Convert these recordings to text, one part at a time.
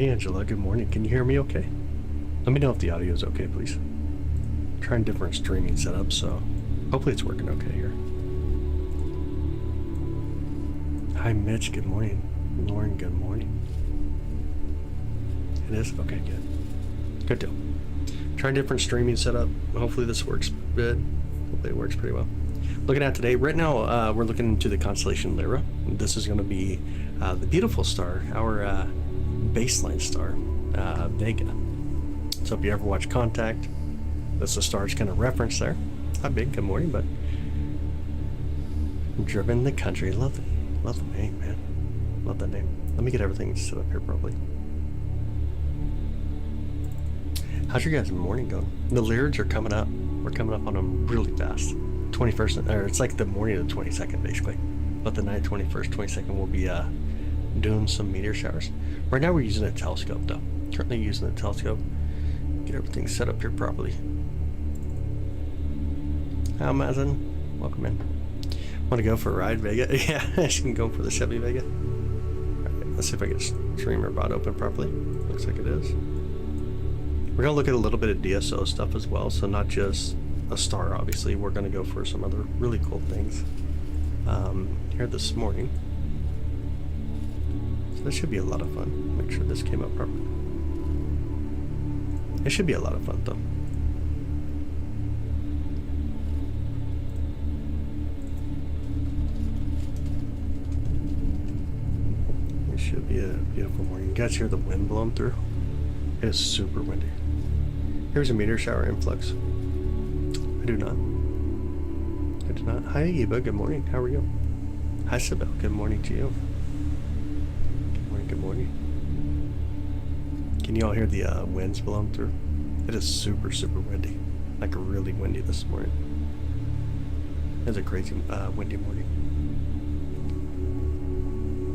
Hey Angela, good morning. Can you hear me okay? Let me know if the audio is okay, please. I'm trying different streaming setups, so hopefully it's working okay here. Hi Mitch, good morning. Lauren, good morning. It is? Okay, good. Good deal. Trying different streaming setup. Hopefully this works good. Hopefully it works pretty well. Looking at today, right now we're looking into the constellation Lyra. This is going to be the beautiful star, our baseline star, Vega. So if you ever watch Contact, that's the star's kind of reference there. Hi big, good morning, bud. Driven the country, love the name, man. Love that name. Let me get everything set up here properly. How's your guys' morning going? The Lyrids are coming up. We're coming up on them really fast. 21st, or it's like the morning of the 22nd basically. But the night 21st, 22nd we'll be doing some meteor showers. Right now we're using a telescope though. Currently using a telescope. Get everything set up here properly. Hi Mazen, welcome in. Want to go for a ride, Vega? Yeah, she can go for the Chevy Vega. Alright, let's see if I can stream her bot open properly. Looks like it is. We're gonna look at a little bit of DSO stuff as well, so not just a star obviously. We're gonna go for some other really cool things here this morning. So this should be a lot of fun. Make sure this came up properly. It should be a lot of fun though. It should be a beautiful morning. You guys hear the wind blowing through? It is super windy. Here's a meteor shower influx. I do not. I do not. Hi Eva, good morning. How are you? Hi Sibel, good morning to you. Good morning, good morning. Can you all hear the winds blowing through? It is super, super windy. Like really windy this morning. It's a crazy windy morning.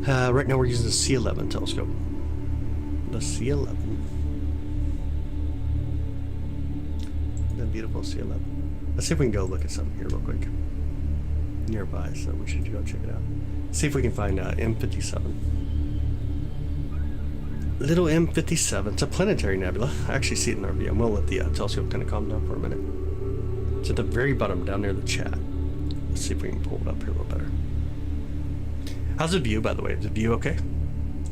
Right now we're using the C11 telescope. The C11. The beautiful C11. Let's see if we can go look at something here real quick. Nearby, so we should go check it out. See if we can find M57. Little M57. It's a planetary nebula. I actually see it in our view. We'll let the telescope kind of calm down for a minute. It's at the very bottom down near the chat. Let's see if we can pull it up here a little better. How's the view, by the way? Is the view okay?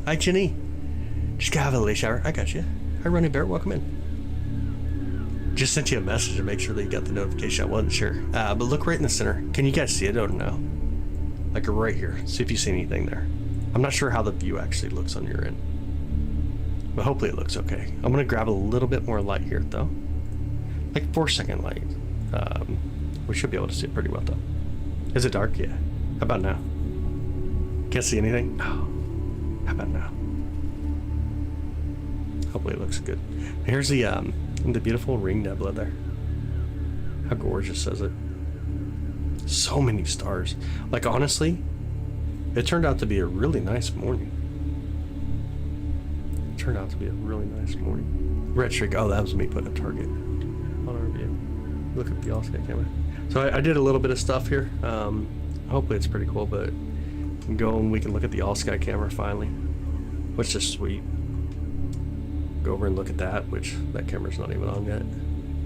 Hi, Jenny. Just gotta have a late shower. I got you. Hi, Running Bear. Welcome in. Just sent you a message to make sure that you got the notification. I wasn't sure. But look right in the center. Can you guys see it or no? Like right here. See if you see anything there. I'm not sure how the view actually looks on your end. But hopefully it looks okay. I'm going to grab a little bit more light here though. Like 4-second light. We should be able to see it pretty well though. Is it dark? Yeah. How about now? Can't see anything? Oh. How about now? Hopefully it looks good. Here's the beautiful ring nebula there. How gorgeous is it? So many stars. Like honestly, it turned out to be a really nice morning. It turned out to be a really nice morning. Red streak. Oh, that was me putting a target on our view. Look at the all-sky camera. So I did a little bit of stuff here. Hopefully it's pretty cool, but we can go and we can look at the all-sky camera finally, which is sweet. Go over and look at that, which that camera's not even on yet.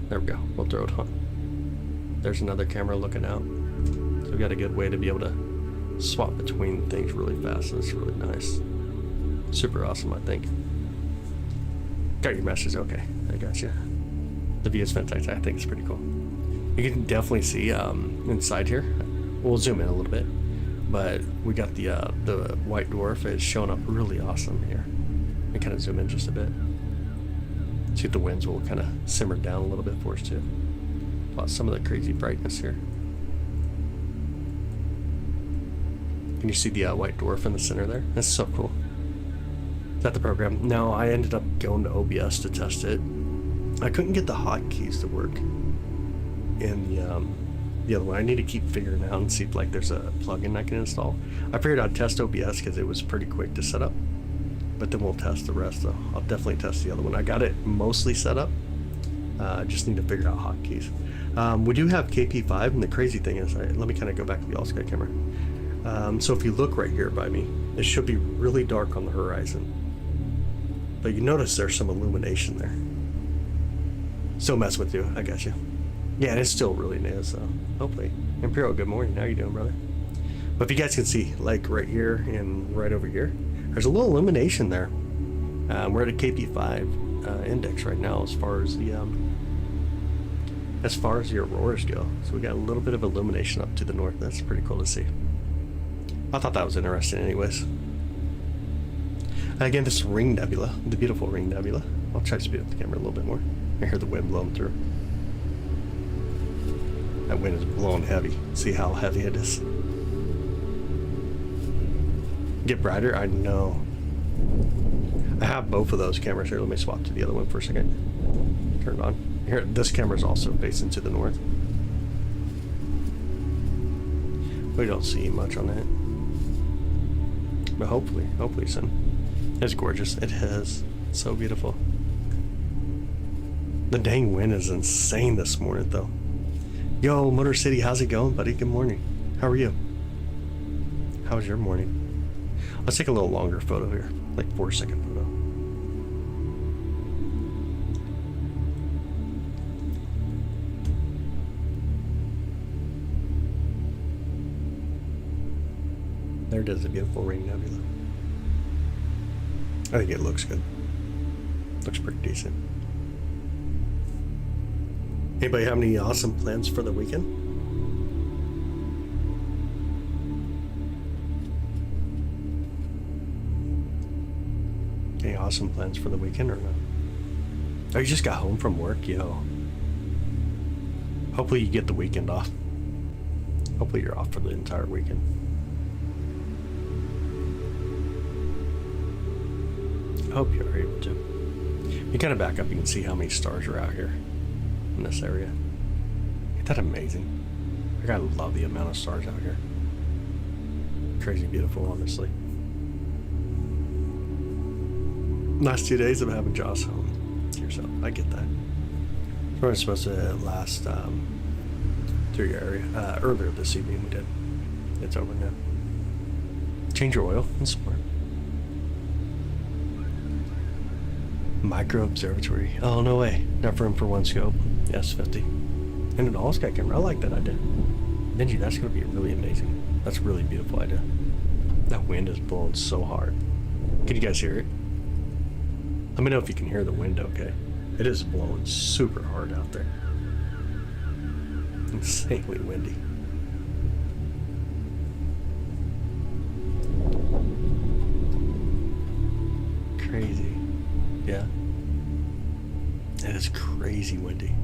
There we go. We'll throw it on. There's another camera looking out. So we got a good way to be able to swap between things really fast. It's really nice. Super awesome, I think. Got your message. Okay, I got you. The view is fantastic. I think it's pretty cool. You can definitely see inside here. We'll zoom in a little bit, but we got the white dwarf. It's showing up really awesome here. And kind of zoom in just a bit. See if the winds will kind of simmer down a little bit for us too. Plot some of the crazy brightness here. Can you see the white dwarf in the center there? That's so cool. Is that the program? No, I ended up going to OBS to test it. I couldn't get the hotkeys to work in the other one. I need to keep figuring out and see if like there's a plugin I can install. I figured I'd test OBS because it was pretty quick to set up. But then we'll test the rest though. I'll definitely test the other one. I got it mostly set up. Just need to figure out hotkeys. We do have KP5, and the crazy thing is, let me kind of go back to the all-sky camera. So if you look right here by me, it should be really dark on the horizon. But you notice there's some illumination there. Still mess with you, I got you. Yeah, and it's still really new, so hopefully. Imperial, good morning. How you doing, brother? But if you guys can see, like right here and right over here, there's a little illumination there. We're at a KP5 index right now as far as the auroras go. So we got a little bit of illumination up to the north. That's pretty cool to see. I thought that was interesting anyways. And again, this Ring Nebula, the beautiful Ring Nebula. I'll try to speed up the camera a little bit more. I hear the wind blowing through. That wind is blowing heavy. See how heavy it is? Get brighter? I know. I have both of those cameras here. Let me swap to the other one for a second. Turn it on. Here, this camera is also facing to the north. We don't see much on it. But hopefully soon. It's gorgeous. It is so beautiful. The dang wind is insane this morning, though. Yo, Motor City, how's it going, buddy? Good morning. How are you? How was your morning? Let's take a little longer photo here, like 4-second photo. There it is, a beautiful Ring Nebula. I think it looks good. Looks pretty decent. Anybody have any awesome plans for the weekend? Any awesome plans for the weekend or not? Oh, you just got home from work, yo. Hopefully you get the weekend off. Hopefully you're off for the entire weekend. I hope you're able to. You kind of back up, you can see how many stars are out here in this area. Isn't that amazing? I gotta love the amount of stars out here. Crazy beautiful, honestly. Last 2 days of having Joss home to yourself. I get that. We were supposed to last through your area. Earlier this evening we did. It's over now. Change your oil. That's smart. Micro observatory. Oh, no way. Enough room for one scope. S50. And an all-sky camera. I like that idea. Benji, that's going to be really amazing. That's a really beautiful idea. That wind is blowing so hard. Can you guys hear it? Let me know if you can hear the wind okay. It is blowing super hard out there. Insanely windy. Crazy. Yeah. It is crazy windy.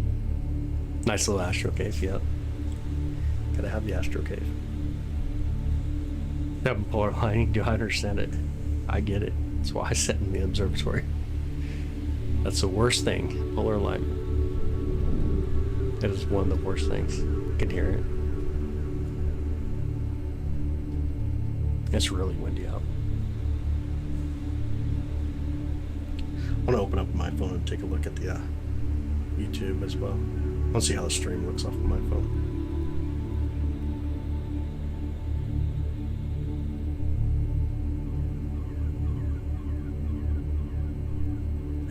Nice little astro cave, yeah. Gotta have the astro cave. That polar lining, do I understand it? I get it. That's why I sit in the observatory. That's the worst thing, polar alignment. It is one of the worst things. You can hear it. It's really windy out. I want to open up my phone and take a look at the YouTube as well. I want to see how the stream looks off of my phone.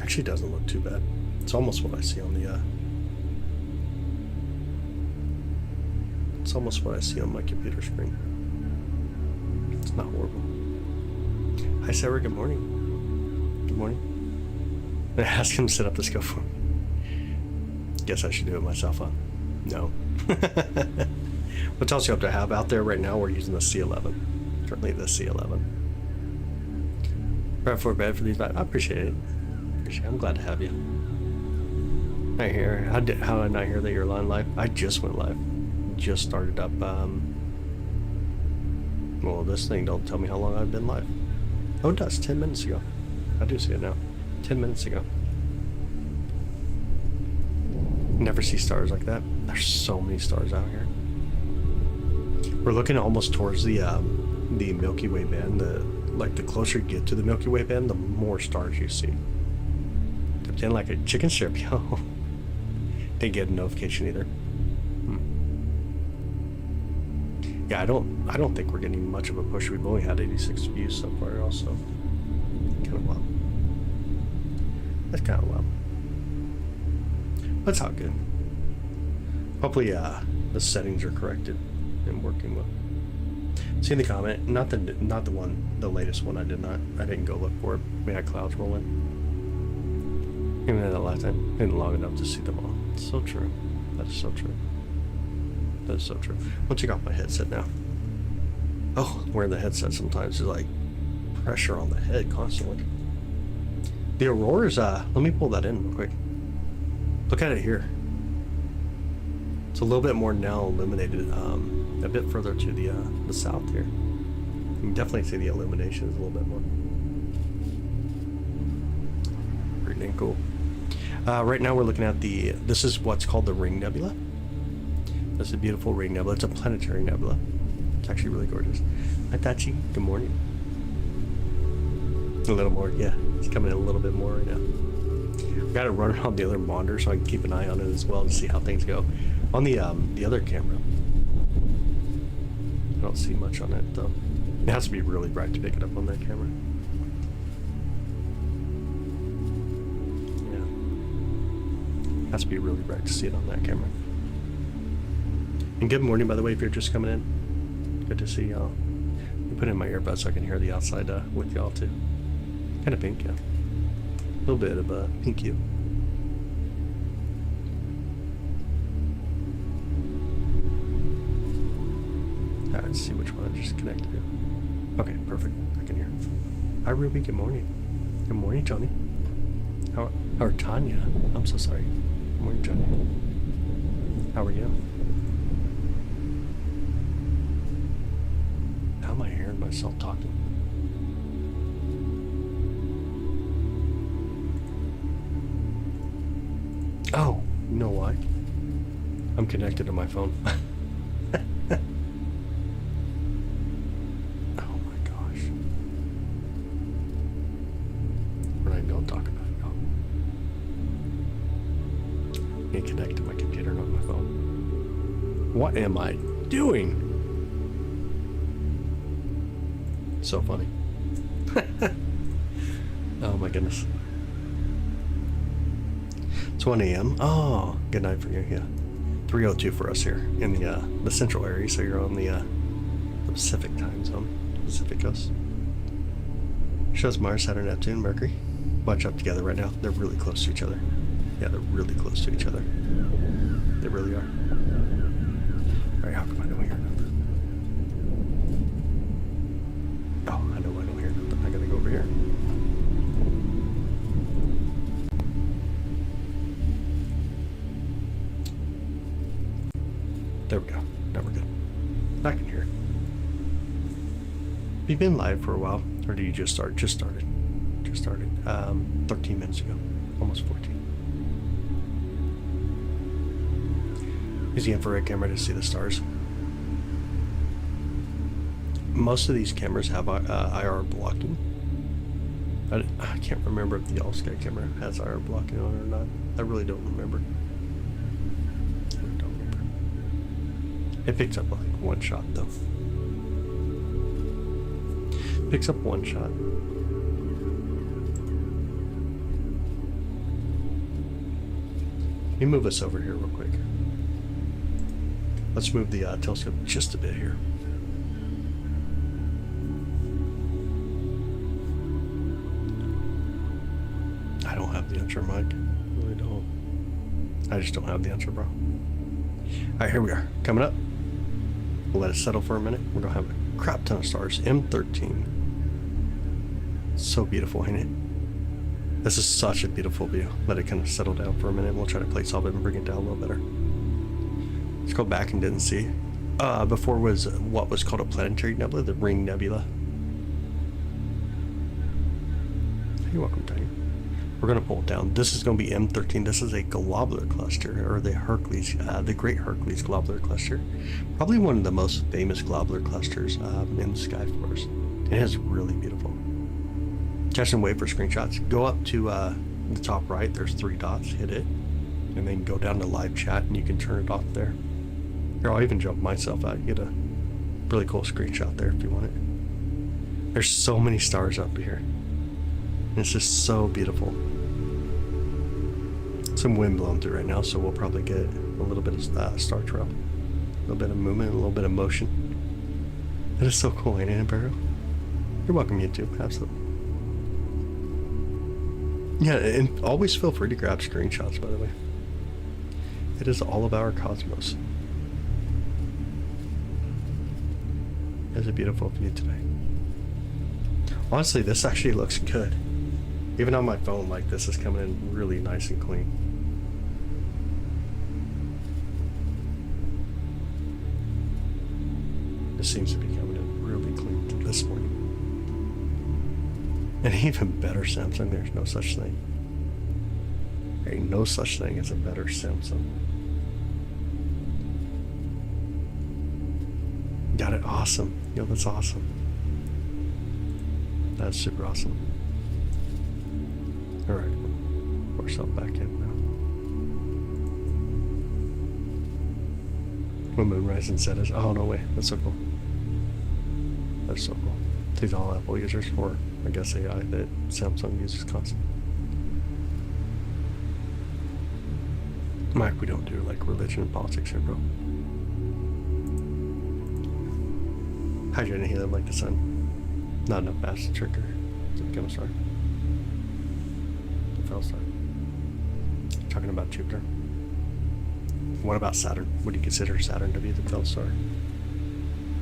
Actually doesn't look too bad. It's almost what I see on the it's almost what I see on my computer screen. It's not horrible. Hi Sarah, good morning. Good morning. Ask him to set up the scope for me. Guess I should do it myself, huh? No. What else you have to have out there right now? We're using the C11. Currently the C11. Right for bed for these. I appreciate it. I'm glad to have you. Right here. How did I not hear that you're on live? I just went live. Just started up. Well, this thing don't tell me how long I've been live. Oh, it does. 10 minutes ago. I do see it now. 10 minutes ago. Never see stars like that. There's so many stars out here. We're looking almost towards the Milky Way band. The closer you get to the Milky Way band, the more stars you see. Dipped in like a chicken strip, yo. Didn't get a notification either. Yeah, I don't think we're getting much of a push. We've only had 86 views so far, also. Kind of wild. That's kind of loud. That's all good. Hopefully the settings are corrected and working well. See the comment, not the latest one. I didn't go look for it. We had clouds rolling. Even at the last time, didn't long enough to see them all. It's so true. That is so true. That is so true. I'll check off my headset now. Oh, wearing the headset sometimes is like pressure on the head constantly. The auroras, let me pull that in real quick. Look at it here. It's a little bit more now illuminated, a bit further to the south here. You can definitely see the illumination is a little bit more. Pretty dang cool. Right now we're looking at this is what's called the Ring Nebula. This is a beautiful ring nebula. It's a planetary nebula. It's actually really gorgeous. Hi Tachi, good morning. A little more, yeah. It's coming in a little bit more right now. I got it running on the other monitor so I can keep an eye on it as well to see how things go. On the other camera, I don't see much on it though. It has to be really bright to pick it up on that camera. Yeah. It has to be really bright to see it on that camera. And good morning, by the way, if you're just coming in. Good to see y'all. I put in my earbuds so I can hear the outside with y'all too. Kind of pink, yeah. A little bit of a pink hue. Alright, let's see which one I just connected to. Okay, perfect. I can hear. Hi Ruby, good morning. Good morning, Johnny. Or Tanya. I'm so sorry. Good morning, Johnny. How are you? How am I hearing myself talking? Oh, you know why? I'm connected to my phone. Oh my gosh. What I don't talk about it. I can't connect to my computer, not my phone. What am I doing? So funny. Oh my goodness. It's 1 a.m. Oh, good night for you. Yeah, 3:02 for us here in the central area. So you're on the Pacific time zone, Pacific coast. Shows Mars, Saturn, Neptune, Mercury bunch up together right now. They're really close to each other. Yeah, they're really close to each other. They really are. All right, how come I don't hear nothing? Oh, I know I don't hear nothing. I gotta go over here. There we go. Now we're good. I can hear. Have you been live for a while, or do you just start? Just started. 13 minutes ago, almost 14. Use the infrared camera to see the stars. Most of these cameras have IR blocking. I can't remember if the all-sky camera has IR blocking on it or not. I really don't remember. It picks up like one shot though. Picks up one shot. Let me move us over here real quick. Let's move the telescope just a bit here. I don't have the answer, Mike. I really don't. I just don't have the answer, bro. Alright, here we are. Coming up. We'll let it settle for a minute. We're going to have a crap ton of stars. M13. So beautiful, ain't it? This is such a beautiful view. Let it kind of settle down for a minute. We'll try to play solve it and bring it down a little better. Let's go back and didn't see. Before was what was called a planetary nebula, the Ring Nebula. You're welcome, Tanya. We're going to pull it down. This is going to be M13. This is a globular cluster, or the Hercules, the Great Hercules Globular Cluster. Probably one of the most famous globular clusters in the sky for us. It is really beautiful. Catch and wait for screenshots. Go up to the top right. There's 3 dots. Hit it. And then go down to live chat and you can turn it off there. Here, I'll even jump myself out. You get a really cool screenshot there if you want it. There's so many stars up here. It's just so beautiful. some wind blowing through right now, so we'll probably get a little bit of star trail, a little bit of movement, a little bit of motion. That is so cool, ain't it, Barrow? You're welcome, YouTube. Absolutely. Yeah, and always feel free to grab screenshots, by the way. It is all about our cosmos. It's a beautiful view today. Honestly, this actually looks good. Even on my phone, like, this is coming in really nice and clean. This seems to be coming in really clean this morning. And even better Samsung, there's no such thing. There ain't no such thing as a better Samsung. Got it, awesome. Yo, that's awesome. That's super awesome. Alright, put ourselves back in now. When moonrise and set is, oh no way, that's so cool. That's so cool. These all Apple users, or I guess AI that Samsung uses constantly. Mike, we don't do like religion and politics here, bro. Hydrogen and helium like the sun. Not enough mass to trigger to become a star. A star. Talking about Jupiter. What about Saturn? Would you consider Saturn to be the fell star?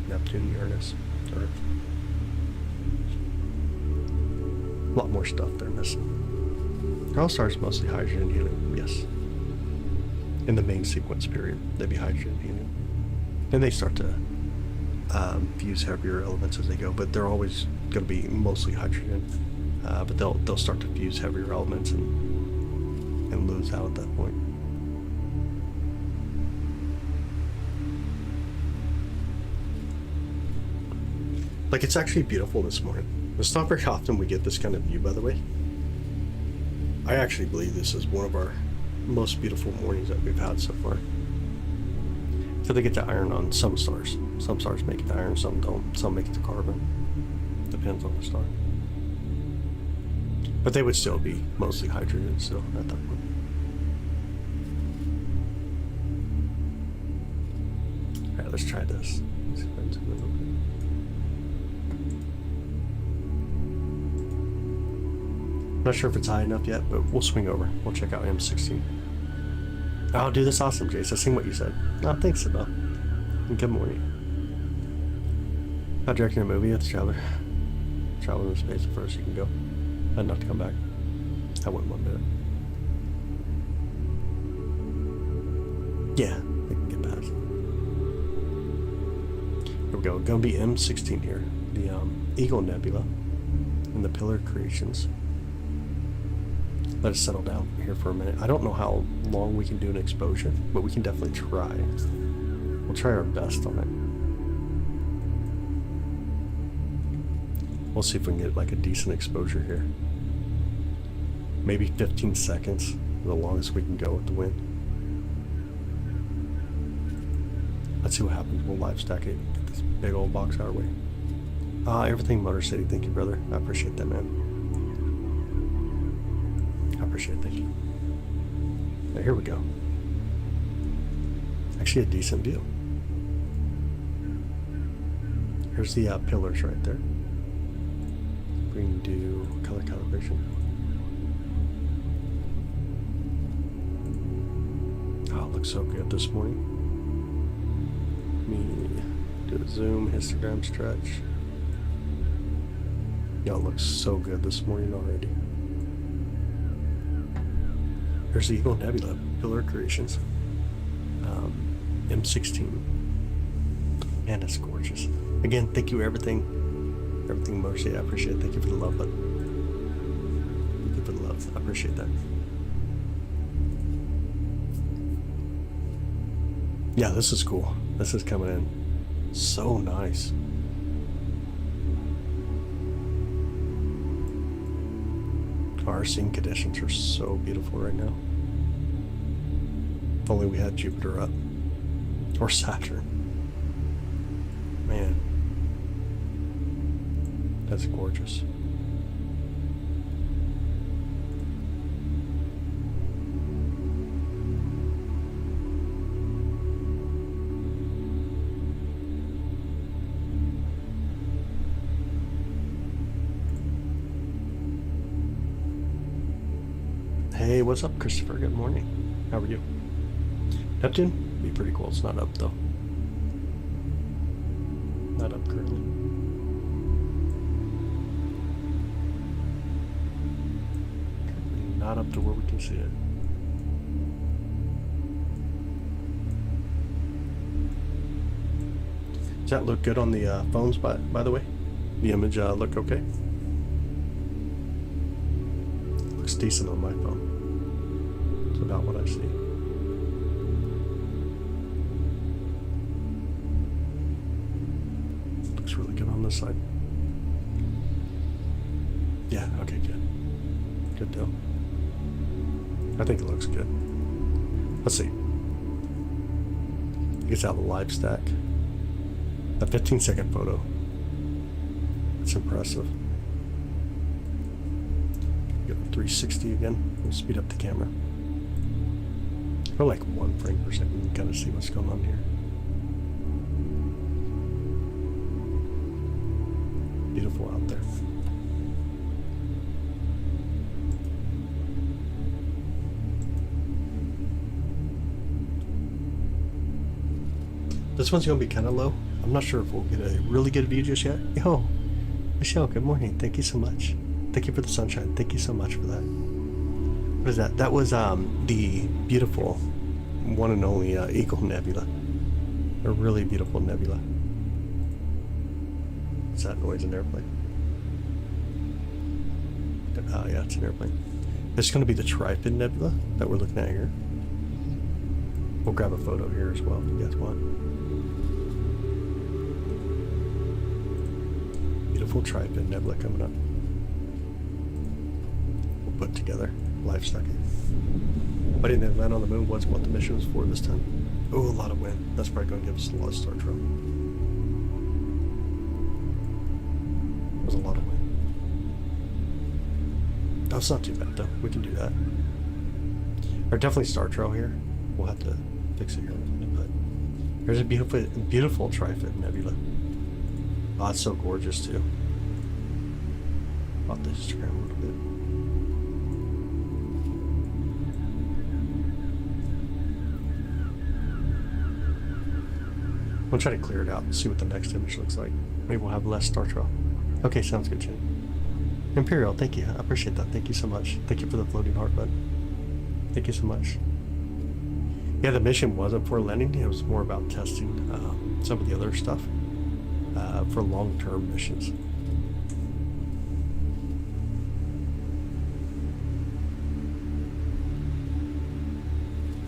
Neptune, Uranus, Earth. A lot more stuff they're missing. All stars mostly hydrogen and helium, yes. In the main sequence period, they'd be hydrogen and helium. Then they start to fuse heavier elements as they go, but they're always going to be mostly hydrogen. But they'll start to fuse heavier elements and lose out at that point. Like, it's actually beautiful this morning. It's not very often we get this kind of view, by the way. I actually believe this is one of our most beautiful mornings that we've had so far. So they get to iron on some stars. Some stars make it to iron, some don't. Some make it to carbon. Depends on the star. But they would still be mostly hydrogen still at that point. Alright, let's try this. Not sure if it's high enough yet, but we'll swing over. We'll check out M16. Oh, dude, that's awesome, Jace. I seen what you said. Oh, thanks, Isabel. And good morning. Not directing a movie, it's Traveler. Travel in space the first you can go. Enough to come back. I went 1 minute. Yeah, we can get past. Here we go. Gonna be M16 here. The Eagle Nebula and the Pillar Creations. Let us settle down here for a minute. I don't know how long we can do an exposure, but we can definitely try. We'll try our best on it. We'll see if we can get like a decent exposure here. Maybe 15 seconds, the longest we can go with the wind. Let's see what happens. We'll live stack it. Get this big old box our way. Everything Motor City. Thank you, brother. I appreciate that, man. Appreciate it, thank you. Now, here we go. Actually, a decent view. Here's the pillars right there. We can do color calibration. Oh, it looks so good this morning. Let me do a zoom, histogram stretch. Y'all looks so good this morning already. Here's the Eagle Nebula, Pillar Creations. M16. Man, it's gorgeous. Again, thank you everything Mercy, I appreciate it. Thank you for the love button. Thank you for the love. I appreciate that. Yeah, this is cool. This is coming in so nice. Our scene conditions are so beautiful right now. If only we had Jupiter up. Or Saturn. Man. That's gorgeous. Hey, what's up, Christopher? Good morning. How are you? Neptune? Be pretty cool. It's not up though. Not up currently. Not up to where we can see it. Does that look good on the phones, by the way? The image look okay? Looks decent on my phone. It's about what I see. Looks really good on this side. Yeah, okay, good. Good deal. I think it looks good. Let's see. It's out of the live stack. A 15-second photo. It's impressive. Go to 360 again. We'll speed up the camera. For like 1 frame per second, you can kind of see what's going on here. Beautiful out there. This one's going to be kind of low. I'm not sure if we'll get a really good view just yet. Yo, Michelle, good morning. Thank you so much. Thank you for the sunshine. Thank you so much for that. What is that? That was the beautiful one and only Eagle Nebula. A really beautiful nebula. What's that noise? An airplane? Yeah, it's an airplane. This is going to be the Trifid Nebula that we're looking at here. We'll grab a photo here as well if you guys want. Beautiful Trifid Nebula coming up. We'll put together live stacking. But he didn't land on the moon. What's what the mission was for this time? Oh, a lot of wind. That's probably going to give us a lot of star trail. There's a lot of wind. That's not too bad though. We can do that. Or definitely star trail here. We'll have to fix it here in a minute, but there's a beautiful Trifid Nebula. Oh, it's so gorgeous too. About the histogram a little bit. I'm gonna try to clear it out and see what the next image looks like. Maybe we'll have less star trail. Okay, sounds good, Jenny. Imperial, thank you. I appreciate that. Thank you so much. Thank you for the floating heart button. Thank you so much. Yeah, the mission wasn't for landing. It was more about testing some of the other stuff for long-term missions.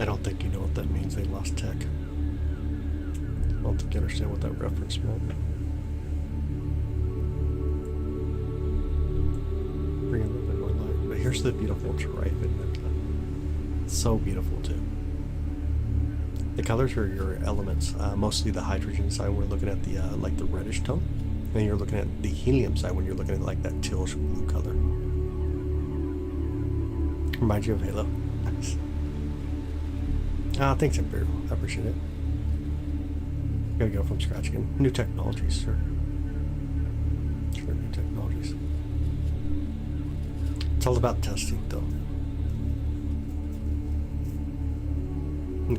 I don't think you know what that means. They lost tech. I don't think you understand what that reference meant. Bring a little bit more light. But here's the beautiful Trifid Nebula. It's so beautiful too. The colors are your elements, mostly the hydrogen side. We're looking at the like the reddish tone, and then you're looking at the helium side when you're looking at like that tealish blue color. Reminds you of Halo. Nice. Thanks, Imperial. I appreciate it. Gotta go from scratch again. New technologies, sir. Sure, new technologies. It's all about testing, though.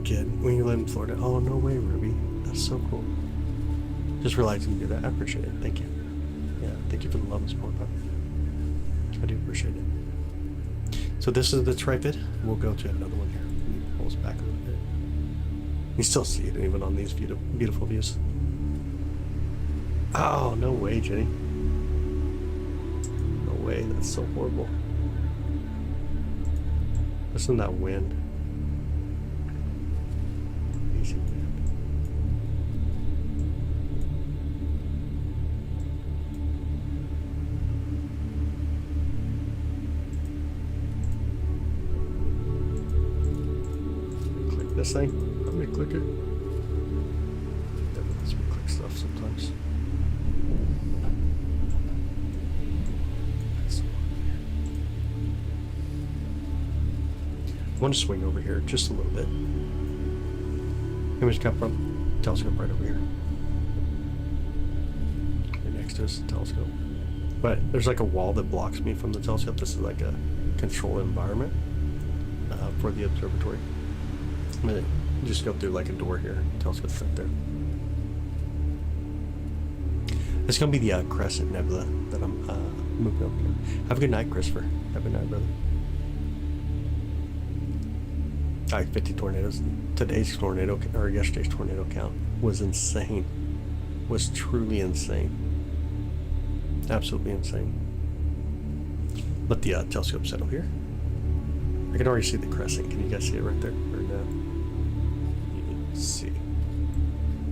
Kid, when you live in Florida. Oh, no way, Ruby. That's so cool. Just realized you can do that. I appreciate it. Thank you. Yeah, thank you for the love and support, bud. I do appreciate it. So this is the Trifid. We'll go to another one here. Let me pull us back a little bit. You still see it even on these beautiful views. Oh, no way, Jenny. No way. That's so horrible. Listen to that wind. Click this thing. Let me click it. Definitely lets me click stuff sometimes. I want to swing over here just a little bit. Image come from telescope right over here. Right next to us, the telescope. But there's like a wall that blocks me from the telescope. This is like a control environment. for the observatory. I'm gonna just go through like a door here. Telescope's right there. It's gonna be the Crescent Nebula that I'm moving over here. Have a good night, Christopher. Have a good night, brother. Alright, 50 tornadoes. Today's tornado, or yesterday's tornado count was insane. Was truly insane. Absolutely insane. Let the telescope settle here. I can already see the crescent. Can you guys see it right there? Or no? Let's see.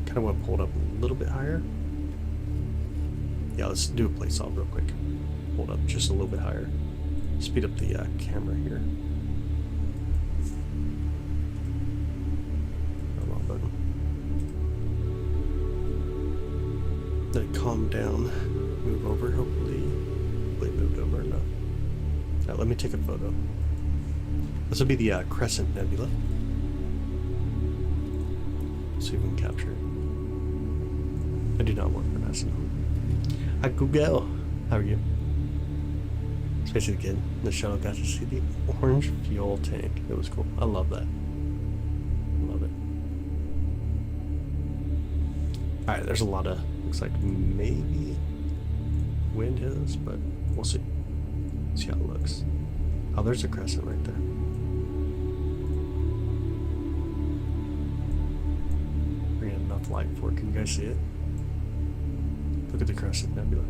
Kind of want to pull it up a little bit higher. Yeah, let's do a play solve real quick. Hold up just a little bit higher. Speed up the camera here. Wrong button. Let it calm down. Move over, hopefully. Hopefully it moved over enough. Now let me take a photo. This will be the Crescent Nebula. See if we can capture it. I do not work for NASA. Hi Google, how are you? Space Kid in the shuttle got to see the orange fuel tank. It was cool. I love that. Love it. Alright, there's a lot of, looks like maybe wind hit us, but we'll see. See how it looks. Oh, there's a crescent right there. Bring enough light for it. Can you guys see it? Look at the Crescent Nebula.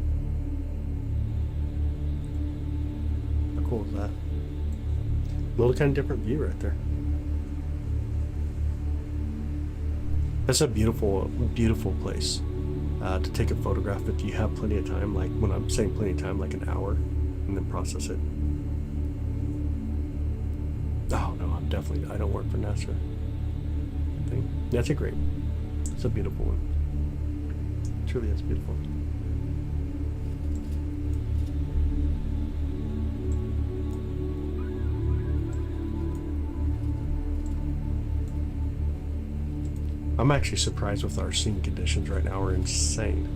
How cool is that? A little kind of different view right there. That's a beautiful, beautiful place to take a photograph if you have plenty of time. Like when I'm saying plenty of time, like an hour, and then process it. Oh no, I'm definitely, I don't work for NASA. That's a great, it's a beautiful one. Truly is beautiful. I'm actually surprised with our seeing conditions right now. We're insane.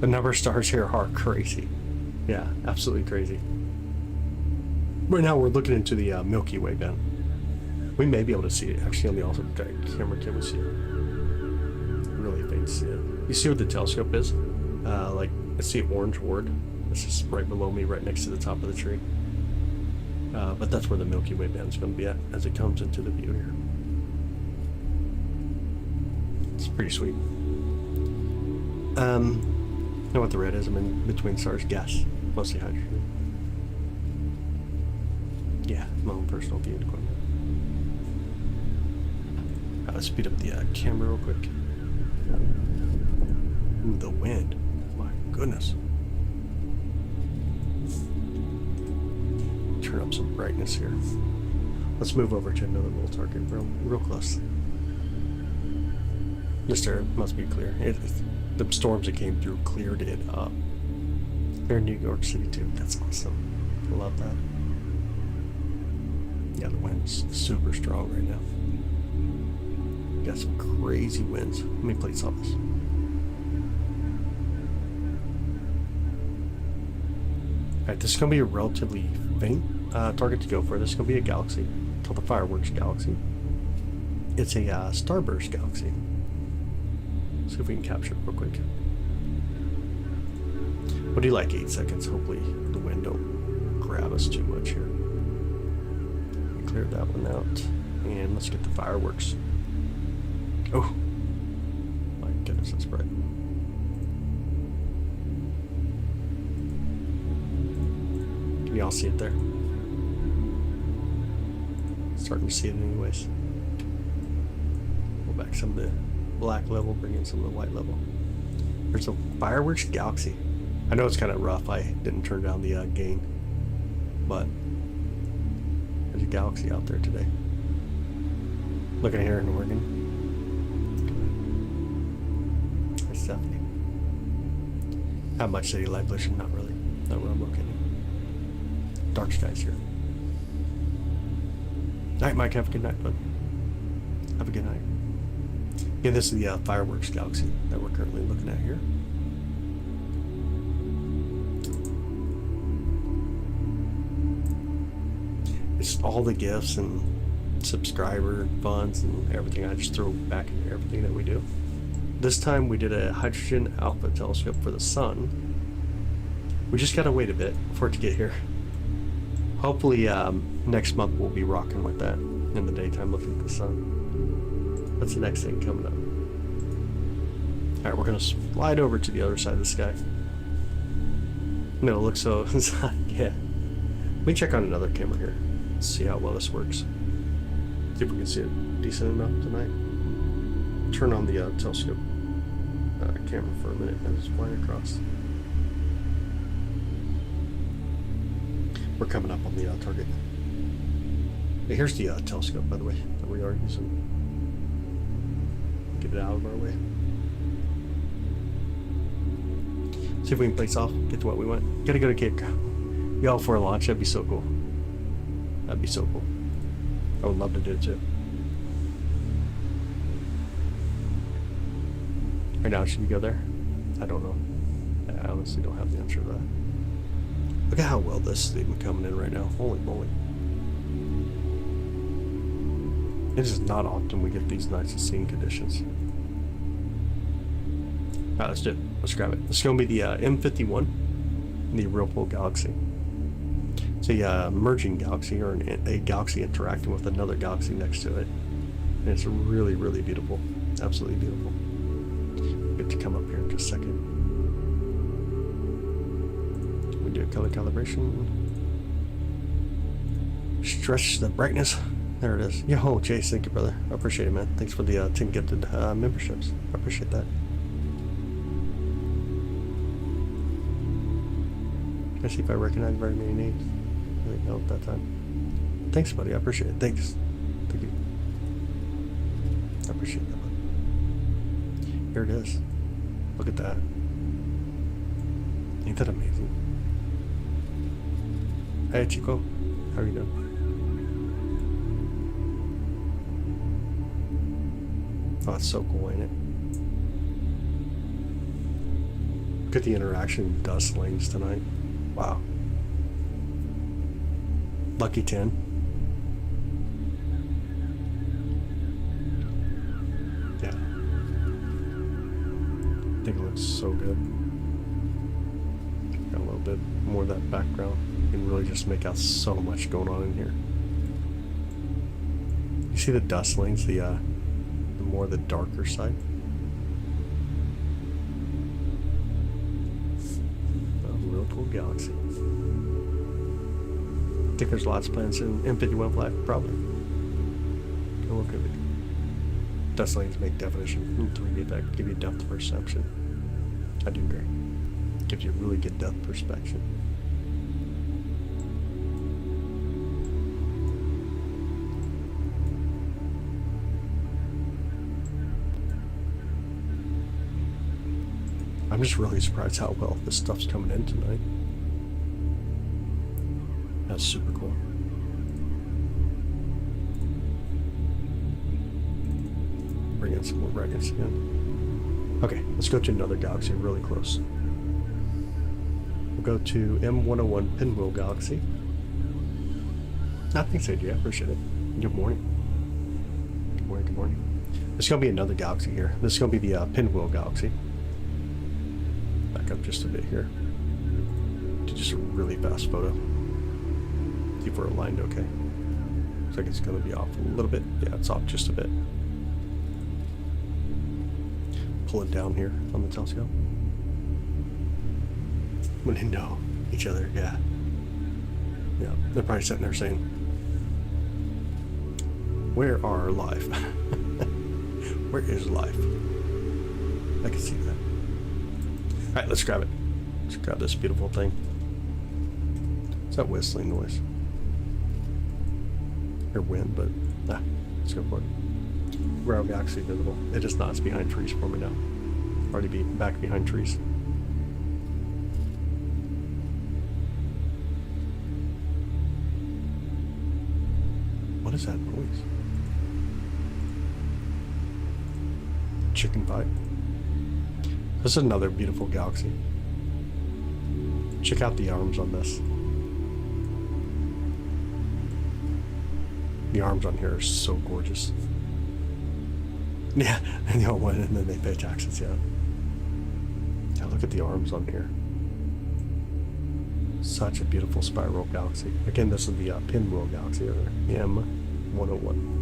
The number of stars here are crazy. Yeah, absolutely crazy. Right now we're looking into the Milky Way band. We may be able to see it actually on the alternate camera. Can we see it? Really faint to see it. You see where the telescope is? Like, I see orange word. It's just right below me, right next to the top of the tree. But that's where the Milky Way band is going to be at as it comes into the view here. It's pretty sweet. Know what the red is? I'm in between stars. Gas, mostly hydrogen. Yeah, my own personal view equipment. Let's speed up the camera real quick. Ooh, the wind. My goodness. Turn up some brightness here. Let's move over to another little target real close. This air must be clear. The storms that came through cleared it up. They're in New York City too. That's awesome. I love that. Yeah, the wind's super strong right now. Got some crazy winds. Let me play some of this. Alright, this is going to be a relatively faint target to go for. This is going to be a galaxy. It's called the Fireworks Galaxy. It's a starburst galaxy. See if we can capture it real quick. We'll do like 8 seconds. Hopefully the wind don't grab us too much here. Clear that one out. And let's get the fireworks. Oh! My goodness, that's bright. Can y'all see it there? Starting to see it anyways. Pull back some of the black level, bring in some of the white level. There's a fireworks galaxy. I know it's kind of rough. I didn't turn down the gain, but there's a galaxy out there today. Looking here in Oregon. It's Stephanie. How much city light pollution? Not really. Not where I'm located. Dark skies here. Night, Mike. Have a good night, bud. Have a good night. Yeah, this is the fireworks galaxy that we're currently looking at here. It's all the gifts and subscriber funds and everything. I just throw back into everything that we do. This time we did a hydrogen alpha telescope for the sun. We just gotta wait a bit for it to get here. Hopefully next month we'll be rocking with that in the daytime looking at the sun. That's the next thing coming up. Alright, we're gonna slide over to the other side of the sky. No, it looks so yeah. Let me check on another camera here. Let's see how well this works. See if we can see it decent enough tonight. Turn on the telescope camera for a minute and just flying across. We're coming up on the target. Hey, here's the telescope, by the way, that we are using. Get it out of our way. See if we can place off, get to what we want. Gotta go to Cape Cod. Be all for a launch, that'd be so cool. That'd be so cool. I would love to do it too. Right now, should we go there? I don't know. I honestly don't have the answer to that. Look at how well this is even coming in right now. Holy moly. It is not often we get these nice seeing conditions. Alright, let's do it. Let's grab it. This is going to be the M51, the Whirlpool Galaxy. It's a merging galaxy, or a galaxy interacting with another galaxy next to it. And it's really, really beautiful. Absolutely beautiful. Get to come up here in just a second. We do a color calibration. Stretch the brightness. There it is. Yo, Chase, thank you, brother. I appreciate it, man. Thanks for the 10 gifted memberships. I appreciate that. Let's see if I recognize very many names. I think no at that time. Thanks, buddy. I appreciate it. Thanks. Thank you. I appreciate that, buddy. Here it is. Look at that. Ain't that amazing? Hey, Chico. How are you doing? Oh, it's so cool, ain't it? Look at the interaction with dust lanes tonight. Wow. Lucky 10. Yeah. I think it looks so good. Got a little bit more of that background. You can really just make out so much going on in here. You see the dust lanes, the more the darker side. Whirlpool Galaxy. I think there's lots of planets in M51 flight, probably. Go look at it. Dust lanes make definition in 3D that give you depth perception. I do agree. Gives you a really good depth perspective. I'm just really surprised how well this stuff's coming in tonight. That's super cool. Bring in some more brightness again. Okay, let's go to another galaxy really close. We'll go to M101 Pinwheel Galaxy. Thanks, AJ. I appreciate it. Good morning. Good morning, good morning. There's going to be another galaxy here. This is going to be the Pinwheel Galaxy. Back up just a bit here. Do just a really fast photo. See if we're aligned okay. Looks like it's going to be off a little bit. Yeah, it's off just a bit. Pull it down here on the telescope. When they know each other, yeah. Yeah, they're probably sitting there saying, where are life? Where is life? I can see that. Alright, let's grab it. Let's grab this beautiful thing. It's that whistling noise. Or wind, but let's go for it. Rare galaxy visible. It is not. It's behind trees for me now. Already be back behind trees. What is that noise? Chicken fight. This is another beautiful galaxy. Check out the arms on this. The arms on here are so gorgeous. Yeah, and they all win, and then they pay taxes, yeah. Yeah, look at the arms on here. Such a beautiful spiral galaxy. Again, this is the Pinwheel galaxy, or M101.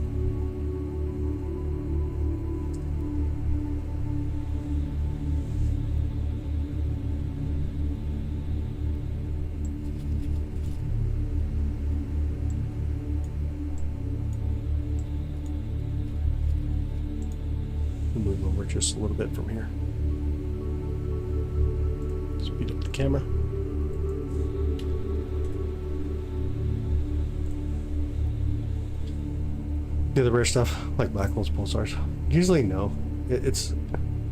We'll move over just a little bit from here. Speed up the camera. The other rare stuff, like black holes, pulsars. Usually no. It's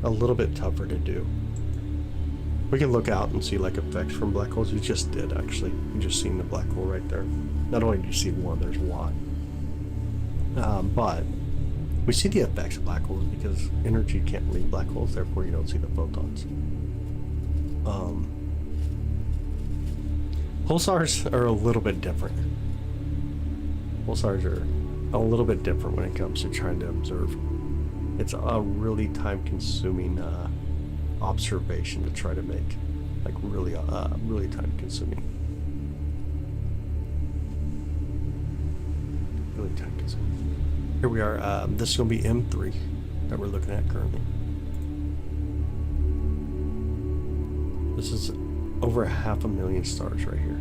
a little bit tougher to do. We can look out and see like effects from black holes. You just did, actually. You just seen the black hole right there. Not only do you see one, there's a lot. But we see the effects of black holes because energy can't leave black holes, therefore you don't see the photons. Pulsars are a little bit different. Pulsars are a little bit different when it comes to trying to observe. It's a really time-consuming observation to try to make, like really time-consuming. Really time-consuming. Here we are. This is going to be M3 that we're looking at currently. This is over 500,000 stars right here.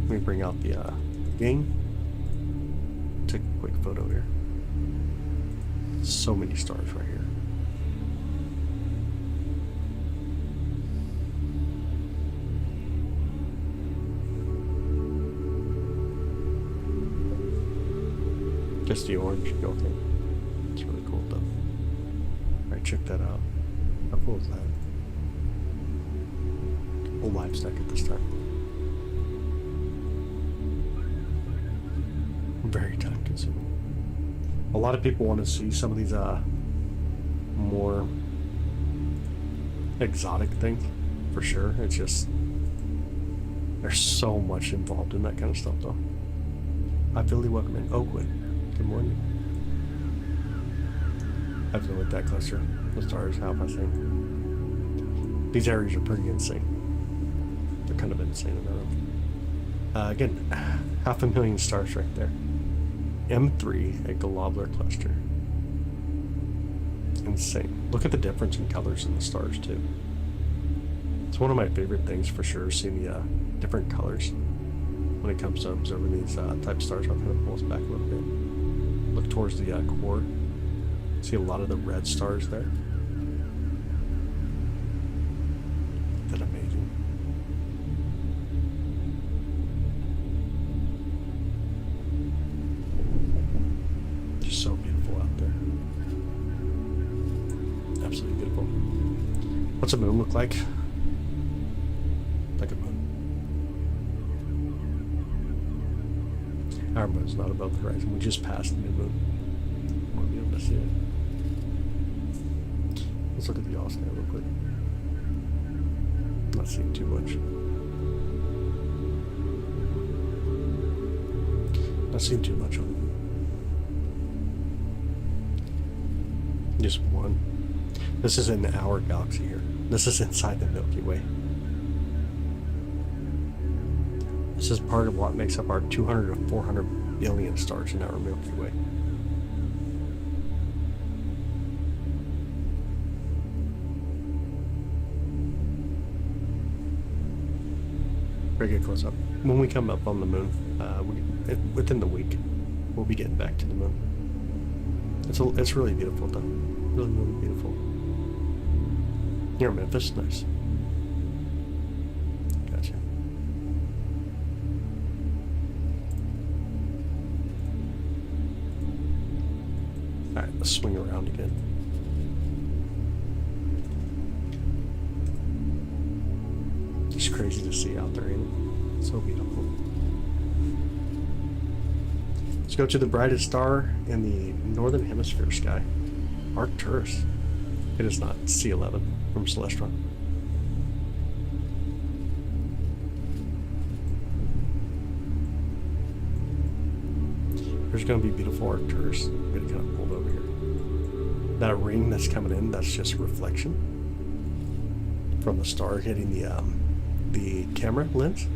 Let me bring out the game. Take a quick photo here. So many stars right here. Just the orange go thing. It's really cool though. Alright, check that out. How cool is that? Full live stack at this time. Very time consuming. A lot of people want to see some of these more exotic things, for sure. It's just there's so much involved in that kind of stuff though. Hi Philly, welcome in. Oakwood, good morning. I've been with that cluster. The stars, how am I saying? These areas are pretty insane. They're kind of insane in their own. Again, 500,000 stars right there. M3, a globular cluster. Insane. Look at the difference in colors in the stars too. It's one of my favorite things for sure, seeing the different colors when it comes to observing these type of stars. I'll kind of pull us back a little bit. Look towards the core. See a lot of the red stars there. Isn't that amazing? Just so beautiful out there. Absolutely beautiful. What's a moon look like? Like a moon. Our moon's not above the horizon. We just passed the new moon. We'll be able to see it. Let's look at the Oscar real quick. Not seeing too much. Not seeing too much on it. Just one. This is in our galaxy here. This is inside the Milky Way. This is part of what makes up our 200 to 400 billion stars in our Milky Way. Very good close up. When we come up on the moon, within the week, we'll be getting back to the moon. It's really beautiful though. Really, really beautiful. Here in Memphis, nice. Gotcha. Alright, let's swing around again. It's crazy to see out there, ain't it? So beautiful. Let's go to the brightest star in the northern hemisphere sky, Arcturus. It is not C11 from Celestron. There's going to be beautiful Arcturus. I'm going to kind of pull it over here. That ring that's coming in, that's just reflection from the star hitting the camera lens,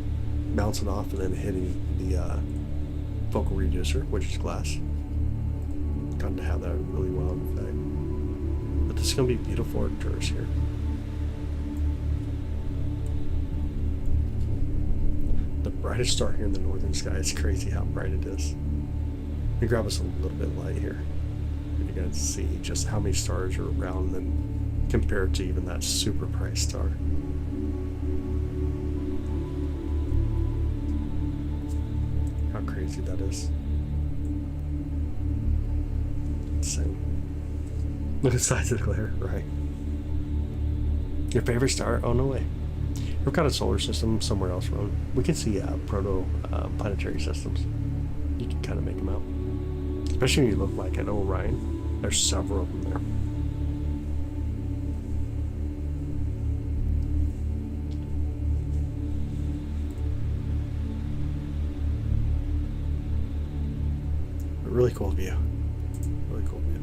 bouncing off, and then hitting the focal reducer, which is glass. Got to have that really well in effect. But this is going to be beautiful Arcturus here. The brightest star here in the northern sky. It's crazy how bright it is. Let me grab us a little bit of light here. You guys see just how many stars are around and compared to even that super bright star. How crazy that is. Insane. Look at the size of the glare, right? Your favorite star? Oh, no way. We've got a solar system somewhere else around. We can see proto-planetary systems. You can kind of make them out. Especially when you look like at Orion. There's several of them there. A really cool view. Really cool view.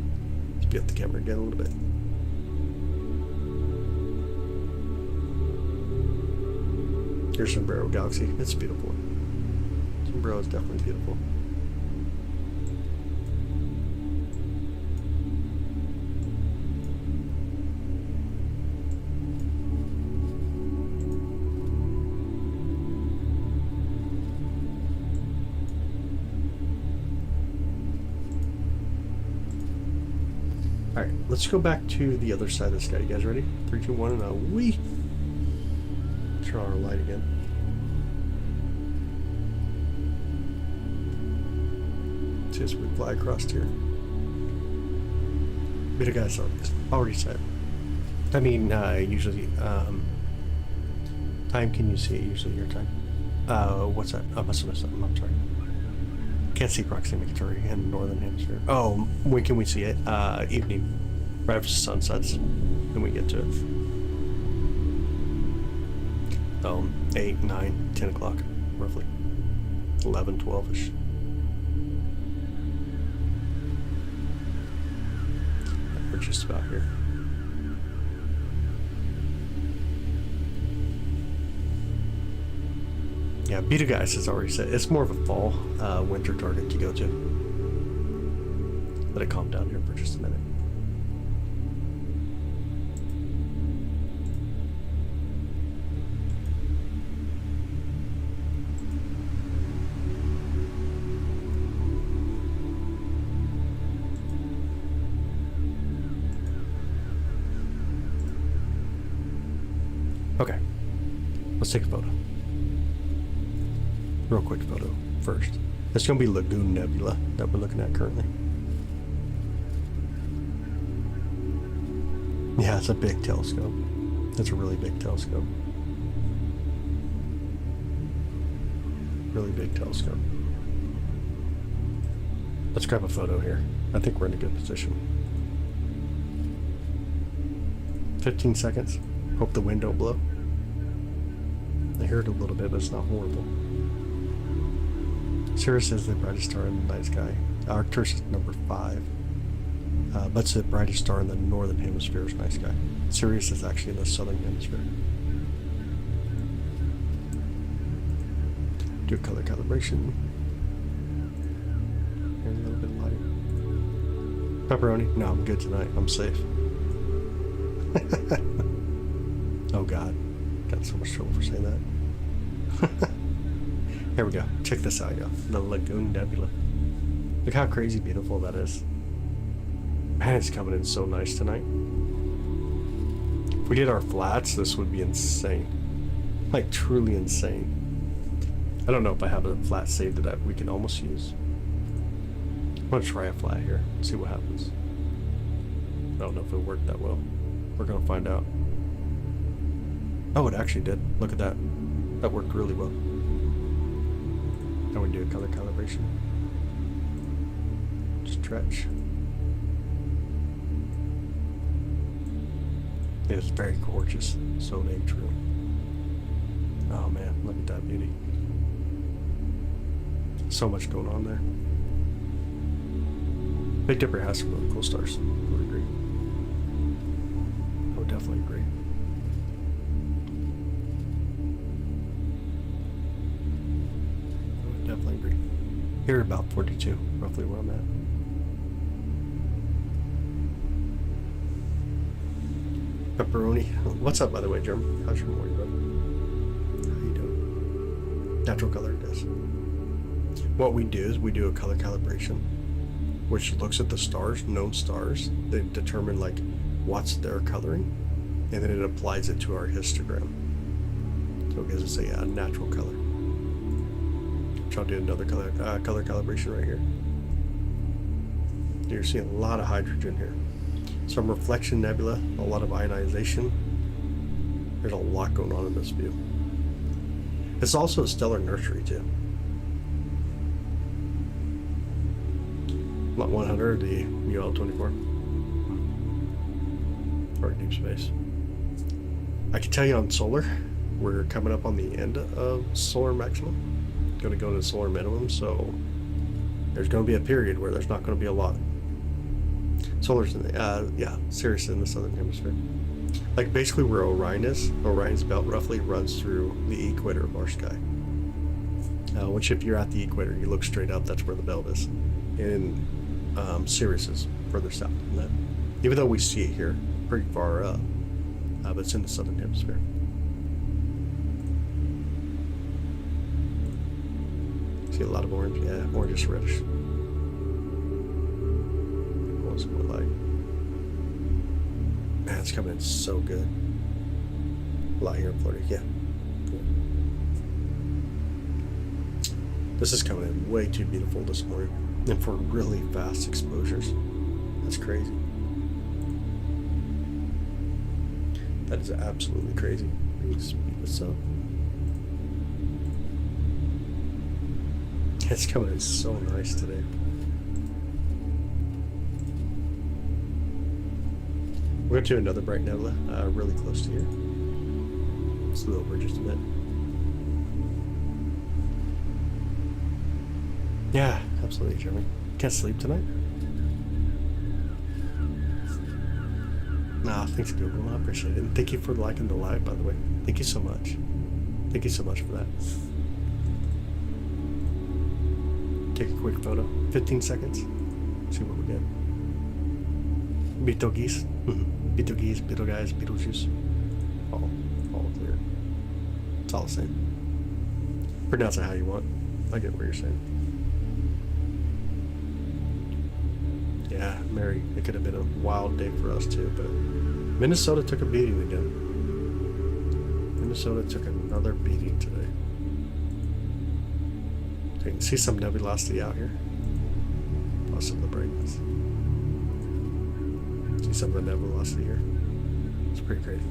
Let's be up the camera again a little bit. Here's Sombrero Galaxy. It's beautiful. Sombrero is definitely beautiful. Alright, let's go back to the other side of the sky. You guys ready? 3, 2, 1, and a wee! Turn on our light again. See as we fly across here. Bit of guys already said. I mean, usually, time, can you see it? Usually your time. What's that? I must have missed something. I'm sorry. Can't see proximity in the northern hemisphere. Oh, when can we see it? Evening. Right after the sun sets. Then we get to it. 8, 9, 10 o'clock, roughly. 11, 12-ish. We're just about here. Yeah, Beta Guys has already said it's more of a fall, winter target to go to. Let it calm down here for just a minute. Okay, let's take a photo. Real quick photo first. It's going to be Lagoon Nebula that we're looking at currently. Yeah, it's a big telescope. It's a really big telescope. Really big telescope. Let's grab a photo here. I think we're in a good position. 15 seconds. Hope the wind don't blow. I hear it a little bit, but it's not horrible. Sirius is the brightest star in the night sky. Arcturus is number 5. But it's the brightest star in the northern hemisphere's night sky. Sirius is actually in the southern hemisphere. Do a color calibration. And a little bit of light. Pepperoni? No, I'm good tonight. I'm safe. Oh God. Got so much trouble for saying that. Here we go. Check this out, y'all. The Lagoon Nebula. Look how crazy beautiful that is. Man, it's coming in so nice tonight. If we did our flats, this would be insane. Like, truly insane. I don't know if I have a flat saved that we can almost use. I'm gonna try a flat here. See what happens. I don't know if it worked that well. We're gonna find out. Oh, it actually did. Look at that. That worked really well. Now we do a color calibration. Stretch. It's very gorgeous. So dang true. Oh man, look at that beauty. So much going on there. Big Dipper has some really cool stars. I would agree. I would definitely agree. I would definitely agree. Here about 42, roughly where I'm at. Pepperoni. What's up, by the way, Jeremy? How's your morning, bud? How you doing? Natural color it is. What we do is we do a color calibration, which looks at the stars, known stars. They determine like what's their coloring, and then it applies it to our histogram. So it gives us a natural color. So I'll do another color calibration right here. You're seeing a lot of hydrogen here. Some reflection nebula, a lot of ionization. There's a lot going on in this view. It's also a stellar nursery too. Lot 100, the UL-24. Or deep space. I can tell you on solar, we're coming up on the end of solar maximum. Going to go to solar minimum, so there's going to be a period where there's not going to be a lot. Solar's in the, Sirius in the southern hemisphere. Like basically where Orion is, Orion's belt roughly runs through the equator of our sky. Which if you're at the equator, you look straight up, that's where the belt is. And Sirius is further south than that. Even though we see it here, pretty far up, but it's in the southern hemisphere. See a lot of orange, yeah, orangish reddish. What's more light? Man, it's coming in so good. A lot here in Florida, yeah. This is coming in way too beautiful this morning, and for really fast exposures. That's crazy. That is absolutely crazy. Let me speed this up. It's coming in so nice today. We're going to do another bright nebula, really close to here. Slew over just a bit. Yeah, absolutely, Jeremy. Can't sleep tonight? Nah, thanks, Google. I appreciate it. And thank you for liking the live, by the way. Thank you so much. Thank you so much for that. Take a quick photo. 15 seconds. See what we get. Betelgeuse. Betelgeuse, Betelgeuse, Betelgeuse. All clear. It's all the same. Pronounce it how you want. I get what you're saying. Yeah, Mary, it could have been a wild day for us too, but Minnesota took a beating again. Minnesota took another beating today. So you can see some nebulosity out here. Plus some of the brightness. See some of the nebulosity here. It's pretty crazy.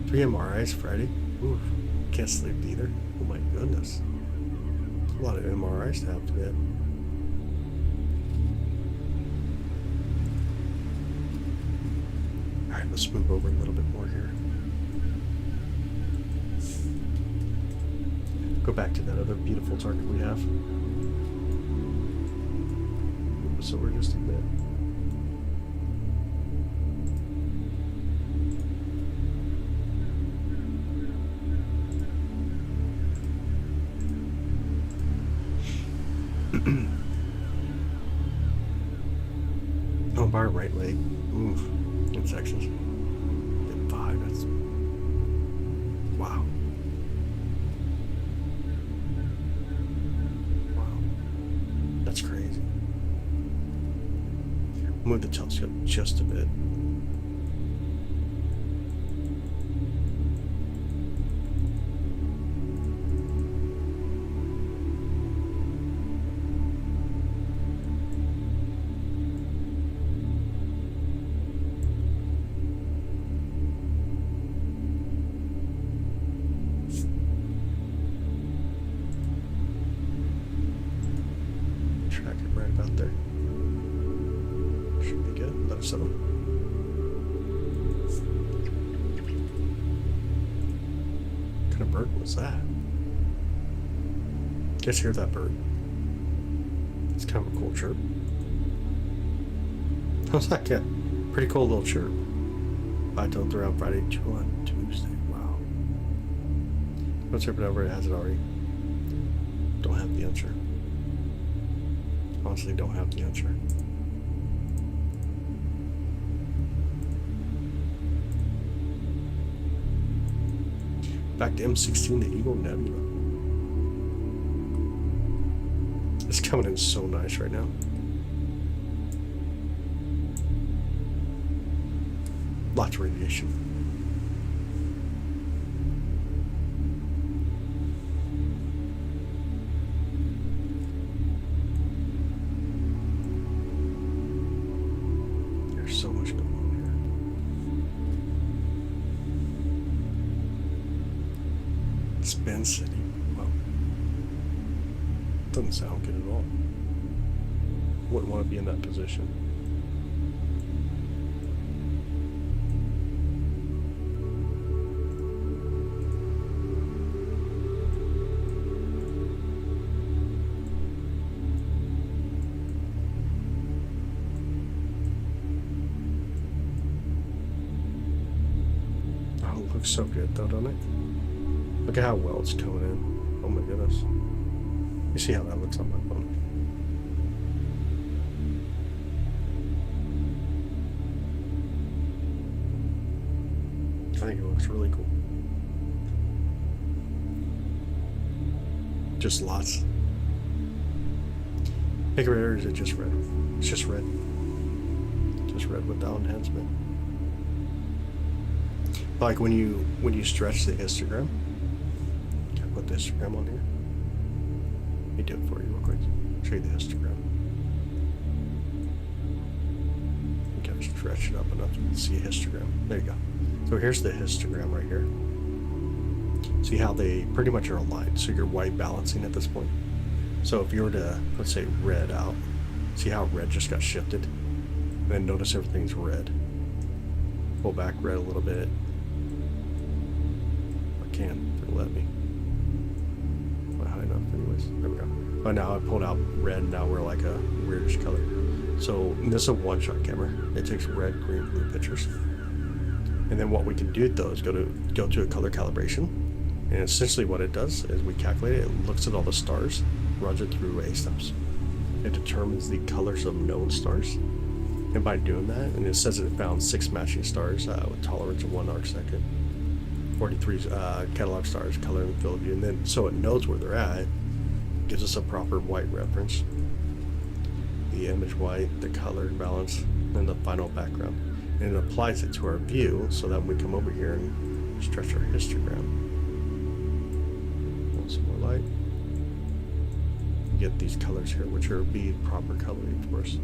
3 MRIs Friday. Oof. Can't sleep either. Oh my goodness. A lot of MRIs to have to get. Alright, let's move over a little bit more here. Go back to that other beautiful target we have. So we're just a bit. Oh, bar right leg. Oof. In sections. Hit 5. That's. Wow. Wow. That's crazy. Move the telescope just a bit. Just hear that bird. It's kind of a cool chirp. Sounds like a pretty cool little chirp. 5 till 3 on Friday, 2 on Tuesday. Wow. No chirping over, it has it already. Don't have the answer. Honestly, don't have the answer. Back to M16, the Eagle Nebula. It's coming in so nice right now. Lots of radiation. There's so much going on here. Spin City. Wow. Doesn't sound good at all. Wouldn't want to be in that position. Looks so good though, doesn't it? Look at how well it's coming in. Oh my goodness. You see how that looks on my phone? I think it looks really cool. Just lots. Pick red, or is it just red? It's just red. Just red without enhancement. Like when you stretch the histogram, can I put the histogram on here? Let me do it for you real quick. Show you the histogram. You gotta stretch it up enough to see a histogram. There you go. So here's the histogram right here. See how they pretty much are aligned. So you're white balancing at this point. So if you were to, let's say, red out, see how red just got shifted? And then notice everything's red. Pull back red a little bit. Can if it'll let me. Not high enough anyways. There we go. But now I pulled out red, now we're like a weirdish color. So this is a one-shot camera. It takes red, green, blue pictures. And then what we can do though is go to a color calibration. And essentially what it does is we calculate it, it looks at all the stars, runs it through A-steps. It determines the colors of known stars. And by doing that, and it says it found 6 matching stars with tolerance of 1 arcsecond. 43 catalog stars, color and field of view, and then so it knows where they're at, gives us a proper white reference, the image white, the color balance, and the final background, and it applies it to our view so that when we come over here and stretch our histogram, want some more light, you get these colors here, which are be proper coloring, of course.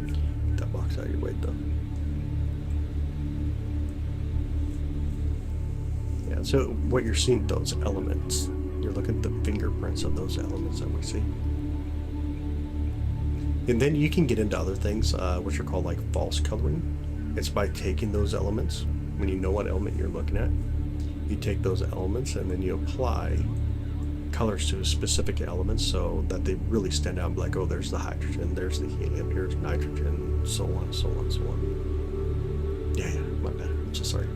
Get that box out of your way though. So what you're seeing, those elements, you're looking at the fingerprints of those elements that we see. And then you can get into other things, which are called like false coloring. It's by taking those elements, when you know what element you're looking at, you take those elements and then you apply colors to specific elements so that they really stand out, like, oh, there's the hydrogen, there's the helium, here's nitrogen, so on, so on, so on. Yeah, my bad, I'm so sorry.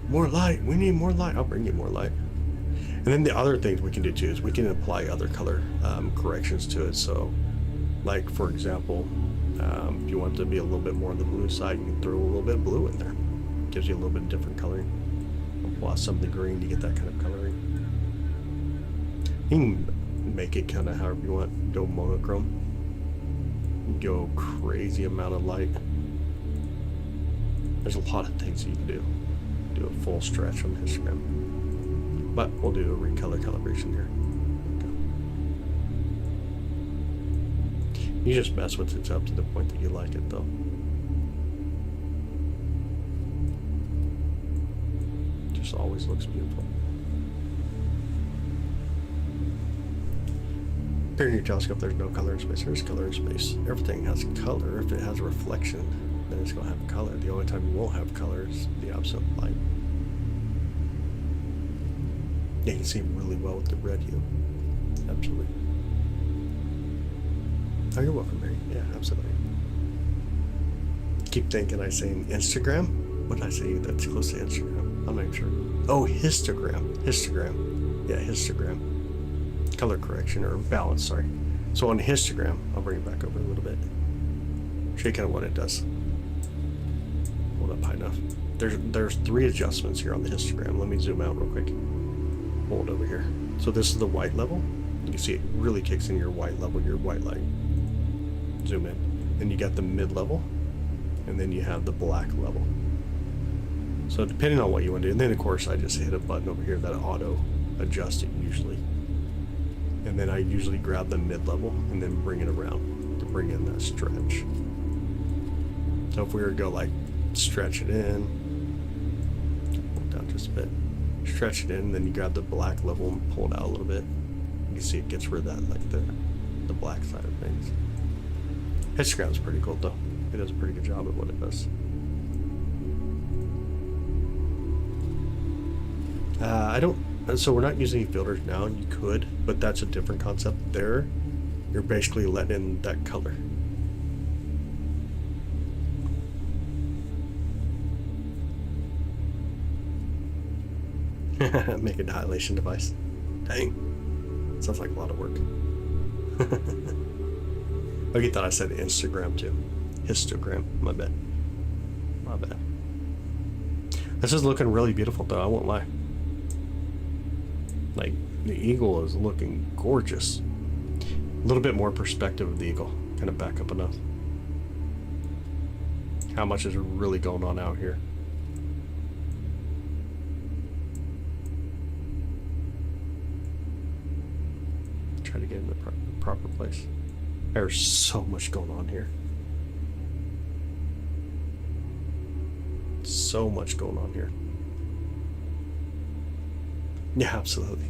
More light. We need more light. I'll bring you more light. And then the other things we can do too is we can apply other color corrections to it. So, like for example, if you want it to be a little bit more on the blue side, you can throw a little bit of blue in there. Gives you a little bit of different coloring. Apply some of the green to get that kind of coloring. You can make it kind of however you want. Go monochrome. Go crazy amount of light. There's a lot of things you can do. Do a full stretch on the histogram, but we'll do a recolor calibration here. You just mess with it up to the point that you like it though. Just always looks beautiful. Here in your telescope there's no color in space. There's color in space. Everything has color. If it has a reflection, then it's going to have color. The only time you won't have color is the absent light. Yeah, you can see really well with the red hue. Absolutely. Oh, you're welcome, Mary. Yeah, absolutely. Keep thinking I say Instagram. What did I say that's close to Instagram? I'm not even sure. Oh, histogram. Histogram. Yeah, histogram. Color correction or balance, sorry. So on histogram, I'll bring it back over a little bit. Show you kind of what it does. Hold up high enough. There's 3 adjustments here on the histogram. Let me zoom out real quick. Hold over here. So this is the white level. You can see it really kicks in your white level, your white light. Zoom in. Then you got the mid level, and then you have the black level. So depending on what you want to do, and then of course I just hit a button over here that auto adjust it usually. And then I usually grab the mid level and then bring it around to bring in that stretch. So if we were to go like stretch it in, pull it down just a bit, stretch it in, then you grab the black level and pull it out a little bit. You can see it gets rid of that, like the black side of things. Histogram's pretty cool though. It does a pretty good job at what it does. So we're not using any filters now. You could, but that's a different concept. There, you're basically letting in that color. Make a dilation device. Dang. Sounds like a lot of work. Oh, you thought I said Instagram too. Histogram. My bad. My bad. This is looking really beautiful though, I won't lie. Like, the eagle is looking gorgeous. A little bit more perspective of the eagle. Kind of back up enough. How much is really going on out here? Try to get in the proper place. There's so much going on here. So much going on here. Yeah, absolutely.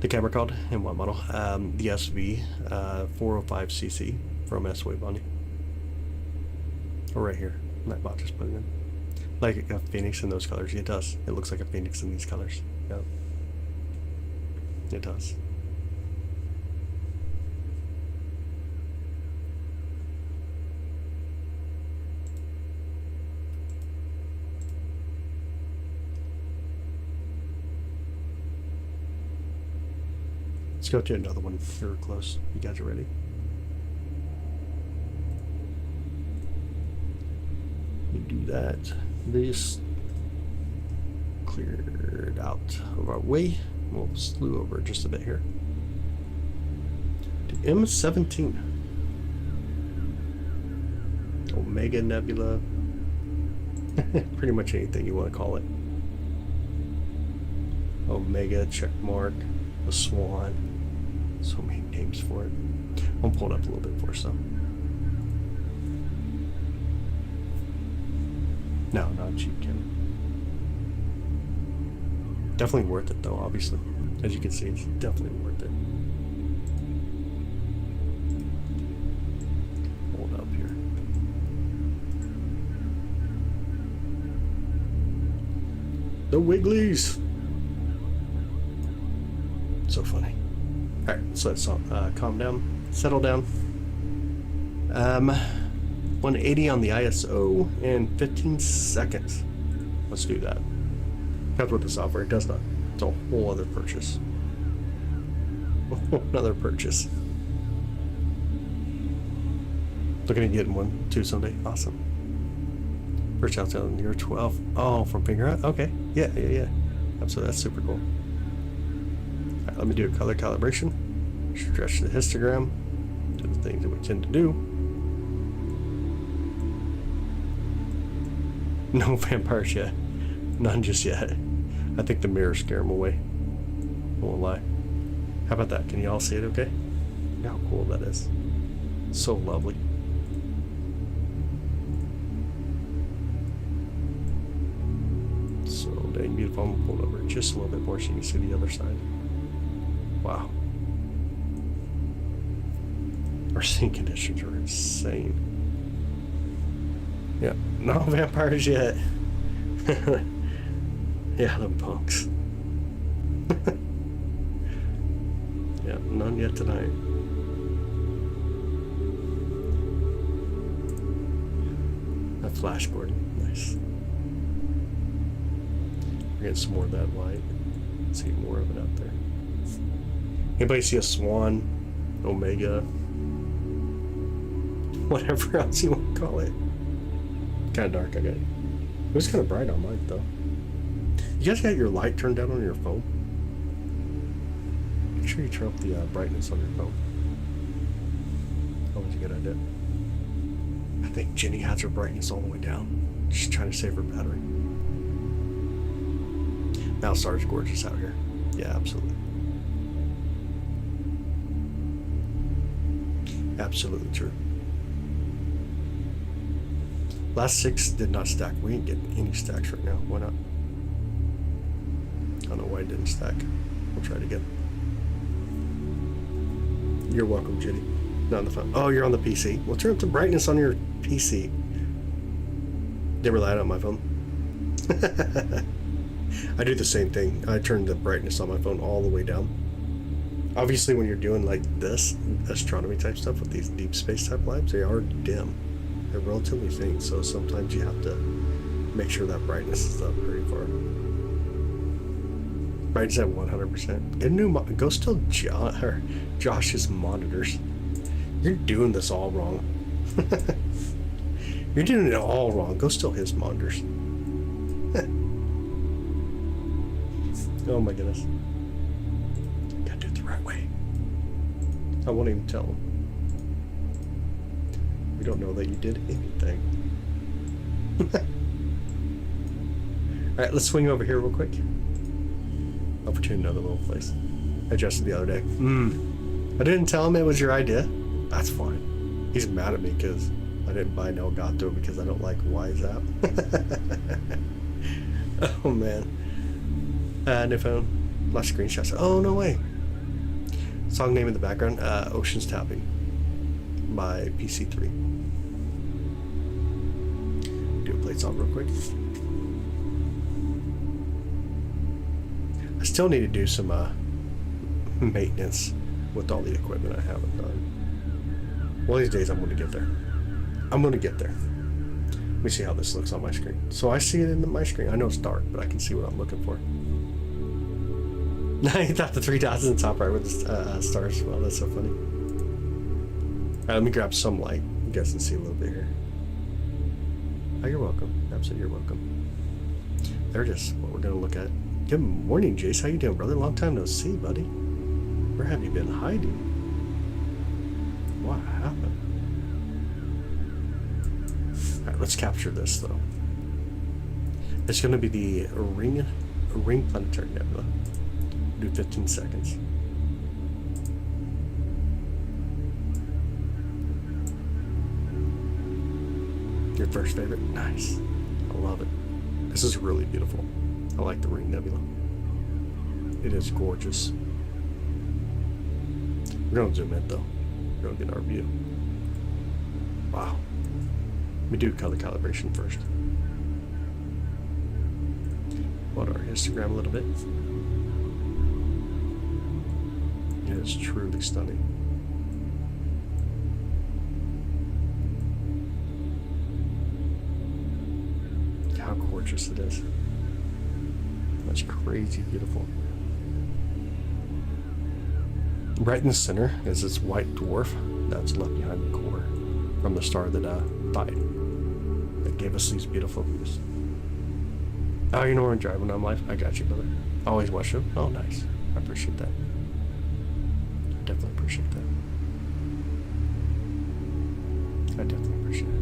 The camera called and what model? The SV405CC from S-Wave on you. Or right here. Nightbot just put it in. Like a phoenix in those colors. It does. It looks like a phoenix in these colors. Yep. It does. Let's go to another one. You're close. You guys are ready? We do that. This cleared out of our way. We'll slew over just a bit here. To M17. Omega Nebula. Pretty much anything you want to call it. Omega check mark. The Swan. So many names for it. I'll pull it up a little bit for us though. No, not cheap camera. Definitely worth it though, obviously. As you can see, it's definitely worth it. Hold up here. The Wigglies! So funny. Alright, so let's calm down, settle down. 180 on the ISO in 15 seconds. Let's do that. That's what the software does not. It's a whole other purchase. Another purchase. Looking at getting one too someday. Awesome. First out on year 12. Oh, from Finger Out? Okay. Yeah. So that's super cool. Alright, let me do a color calibration. Stretch the histogram. Do the things that we tend to do. No vampires yet. None just yet. I think the mirrors scare them away. I won't lie. How about that? Can you all see it okay? Look how cool that is. So lovely. So dang beautiful. I'm gonna pull it over just a little bit more so you can see the other side. Wow. Our scene conditions are insane. Yeah, no vampires yet. Yeah, them punks. Yeah, none yet tonight. Flash Gordon, nice. We're getting some more of that light. See more of it out there. Anybody see a swan, omega, whatever else you want to call it? Kind of dark, I got it. It was kind of bright on mine though. You guys got your light turned down on your phone? Make sure you turn up the brightness on your phone. Always a good idea. I think Jenny has her brightness all the way down. She's trying to save her battery. Malstar's gorgeous out here. Yeah, absolutely. Absolutely true. Last 6 did not stack. We ain't getting any stacks right now. Why not? I don't know why it didn't stack. We'll try it again. You're welcome, Jenny. Not on the phone. Oh, you're on the PC. Well, turn up the brightness on your PC. Didn't rely on my phone. I do the same thing. I turn the brightness on my phone all the way down. Obviously, when you're doing like this astronomy type stuff with these deep space type labs, they are dim. They're relatively faint, so sometimes you have to make sure that brightness is up pretty far. Brightness at 100%. Get a new go still Josh's monitors. You're doing this all wrong. You're doing it all wrong. Go steal his monitors. Oh my goodness. Gotta do it the right way. I won't even tell him. We don't know that you did anything. Alright, let's swing over here real quick. Over to another little place. I adjusted the other day. I didn't tell him it was your idea. That's fine. He's mad at me because I didn't buy an Elgato because I don't like WiseApp. Oh man. New phone. Last screenshots. Oh no way. Song name in the background. Ocean's Tapping by PC3. Do a plates on real quick. I still need to do some maintenance with all the equipment I haven't done. One of these days I'm going to get there. I'm going to get there. Let me see how this looks on my screen. So I see it in my screen. I know it's dark, but I can see what I'm looking for. You thought the 3 dots in the top right with the stars. Well, that's so funny. Alright, let me grab some light. You guys can see a little bit here. Oh, you're welcome. Absolutely, you're welcome. There it is. What we're going to look at. Good morning, Jace. How you doing, brother? Long time no see, buddy. Where have you been hiding? What happened? Alright, let's capture this, though. It's going to be the ring planetary nebula. Do 15 seconds. Your first favorite? Nice. I love it. This is really beautiful. I like the Ring Nebula. It is gorgeous. We're going to zoom in though. We're going to get our view. Wow. Let me do color calibration first. What our histogram a little bit. It is truly stunning. How gorgeous it is. That's crazy beautiful. Right in the center is this white dwarf that's left behind the core from the star that died. That gave us these beautiful views. Oh, you know where I'm driving on life? I got you, brother. Always watch them. Oh, nice. I appreciate that. Definitely appreciate that. I definitely appreciate it.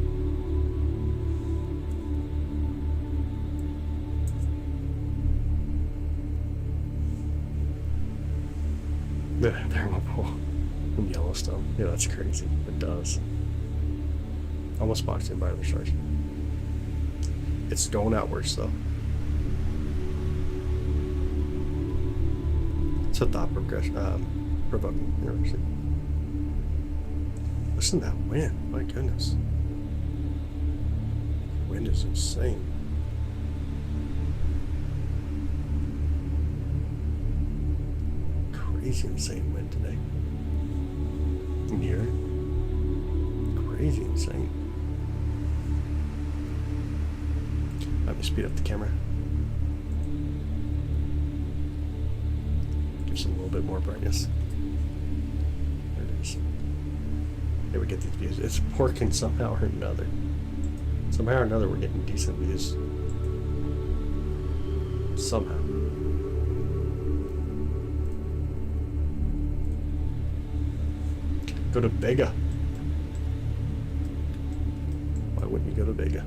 The thermal pool in Yellowstone. Yeah, that's crazy. It does. Almost boxed in by other stars. It's going outwards though. It's a thought progression. Provoking. Interesting. Listen to that wind. My goodness. The wind is insane. Crazy insane wind today. In here. Crazy insane. Let me speed up the camera. Gives it a little bit more brightness. There it is. Here we get these views. It's working somehow or another. Somehow or another we're getting decent views. Somehow. Go to Vega. Why wouldn't you go to Vega?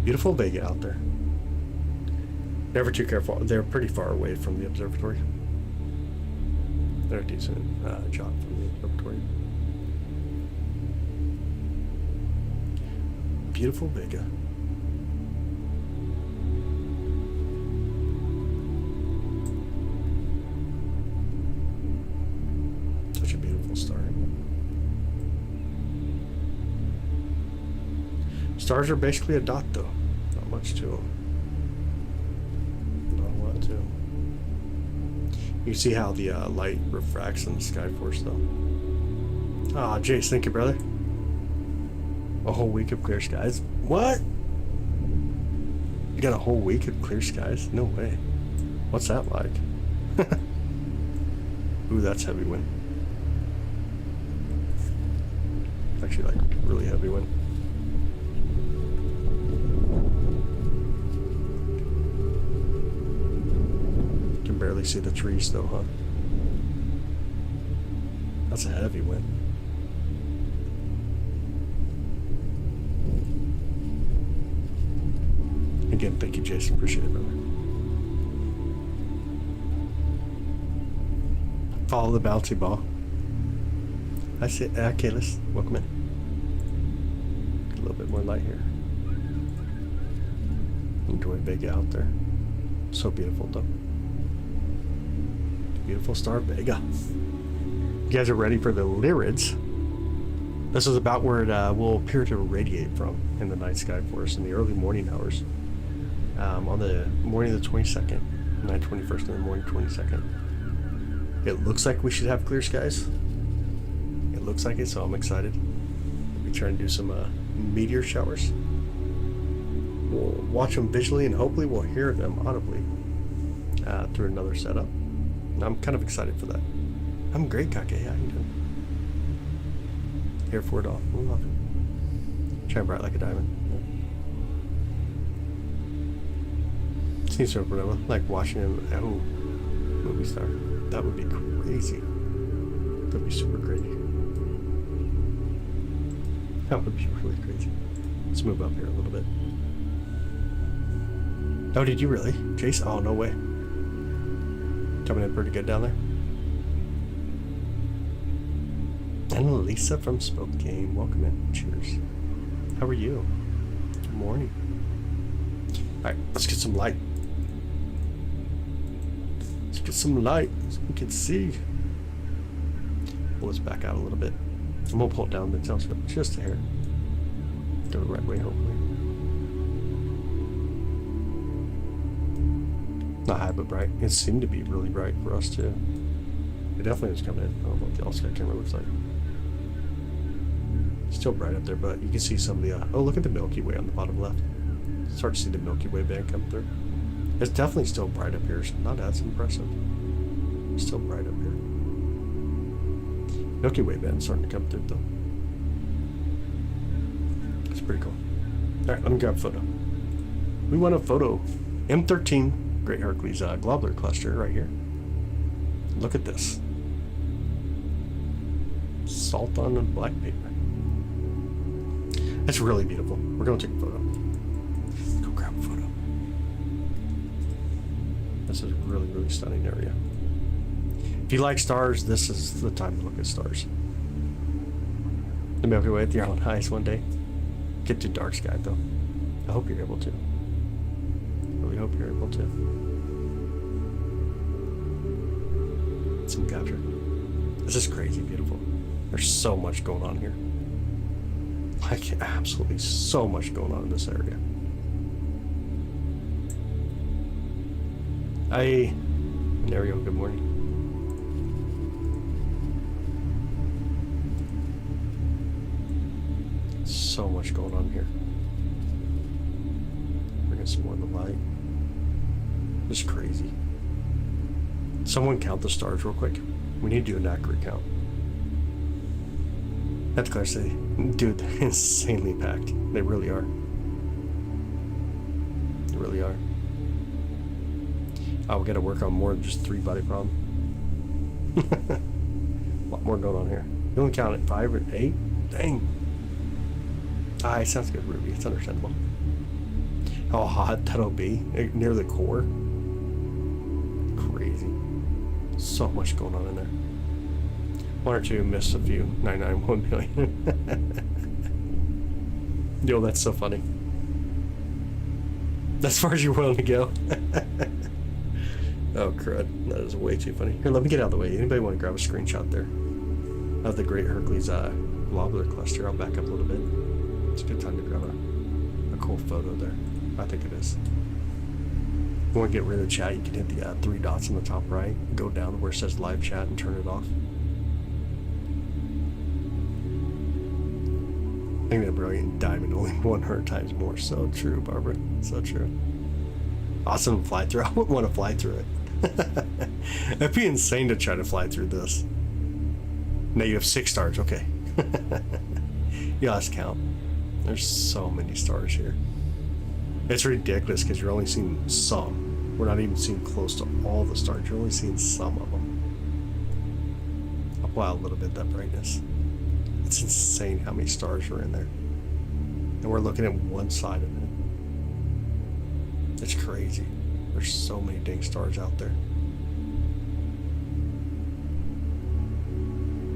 Beautiful Vega out there. Never too careful. They're pretty far away from the observatory. They're a decent shot from the observatory. Beautiful Vega. Such a beautiful star. Stars are basically a dot, though. Not much to them. Not a lot to them. You see how the light refracts in the sky force, though. Ah, Jace, thank you, brother. A whole week of clear skies. What? You got a whole week of clear skies? No way. What's that like? Ooh, that's heavy wind. Actually, like, really heavy wind. Can barely see the trees, though, huh? That's a heavy wind. Again, thank you, Jason. Appreciate it, brother. Follow the bouncy ball. I see. Okay, let's welcome in. Get a little bit more light here. Enjoy Vega out there. So beautiful, though. Beautiful star Vega. You guys are ready for the Lyrids. This is about where it will appear to radiate from in the night sky for us in the early morning hours. On the morning of the 22nd, 9/21st in the morning, 22nd. It looks like we should have clear skies. It looks like it, so I'm excited. We'll be trying to do some meteor showers. We'll watch them visually, and hopefully we'll hear them audibly through another setup. And I'm kind of excited for that. I'm great, Kake. How you doing? Here for it all. We love it. Shine bright like a diamond. Seems so incredible. Like watching him. Oh, movie star. That would be crazy. That would be super crazy. That would be really crazy. Let's move up here a little bit. Oh, did you really? Jace? Oh, no way. Coming in pretty good down there. And Lisa from Spokane. Welcome in. Cheers. How are you? Good morning. Alright, let's get some light. Let's get some light so we can see. Pull this back out a little bit. I'm gonna pull it down the telescope just a hair. Go the right way, hopefully. Not high, but bright. It seemed to be really bright for us, too. It definitely was coming in. I don't know what the all-sky camera looks like. Still bright up there, but you can see some of the... oh, look at the Milky Way on the bottom left. Start to see the Milky Way band come through. It's definitely still bright up here. It's not as impressive. It's still bright up here. Milky Way band starting to come through, though. It's pretty cool. Alright, let me grab a photo. We want a photo. M13 Great Hercules Globular cluster right here. Look at this. Salt on the black paper. That's really beautiful. We're going to take a photo. Go grab a photo. This is a really, really stunning area. If you like stars, this is the time to look at stars. The Milky Way at the Arlen Heights one day. Get to dark sky, though. I hope you're able to. Really hope you're able to. Some capture. This is crazy beautiful. There's so much going on here. Like, absolutely so much going on in this area. Nario, good morning. So much going on here. Bring in some more of the light. This is crazy. Someone count the stars real quick. We need to do an accurate count. I have to say, dude, they're insanely packed. They really are. They really are. Oh, we gotta work on more than just 3 body problem. A lot more going on here. You only count at 5 or 8? Dang. Ah, it sounds good, Ruby. It's understandable. How hot that'll be near the core. Crazy. So much going on in there. 1 or 2 missed a few. 991 million. Yo, that's so funny. As far as you're willing to go. Oh, crud. That is way too funny. Here, let me get out of the way. Anybody want to grab a screenshot there of the great Hercules globular cluster? I'll back up a little bit. It's a good time to grab a cool photo there. I think it is. If you want to get rid of the chat, you can hit the 3 dots on the top right, go down to where it says live chat and turn it off. I think that brilliant diamond only 100 times more. So true, Barbara. So true. Awesome fly through. I wouldn't want to fly through it. It'd be insane to try to fly through this. -6 stars. Okay. Yeah, let's count. There's so many stars here. It's ridiculous because you're only seeing some. We're not even seeing close to all the stars. You're only seeing some of them. I'll pull out a little bit of that brightness. It's insane how many stars are in there. And we're looking at one side of it. It's crazy. There's so many dang stars out there.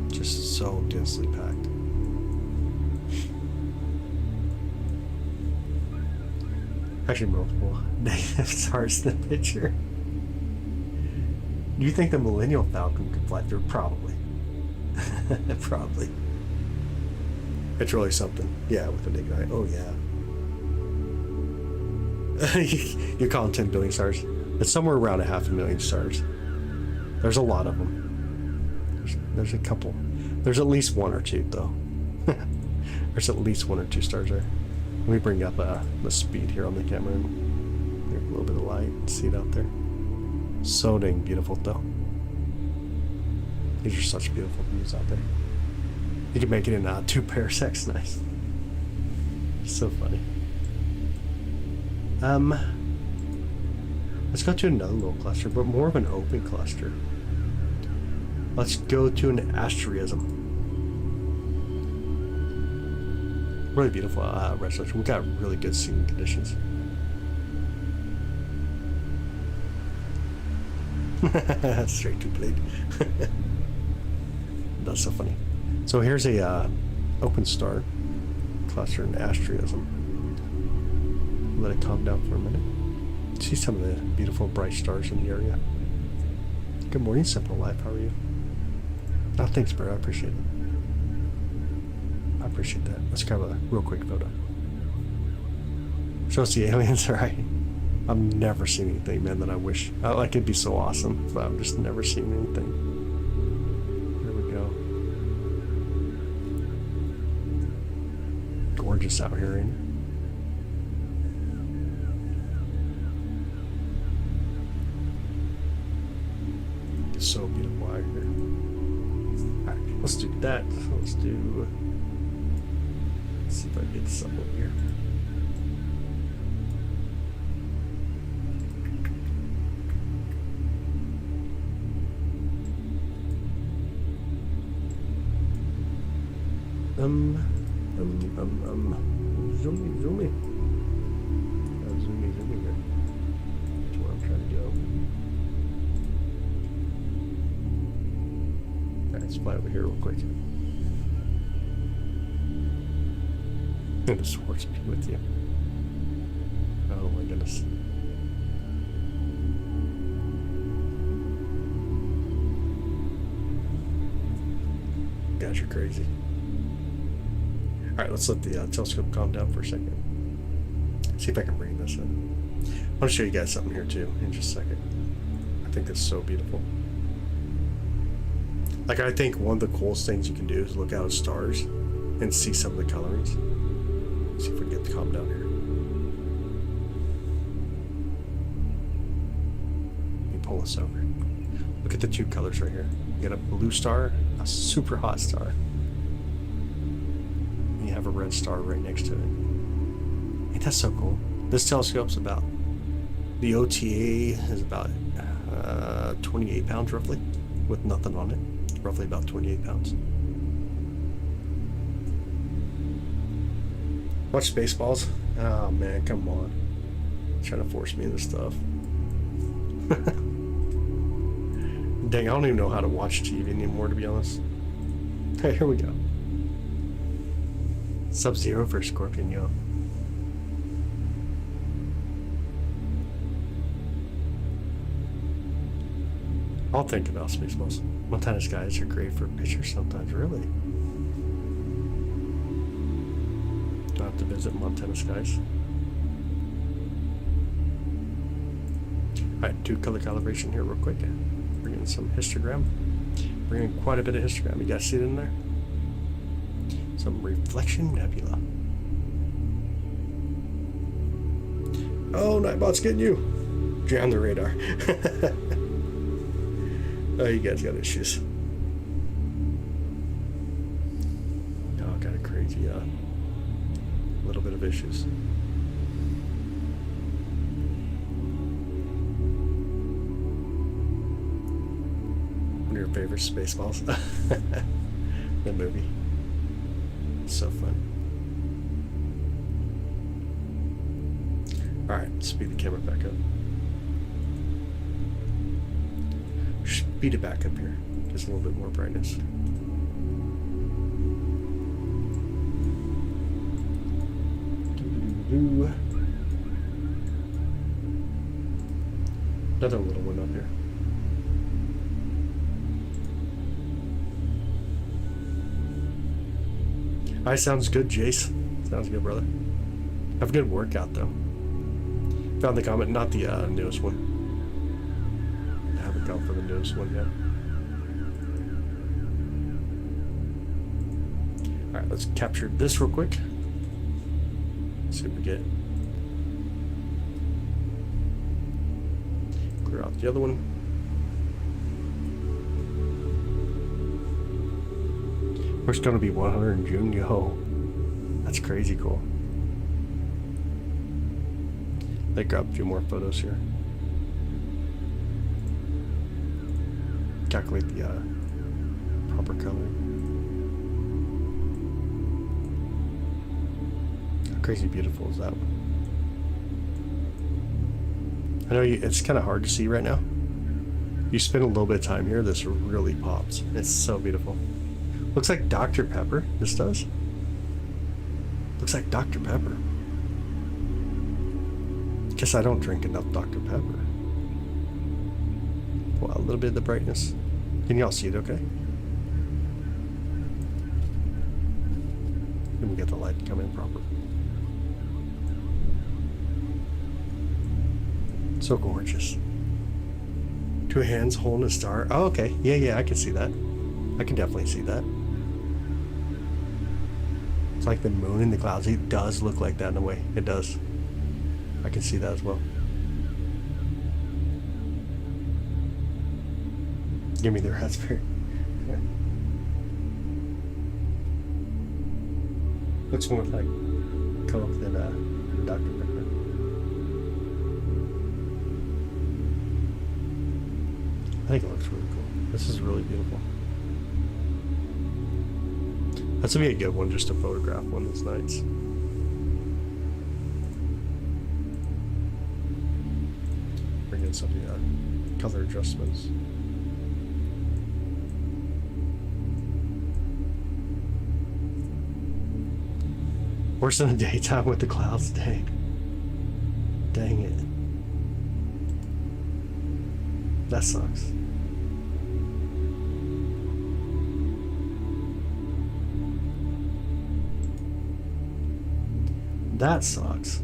Just so densely packed. Actually, multiple negative stars in the picture. Do you think the Millennial Falcon could fly through? Probably. Probably. It's really something. Yeah, with the naked eye. Oh, yeah. You're calling 10 billion stars. It's somewhere around 500,000 stars. There's a lot of them. There's a couple. There's at least 1 or 2, though. There's at least 1 or 2 stars there. Let me bring up the speed here on the camera and get a little bit of light. See it out there. So dang beautiful, though. These are such beautiful views out there. You can make it in 2 parsecs. Nice. So funny. Let's go to another little cluster, but more of an open cluster. Let's go to an asterism. Really beautiful resolution. We got really good seeing conditions. Straight to blade. That's so funny. So here's a open star cluster and asterism. Let it calm down for a minute. See some of the beautiful bright stars in the area. Good morning, Simple Life. How are you? Oh, thanks, bro. I appreciate it. I appreciate that. Let's grab a real quick photo. Show us the aliens, alright? I've never seen anything, man, that I wish. Like, it'd be so awesome, but I've just never seen anything. There we go. Gorgeous out here, ain't it? It's so beautiful out here. Alright, let's do that. Let's do... Let's see if I can get this up over here. Zoomy. Zoomy here. That's where I'm trying to go. Alright, let's fly over here real quick. And the swords be with you. Oh my goodness. God, you're crazy. Alright, let's let the telescope calm down for a second. See if I can bring this in. I want to show you guys something here too in just a second. I think it's so beautiful. Like, I think one of the coolest things you can do is look out at stars and see some of the colorings. See if we can get the calm down here. Let me pull this over. Look at the two colors right here. You got a blue star, a super hot star. And you have a red star right next to it. Ain't that so cool? This telescope's about, the OTA is about 28 pounds roughly, with nothing on it. Roughly about 28 pounds. Watch Spaceballs? Oh man, come on. Trying to force me into stuff. Dang, I don't even know how to watch TV anymore, to be honest. Hey, here we go. Sub-Zero for Scorpion, yo. I'll think about Spaceballs. Montana skies are great for pictures sometimes, really. Do I have to visit Montana skies? Alright, do color calibration here real quick. Bring in some histogram. Bring in quite a bit of histogram. You guys see it in there? Some reflection nebula. Oh, Nightbot's getting you. You're on the radar. Oh, you guys got issues. Oh, got a crazy, little bit of issues. One of your favorite Spaceballs? The movie. It's so fun. Alright, speed the camera back up. Speed it back up here. Just a little bit more brightness. Another little one up here. Alright, sounds good, Jace. Sounds good, brother. Have a good workout, though. Found the comment, not the newest one. I haven't gone for the newest one yet. Alright, let's capture this real quick. See what we get. Clear out the other one. We're going to be 100 in June. Yo, that's crazy cool. They grabbed a few more photos here. Calculate the proper color. How crazy beautiful is that one? I know it's kind of hard to see right now. You spend a little bit of time here, this really pops. It's so beautiful. Looks like Dr. Pepper. This does. Looks like Dr. Pepper. Guess I don't drink enough Dr. Pepper. Well, a little bit of the brightness. Can y'all see it okay? Let me get the light to come in proper. So gorgeous. Two hands holding a star. Oh, okay. Yeah, I can see that. I can definitely see that. It's like the moon in the clouds. It does look like that in a way. It does. I can see that as well. Give me the raspberry. Looks more like Coke than Dr. Pepper. I think it looks really cool. This is really beautiful. That's gonna be a good one just to photograph one of these nights. Bring in some of the color adjustments. Worse than the daytime with the clouds. Dang it. That sucks. That sucks.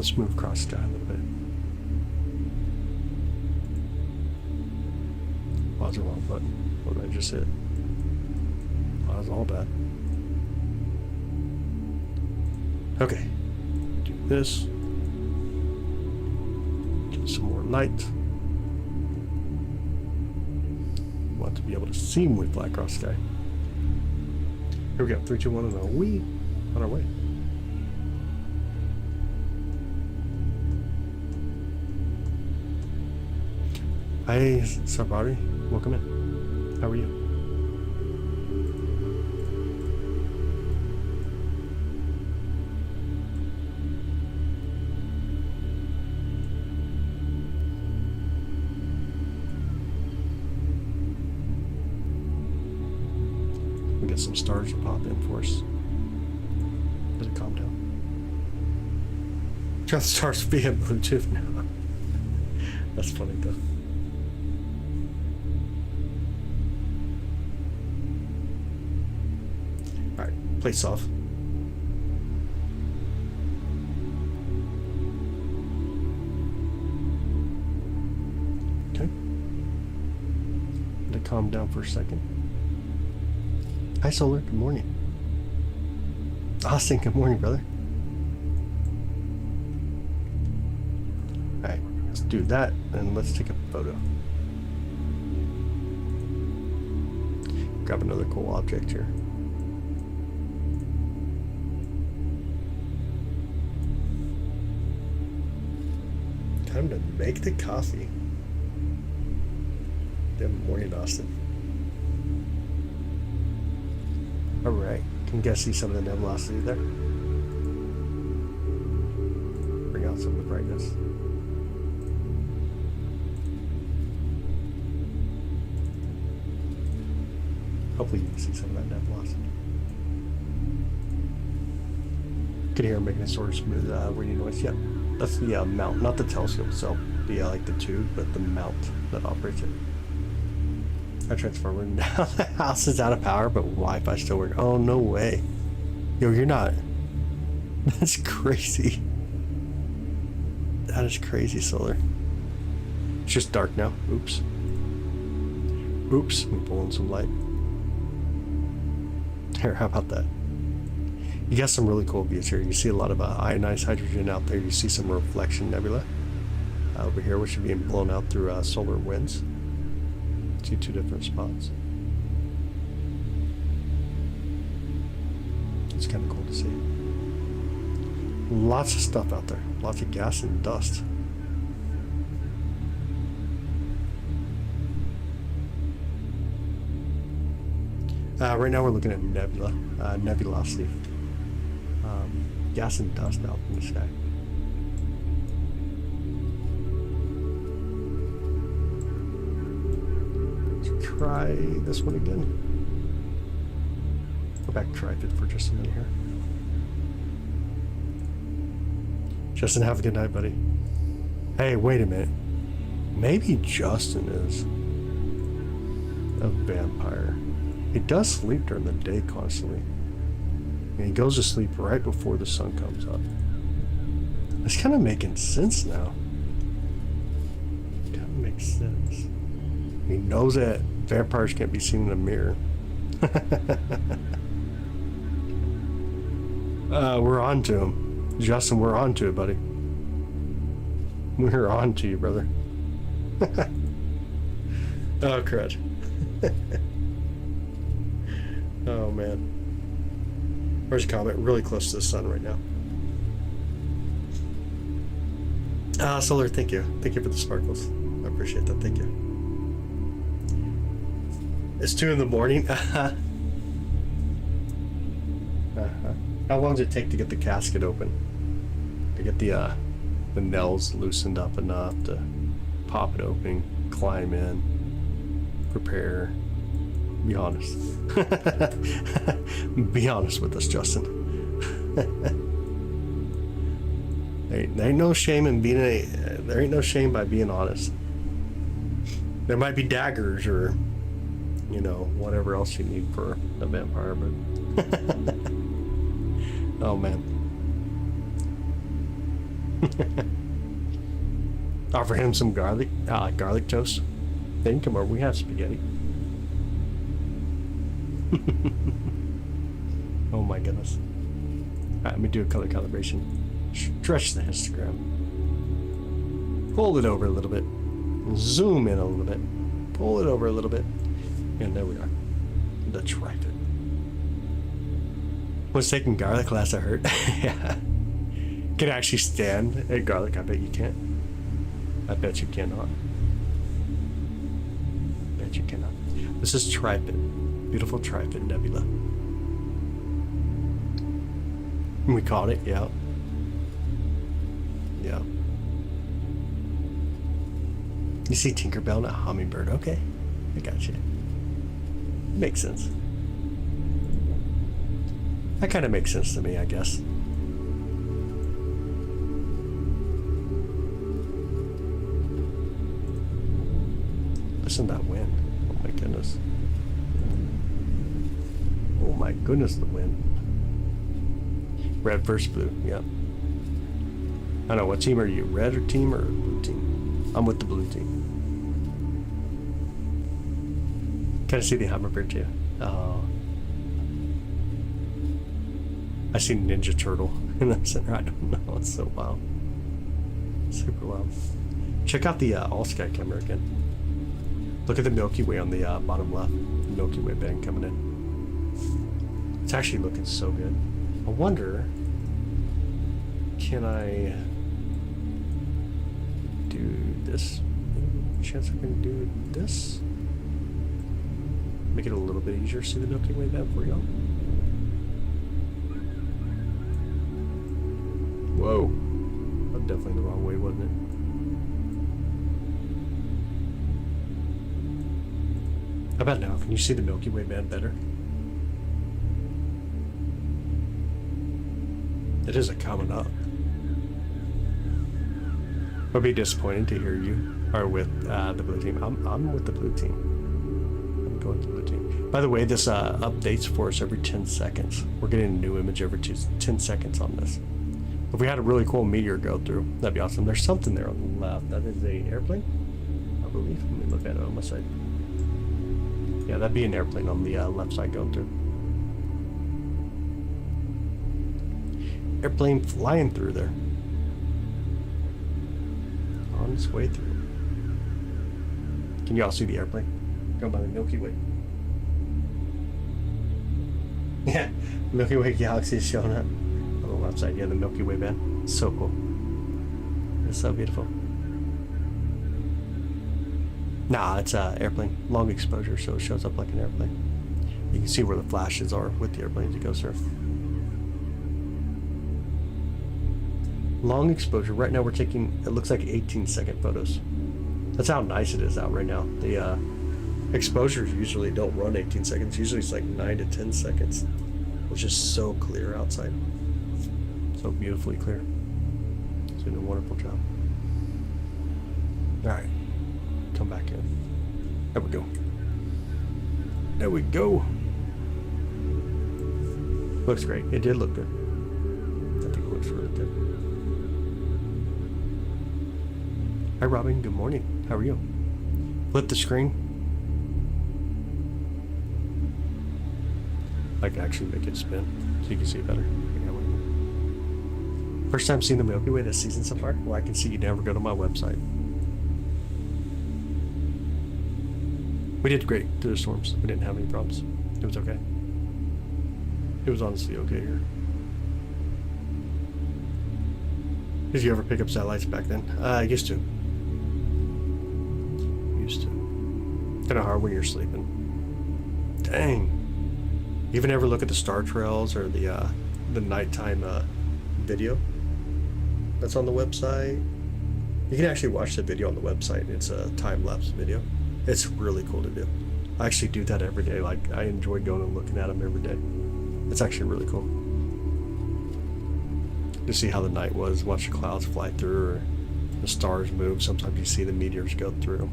Let's move across sky a little bit. Oh, that's the wrong button. What did I just hit? Oh, that was all bad. Okay. Do this. Get some more light. Want to be able to see when we fly across sky. Here we go. 3, 2, 1, and we on our way. Hi, Sabari. Welcome in. How are you? We get some stars to pop in for us. Does it calm down? Got the stars via Bluetooth now. That's funny though. Alright, place off. Okay. Let it calm down for a second. Hi Solar, good morning. Austin, good morning, brother. Alright, let's do that and let's take a photo. Grab another cool object here. Time to make the coffee. Good morning, Austin. Alright, can you guys see some of the nebulosity there? Bring out some of the brightness. Hopefully you can see some of that nebulosity. You can hear them making a sort of smooth ringing noise. Yep, that's the mount, not the telescope itself. The like the tube, but the mount that operates it. Our transformer now. The house is out of power, but Wi-Fi still works. Oh no way! Yo, you're not. That's crazy. That is crazy, Solar. It's just dark now. Oops. Oops. Let me pull in some light. Here, how about that? You got some really cool views here. You see a lot of ionized hydrogen out there. You see some reflection nebula over here, which are being blown out through solar winds. See 2 different spots. It's kind of cool to see. Lots of stuff out there. Lots of gas and dust. Right now we're looking at nebula, nebulosity. Gas and dust out in the sky. Try this one again. Go back Trifid for just a minute here. Justin, have a good night, buddy. Hey, wait a minute. Maybe Justin is a vampire. He does sleep during the day constantly. And he goes to sleep right before the sun comes up. It's kind of making sense now. Kind of makes sense. He knows that vampires can't be seen in a mirror. We're on to him. Justin, we're on to it, buddy. We're on to you, brother. Oh, crud. Oh, man. Where's a comet? Really close to the sun right now. Solar, thank you. Thank you for the sparkles. I appreciate that. Thank you. It's 2 in the morning. How long does it take to get the casket open? To get the nails loosened up enough to pop it open, climb in, prepare. Be honest. Be honest with us, Justin. there ain't no shame in being there ain't no shame by being honest. There might be daggers or, you know, whatever else you need for a vampire, but oh man. Offer him some garlic toast. Then come over, we have spaghetti. Oh my goodness. Alright, let me do a color calibration. Stretch the histogram. Pull it over a little bit. Zoom in a little bit. Pull it over a little bit. And there we are. The Trifid. Was taking garlic last I heard. Yeah. Can I actually stand at garlic? I bet you can't. I bet you cannot. Bet you cannot. This is Trifid. Beautiful Trifid Nebula. We caught it, yeah. Yeah. You see Tinkerbell and a hummingbird. Okay. I got you. Makes sense. That kind of makes sense to me, I guess. Listen to that wind. Oh my goodness. Oh my goodness, the wind. Red versus blue, yeah. I don't know, what team are you? Red or team or blue team? I'm with the blue team. Can I see the hummingbird too? Oh. I see Ninja Turtle in the center. I don't know, it's so wild. Super wild. Check out the all-sky camera again. Look at the Milky Way on the bottom left. The Milky Way band coming in. It's actually looking so good. I wonder, can I do this? Any chance I can do this? Make it a little bit easier to see the Milky Way band for y'all. Whoa. That's definitely the wrong way, wasn't it? How about now? Can you see the Milky Way band better? It isn't coming up. I'd be disappointed to hear you are with the blue team. I'm with the blue team. I'm going with the blue team. By the way, this updates for us every 10 seconds. We're getting a new image every 10 seconds on this. If we had a really cool meteor go through, that'd be awesome. There's something there on the left. That is a airplane, I believe. Let me look at it on my side. Yeah, that'd be an airplane on the left side going through. Airplane flying through there. On its way through. Can you all see the airplane? Going by the Milky Way. Yeah, Milky Way galaxy is showing up on the left side. Yeah, the Milky Way band. So cool. It's so beautiful. Nah, it's an airplane. Long exposure, so it shows up like an airplane. You can see where the flashes are with the airplane as it goes through. Long exposure. Right now we're taking, it looks like 18-second photos. That's how nice it is out right now. The exposures usually don't run 18 seconds. Usually it's like 9 to 10 seconds, which is so clear outside. So beautifully clear. It's doing a wonderful job. All right, come back in. There we go. There we go. Looks great. It did look good. I think it looks really good. Hi Robin, good morning. How are you? Flip the screen. I can actually make it spin so you can see it better. First time seeing the Milky Way this season so far? Well, I can see you never go to my website. We did great through the storms. We didn't have any problems. It was okay. It was honestly okay here. Did you ever pick up satellites back then? I used to. Kind of hard when you're sleeping. Dang. You even ever look at the star trails or the nighttime video that's on the website? You can actually watch the video on the website. It's a time-lapse video. It's really cool to do. I actually do that every day. Like, I enjoy going and looking at them every day. It's actually really cool to see how the night was, watch the clouds fly through or the stars move. Sometimes you see the meteors go through.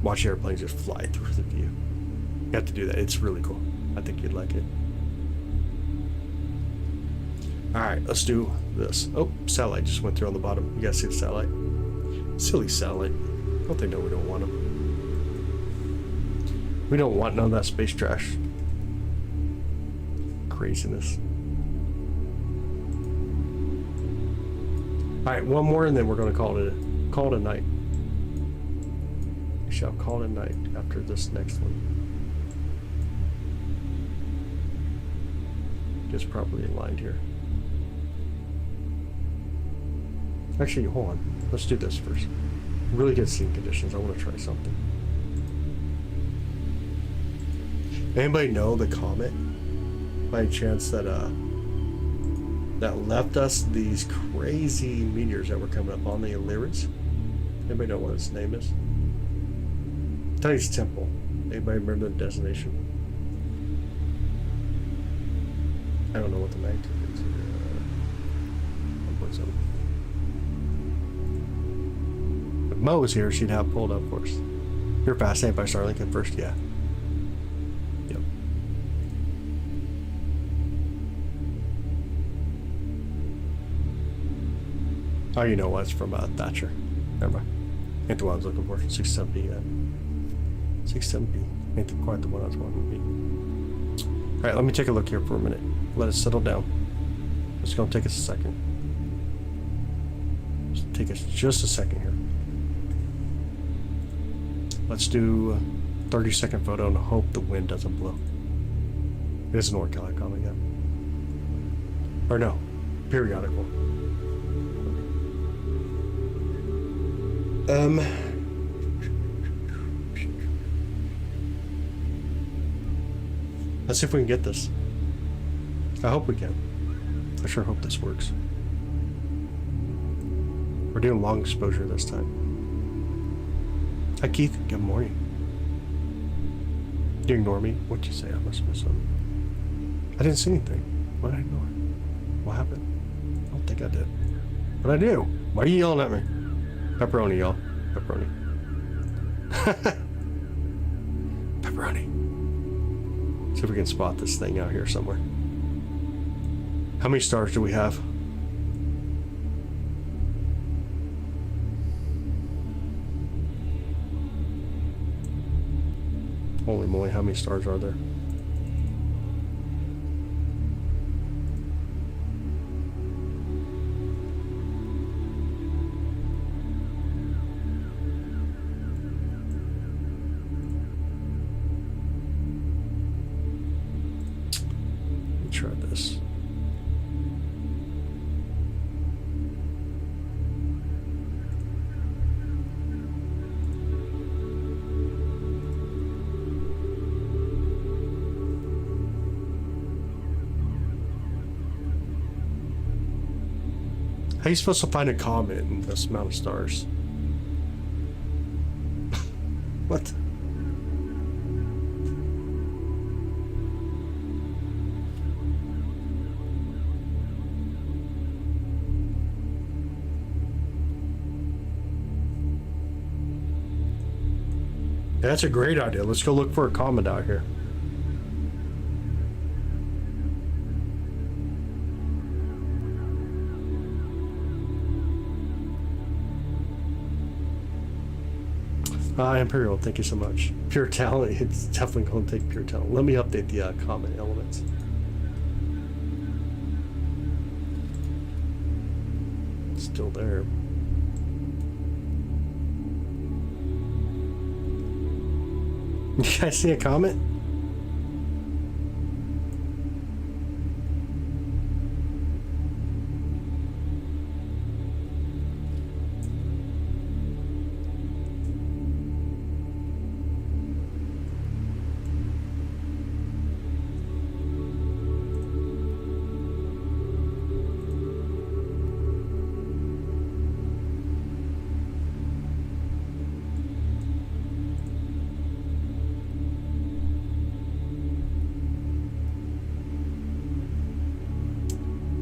Watch airplanes just fly through the view. You have to do that. It's really cool. I think you'd like it. Alright, let's do this. Oh, satellite just went through on the bottom. You guys see the satellite? Silly satellite. Don't they know we don't want them? We don't want none of that space trash. Craziness. Alright, one more and then we're going to call it a night. We shall call it a night after this next one. Just properly aligned here. Actually, hold on. Let's do this first. Really good scene conditions. I want to try something. Anybody know the comet by chance that left us these crazy meteors that were coming up on the Lyrids? Anybody know what its name is? Tiny's Temple. Anybody remember the designation? I don't know what the magnitude is. 1.7. If Mo was here, she'd have pulled up for us. You're fascinated by Starlink at first? Yeah. Yep. Oh, you know what? It's from Thatcher. Never mind. Ain't the one I was looking for. 670. 670. Ain't quite the one I was wanting to be. Alright, let me take a look here for a minute. Let it settle down. It's going to take us a second. Just take us just a second here. Let's do a 30-second photo and hope the wind doesn't blow. It isn't organic comet yet. Or no, periodical. Let's see if we can get this. I hope we can. I sure hope this works. We're doing long exposure this time. Hi Keith, good morning. You ignore me? What'd you say? I must have missed something. I didn't see anything. What did I ignore? What happened? I don't think I did. But I do. Why are you yelling at me? Pepperoni, y'all. Pepperoni. Pepperoni. See if we can spot this thing out here somewhere. How many stars do we have? Holy moly, how many stars are there? Let me try this. How are you supposed to find a comet in this amount of stars? What? Yeah, that's a great idea. Let's go look for a comet out here. Imperial, thank you so much. Pure talent, it's definitely going to take pure talent. Let me update the comet elements. It's still there. You guys see a comet?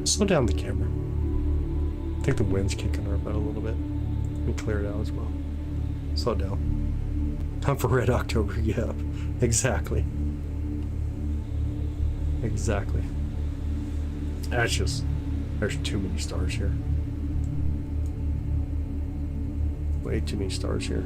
Slow down the camera. I think the wind's kicking our butt a little bit. Let me clear it out as well. Slow down. Time for Red October, yeah. Exactly. Exactly. That's just There's too many stars here. Way too many stars here.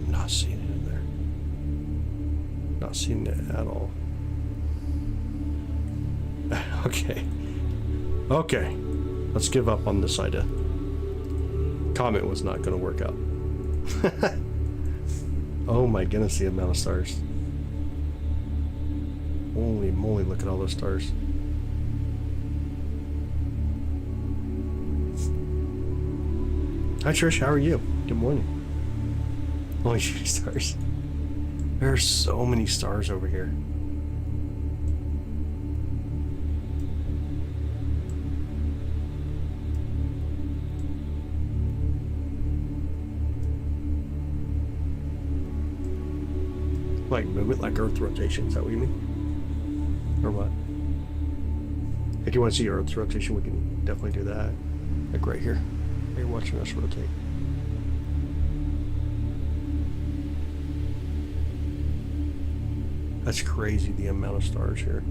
Not seeing it in there. Not seeing it at all. Okay. Okay. Let's give up on this idea. Comet was not going to work out. Oh my goodness, the amount of stars. Holy moly, look at all those stars. Hi Trish, how are you? Good morning. Only 3 stars. There are so many stars over here. Like movement, like Earth rotation, is that what you mean? Or what? If you want to see Earth's rotation, we can definitely do that. Like right here. You're watching us rotate. That's crazy, the amount of stars here.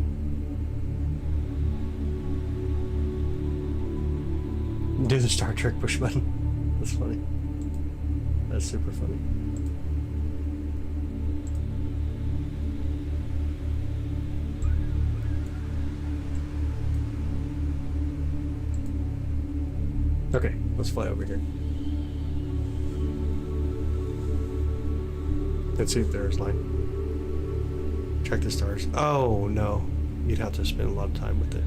Do the Star Trek push button. That's funny. That's super funny. Okay, let's fly over here. Let's see if there's line. Check the stars. Oh no, you'd have to spend a lot of time with it.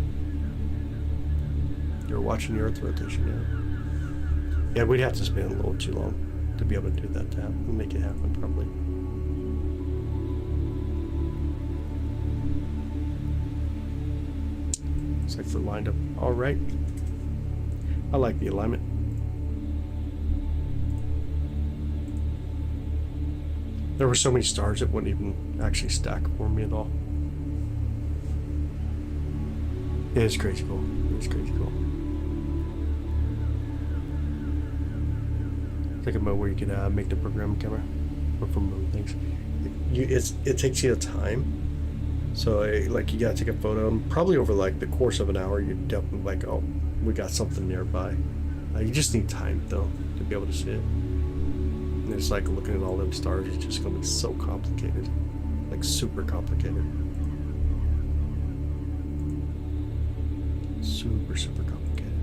You're watching the Earth rotation now. Yeah, we'd have to spend a little too long to be able to do that to happen, make it happen probably. Looks like we're lined up all right. I like the alignment. There were so many stars it wouldn't even actually stack for me at all. It is crazy cool. It is crazy cool. Think about where you can make the program camera or from moving things. It takes you a time. So like you gotta take a photo, and probably over like the course of an hour, you definitely like, oh, we got something nearby. You just need time though to be able to see it. And it's like looking at all them stars, it's just gonna be so complicated. Like super complicated. Super, super complicated.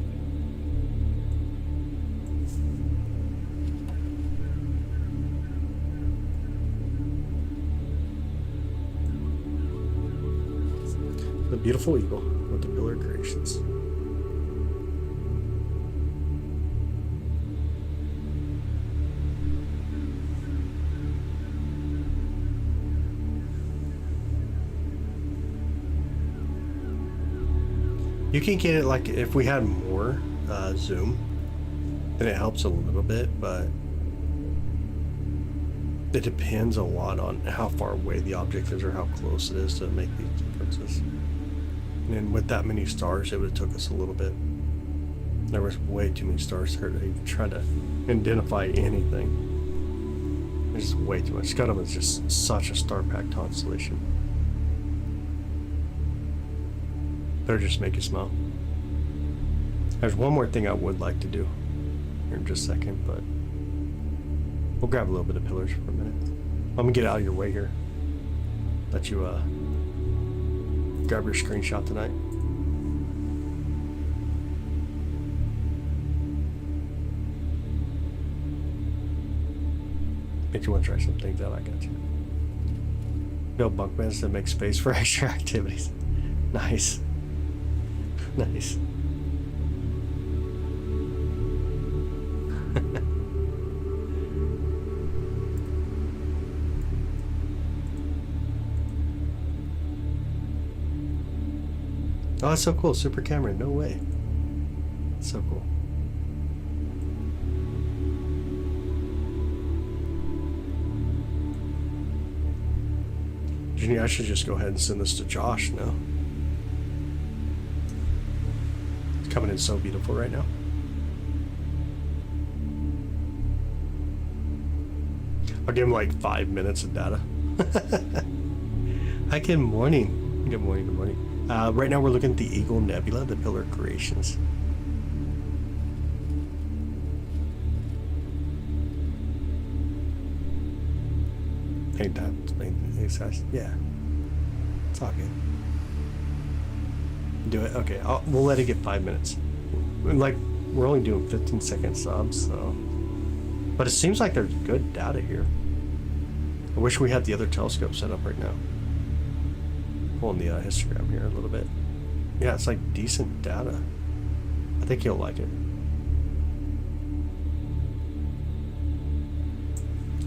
The beautiful eagle with the pillar creations. You can get it like if we had more zoom, then it helps a little bit, but it depends a lot on how far away the object is or how close it is to make these differences. And with that many stars, it would have took us a little bit. There was way too many stars there to even try to identify anything. There's just way too much. Scudam is just such a star-packed constellation. Better just make you smile. There's one more thing I would like to do here in just a second, but we'll grab a little bit of pillars for a minute. I'm gonna get out of your way here. Let you grab your screenshot tonight. If you want to try some things out, I got you. Build bunk beds that make space for extra activities. Nice. Nice. Oh, that's so cool. Super camera. No way. That's so cool. Ginny, I should just go ahead and send this to Josh now. It's coming in so beautiful right now. I'll give him like 5 minutes of data. Hi, good morning. Good morning, good morning. Right now we're looking at the Eagle Nebula, the Pillar Creations. Ain't that exciting? Yeah. It's all good. Do it? Okay, we'll let it get 5 minutes. Like, we're only doing 15-second subs, so... But it seems like there's good data here. I wish we had the other telescope set up right now. Pulling the histogram here a little bit. Yeah, it's like decent data. I think you'll like it.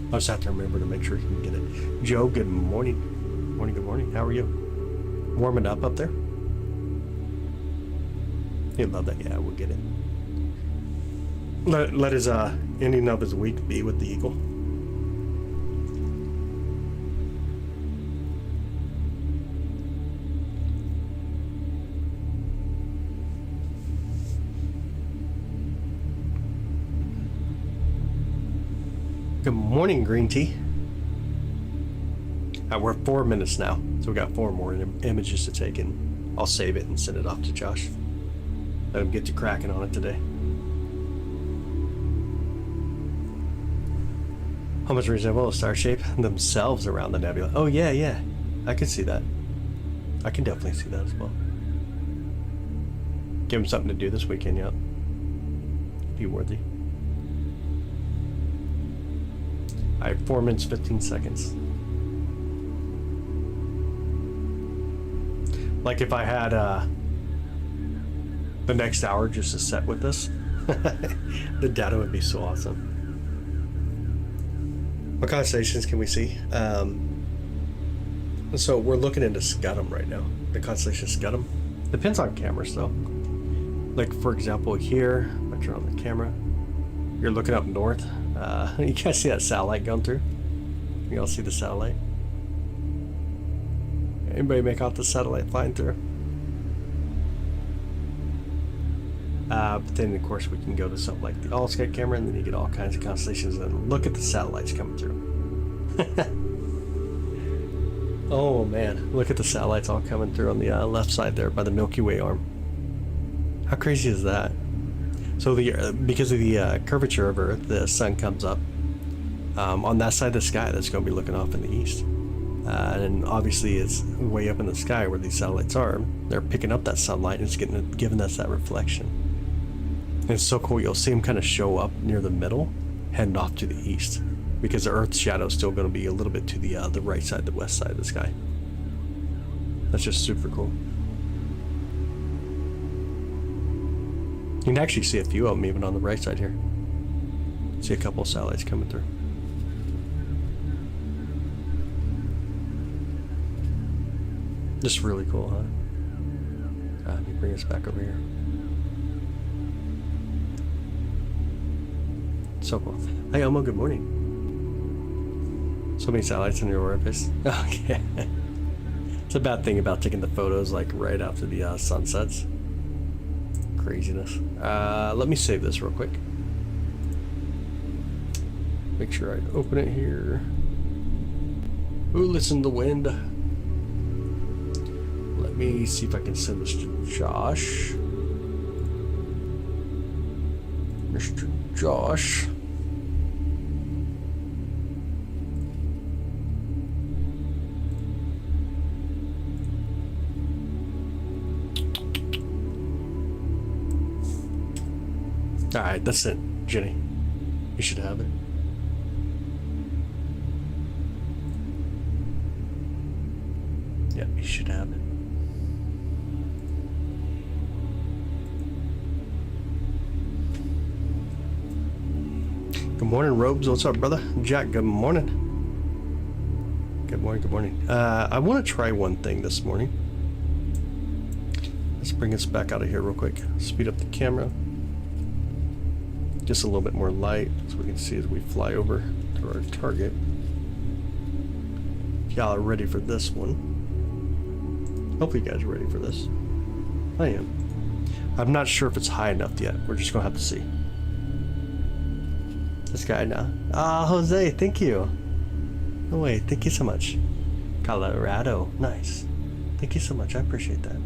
I just have to remember to make sure you can get it. Joe, good morning. Morning, good morning. How are you? Warming up there? You love that? Yeah, we'll get it. Let his ending of his week be with the Eagle. Good morning, Green Tea. We're 4 minutes now, so we got 4 more images to take, and I'll save it and send it off to Josh. Let him get to cracking on it today. How much resemble a star shape themselves around the nebula? Oh yeah, yeah, I can see that. I can definitely see that as well. Give him something to do this weekend, yep. Be worthy. I have 4 minutes, 15 seconds. Like if I had the next hour just to set with this, the data would be so awesome. What constellations can we see? So we're looking into Scutum right now. The constellation Scutum. Depends on cameras though. Like for example here, if I turn on the camera, you're looking up north. You guys see that satellite going through? You all see the satellite? Anybody make out the satellite flying through? But then of course we can go to something like the all-sky camera, and then you get all kinds of constellations, and look at the satellites coming through. Oh man, look at the satellites all coming through on the left side there by the Milky Way arm. How crazy is that? So because of the curvature of Earth, the sun comes up on that side of the sky that's going to be looking off in the east. And obviously it's way up in the sky where these satellites are. They're picking up that sunlight and it's giving us that reflection. And it's so cool, you'll see them kind of show up near the middle, heading off to the east. Because the Earth's shadow is still going to be a little bit to the right side, the west side of the sky. That's just super cool. You can actually see a few of them even on the right side here. See a couple of satellites coming through. Just really cool, huh? Let me bring us back over here. So cool. Hey Elmo, good morning. So many satellites in your orifice. Okay. It's a bad thing about taking the photos like right after the sunsets. Craziness. Let me save this real quick. Make sure I open it here. Ooh, listen to the wind. Let me see if I can send this to Josh. Mr. Josh. Alright, that's it, Jenny. You should have it. Yeah, you should have it. Good morning, Robes. What's up, brother? Jack, good morning. Good morning, good morning. I want to try one thing this morning. Let's bring us back out of here real quick. Speed up the camera. Just a little bit more light so we can see as we fly over to our target. Y'all are ready for this one. Hopefully you guys are ready for this. I am. I'm not sure if it's high enough yet. We're just gonna have to see. This guy now. Ah, Jose, thank you. No way, thank you so much. Colorado, nice. Thank you so much, I appreciate that.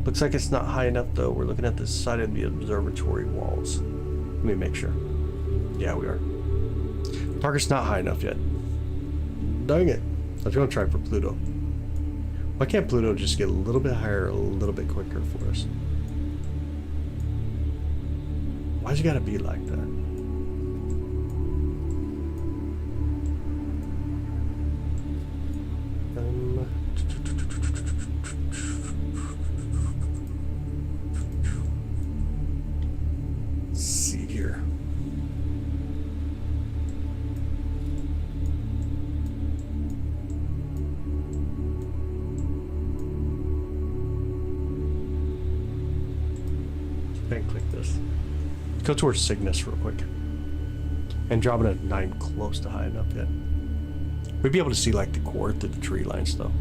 Looks like it's not high enough though. We're looking at the side of the observatory walls. Let me make sure. Yeah, we are. Target's not high enough yet. Dang it. I was gonna try for Pluto. Why can't Pluto just get a little bit higher, a little bit quicker for us? Why's it gotta be like that? Let's see here. And click this. Go towards Cygnus real quick. And drop it at 9 close to high enough yet. We'd be able to see like the core through the tree lines though.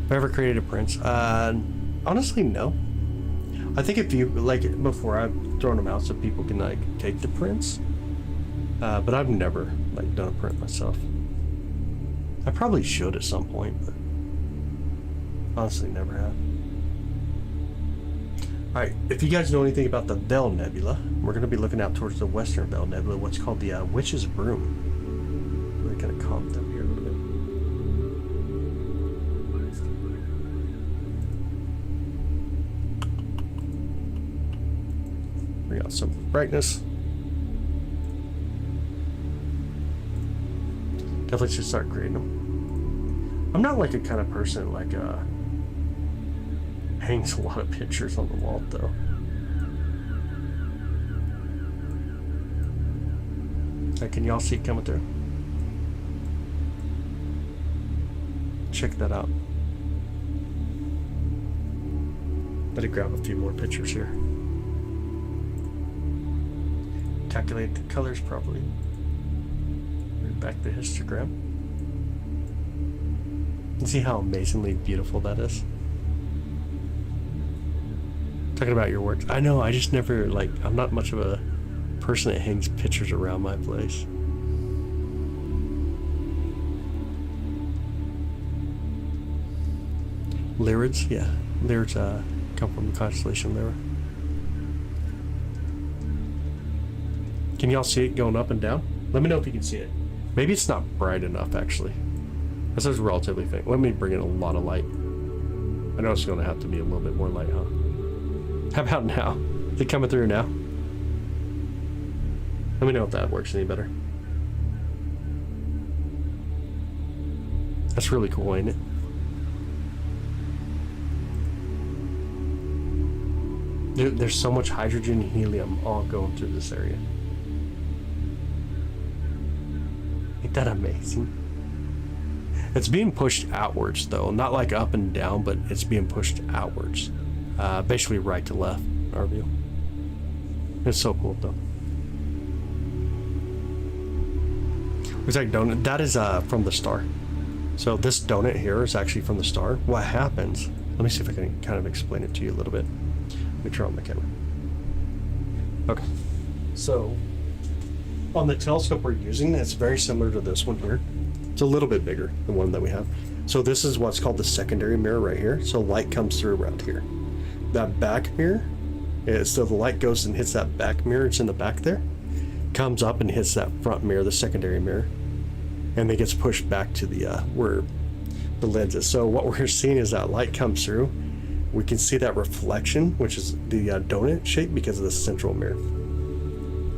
Have I ever created a prints? Honestly, no. I think if you, like before, I've thrown them out so people can like take the prints. But I've never like done a print myself. I probably should at some point, but honestly never have. Alright, if you guys know anything about the Bell Nebula, we're going to be looking out towards the Western Bell Nebula, what's called the Witch's Broom. Really kind of calm down here a little bit. Bring out some brightness. Definitely should start creating them. I'm not like a kind of person like hangs a lot of pictures on the wall though. Can y'all see it coming through? Check that out. Let it grab a few more pictures here. Calculate the colors properly. Bring back the histogram. You see how amazingly beautiful that is? Talking about your work. I know, I just never, like, I'm not much of a person that hangs pictures around my place. Lyrids? Yeah. Lyrids come from the constellation Lyra. Can y'all see it going up and down? Let me know if you can see it. Maybe it's not bright enough, actually. This is relatively faint. Let me bring in a lot of light. I know it's going to have to be a little bit more light, huh? How about now? Is it coming through now? Let me know if that works any better. That's really cool, ain't it? There's so much hydrogen and helium all going through this area. Ain't that amazing? It's being pushed outwards though, not like up and down, but it's being pushed outwards. Basically right to left, our view. It's so cool though. Looks like donut. That is from the star. So this donut here is actually from the star. What happens? Let me see if I can kind of explain it to you a little bit. Let me turn on my camera. Okay. So on the telescope we're using, it's very similar to this one here. It's a little bit bigger than one that we have. So this is what's called the secondary mirror right here. So light comes through around here. That back mirror, so the light goes and hits that back mirror, it's in the back there, comes up and hits that front mirror, the secondary mirror, and then gets pushed back to the where the lens is. So what we're seeing is that light comes through, we can see that reflection, which is the donut shape because of the central mirror.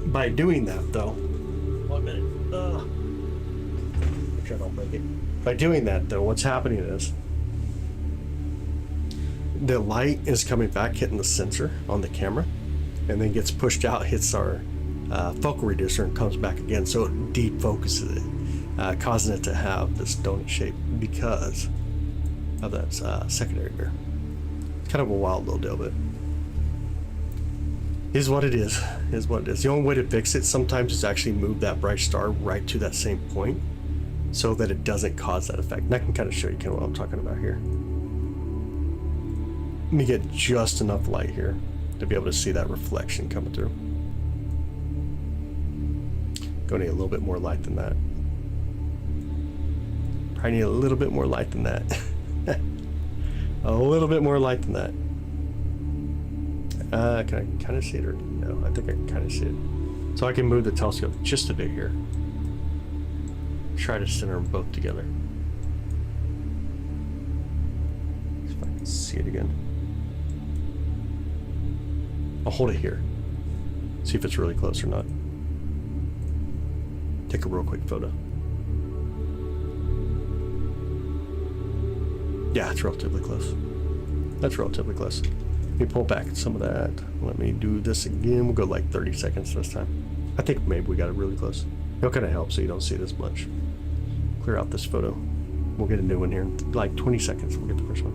By doing that though, 1 minute, make sure I don't break it. By doing that though, what's happening is the light is coming back, hitting the sensor on the camera, and then gets pushed out, hits our focal reducer, and comes back again. So it defocuses it, causing it to have this donut shape because of that secondary mirror. It's kind of a wild little deal, but is what it is. Is what it is. The only way to fix it sometimes is actually move that bright star right to that same point so that it doesn't cause that effect. And I can kind of show you kind of what I'm talking about here. Let me get just enough light here to be able to see that reflection coming through. Gonna need a little bit more light than that. Probably need a little bit more light than that. A little bit more light than that. Can I kind of see it or no? I think I can kind of see it. So I can move the telescope just a bit here. Try to center them both together. See if I can see it again. I'll hold it here. See if it's really close or not. Take a real quick photo. Yeah, it's relatively close. That's relatively close. Let me pull back some of that. Let me do this again. We'll go like 30 seconds this time. I think maybe we got it really close. It'll kind of help so you don't see it as much. Clear out this photo. We'll get a new one here in like 20 seconds. We'll get the first one.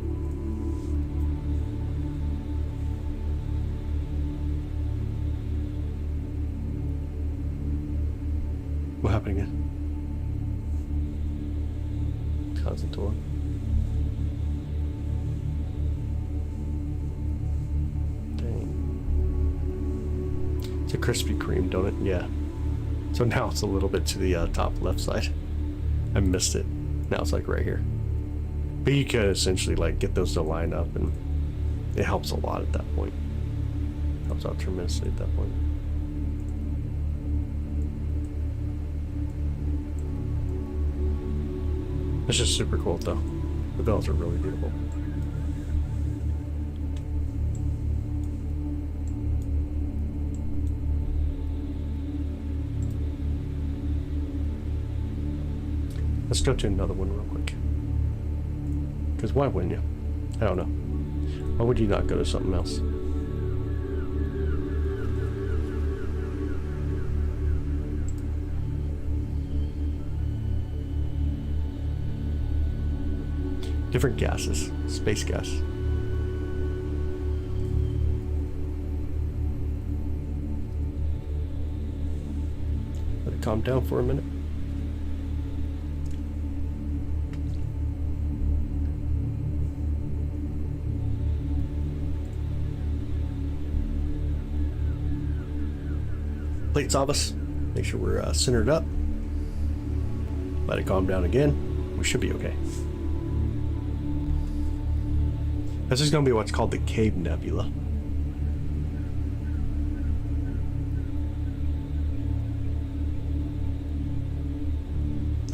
What happened again? Constant tour. It's a Krispy Kreme donut, yeah. So now it's a little bit to the top left side. I missed it. Now it's like right here. But you could essentially like get those to line up, and it helps a lot at that point. Helps out tremendously at that point. It's just super cool though. The bells are really beautiful. Let's go to another one real quick. Because why wouldn't you? I don't know. Why would you not go to something else? Different gases. Space gas. Let it calm down for a minute. Plates of us. Make sure we're centered up. Let it calm down again. We should be okay. This is going to be what's called the Cave Nebula.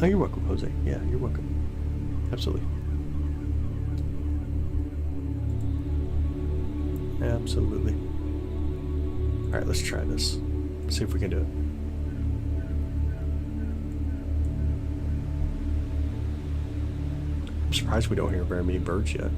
Oh, you're welcome, Jose. Yeah, you're welcome. Absolutely. Absolutely. All right, let's try this. See if we can do it. I'm surprised we don't hear very many birds yet.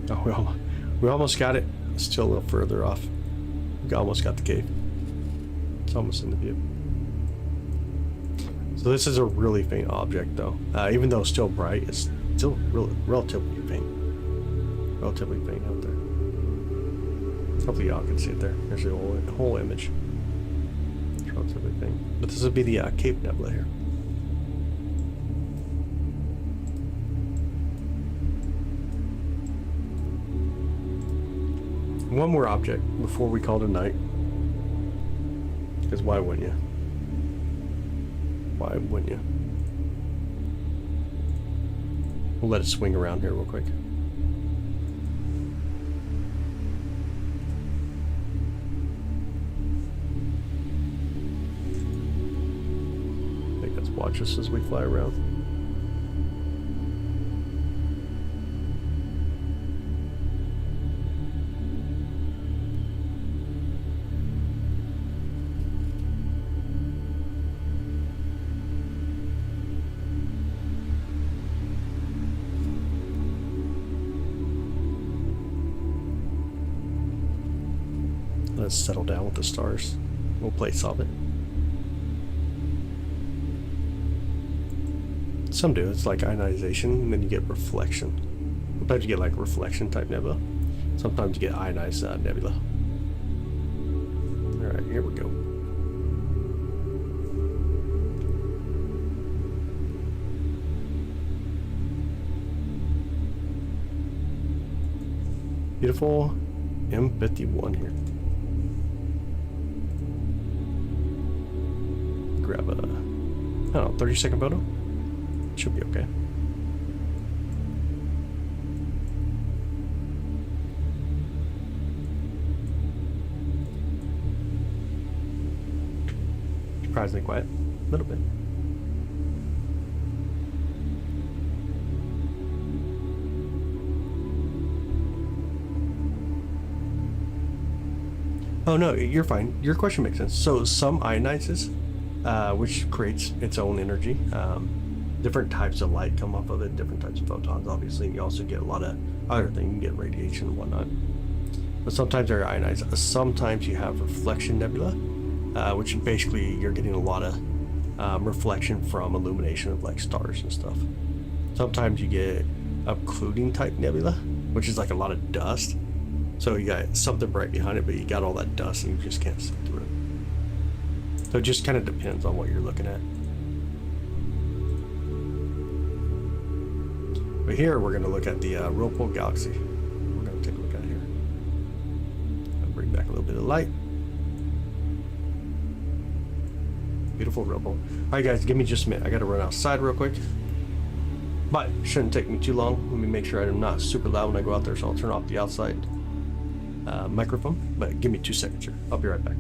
Oh, we almost got it. It's still a little further off. We almost got the cave. It's almost in the view. So this is a really faint object though. Even though it's still bright, it's still relatively faint. Relatively faint out there. Hopefully y'all can see it there. There's the whole image. It's relatively faint. But this would be the Cave Nebula here. One more object before we call it a night. Because why wouldn't you? Why wouldn't you? We'll let it swing around here real quick. I think let's watch us as we fly around. let it settle down with the stars. We'll play solve it. Some do. It's like ionization, and then you get reflection. Sometimes you get like reflection type nebula. Sometimes you get ionized nebula. All right, here we go. Beautiful M51 here. Grab a, I don't know, 30-second photo. Should be okay. Surprisingly quiet, a little bit. Oh no, you're fine. Your question makes sense. So some ionizes, which creates its own energy. Different types of light come off of it, different types of photons, obviously. You also get a lot of other things. You get radiation and whatnot. But sometimes they're ionized. Sometimes you have reflection nebula, which basically you're getting a lot of reflection from illumination of like stars and stuff. Sometimes you get occluding type nebula, which is like a lot of dust. So you got something bright behind it, but you got all that dust and you just can't see through it. So it just kind of depends on what you're looking at. But here we're going to look at the Whirlpool Galaxy. We're going to take a look at it here. I'll bring back a little bit of light. Beautiful Whirlpool. All right, guys, give me just a minute. I got to run outside real quick. But it shouldn't take me too long. Let me make sure I'm not super loud when I go out there, so I'll turn off the outside microphone. But give me 2 seconds here. I'll be right back.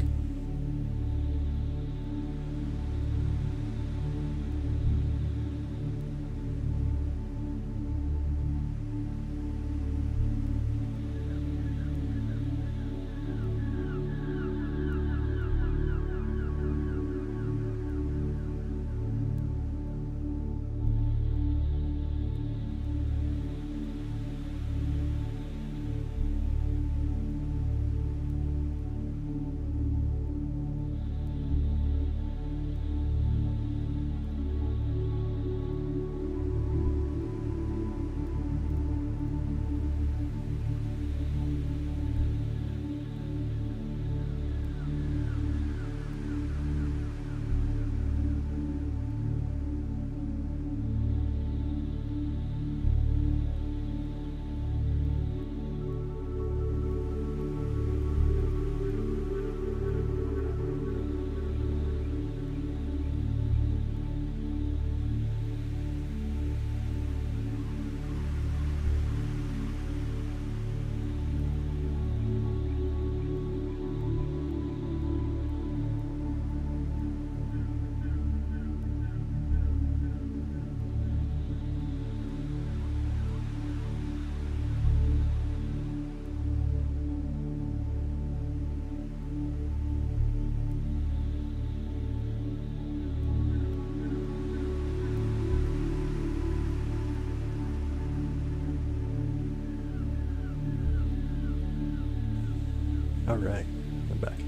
All right, I'm back.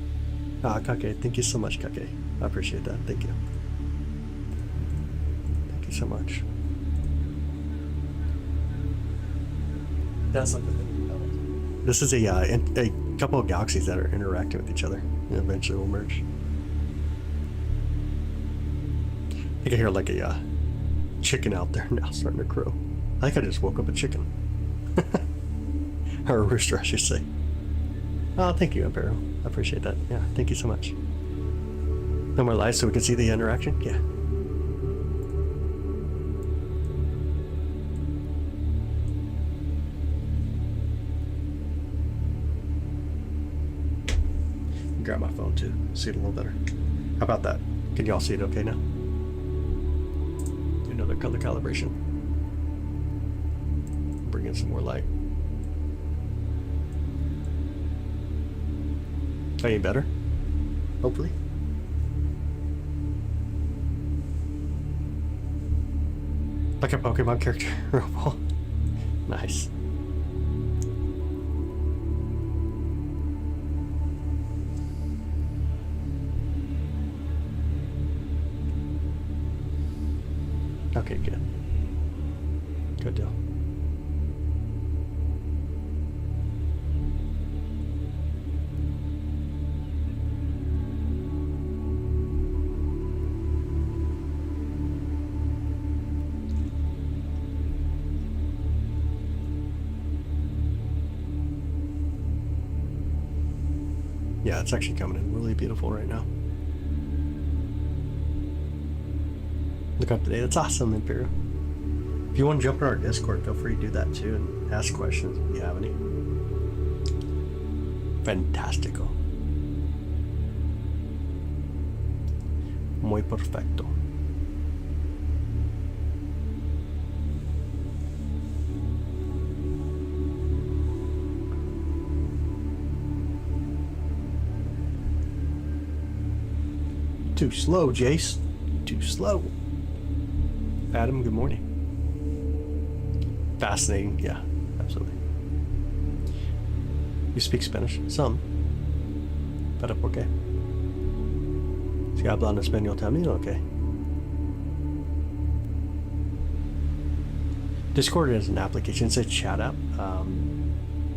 Kake, thank you so much, Kake. I appreciate that. Thank you. Thank you so much. That's something. This is a couple of galaxies that are interacting with each other and eventually will merge. I can hear like a chicken out there now starting to crow. I think I just woke up a chicken. Or a rooster, I should say. Oh, thank you, Imperial. I appreciate that. Yeah, thank you so much. No more lights so we can see the interaction? Yeah. Grab my phone too, see it a little better. How about that? Can y'all see it okay now? Do another color calibration. Bring in some more light. Any better? Hopefully. Like a Pokemon character. Nice. Okay, good. Good deal. Yeah, it's actually coming in really beautiful right now. Look up today. That's awesome, Imperial. If you want to jump in our Discord, feel free to do that too and ask questions if you have any. Fantastico. Muy perfecto. Too slow, Jace. Too slow. Adam, good morning. Fascinating. Yeah, absolutely. You speak Spanish? Some. Pero por qué? Si hablan español también, okay. Discord is an application. It's a chat app.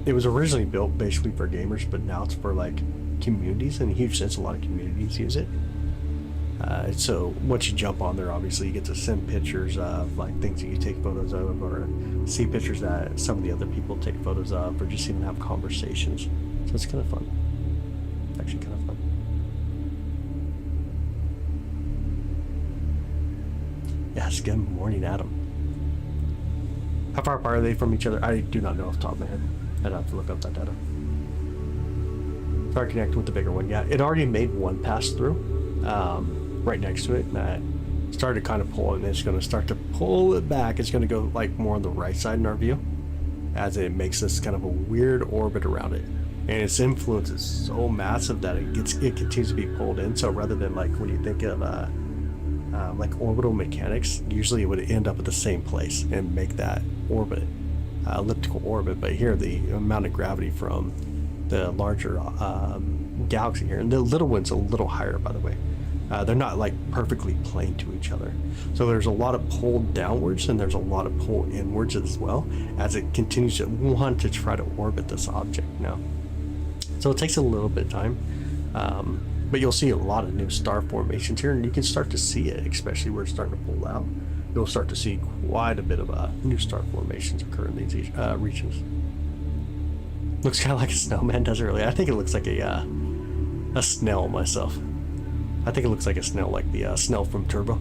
It was originally built basically for gamers, but now it's for like communities, in a huge sense. A lot of communities use it. So once you jump on there, obviously you get to send pictures of like things that you take photos of, or see pictures that some of the other people take photos of, or just even have conversations. So it's kind of fun. Actually kind of fun. Yes, good morning, Adam. How far apart are they from each other? I do not know off the top of my head. I'd have to look up that data. Start connecting with the bigger one. Yeah, it already made one pass through. Right next to it, and I started kind of pulling, and it's going to start to pull it back. It's going to go like more on the right side in our view, as it makes this kind of a weird orbit around it, and its influence is so massive that it continues to be pulled in. So rather than like when you think of like orbital mechanics, usually it would end up at the same place and make that orbit elliptical orbit, but here the amount of gravity from the larger galaxy here, and the little one's a little higher, by the way. They're not like perfectly plane to each other, so there's a lot of pull downwards and there's a lot of pull inwards as well, as it continues to want to try to orbit this object now. So it takes a little bit of time, but you'll see a lot of new star formations here, and you can start to see it, especially where it's starting to pull out. You'll start to see quite a bit of new star formations occur in these regions. Looks kind of like a snowman, does it really? I think it looks like a snail myself. I think it looks like a snail, like the snail from Turbo.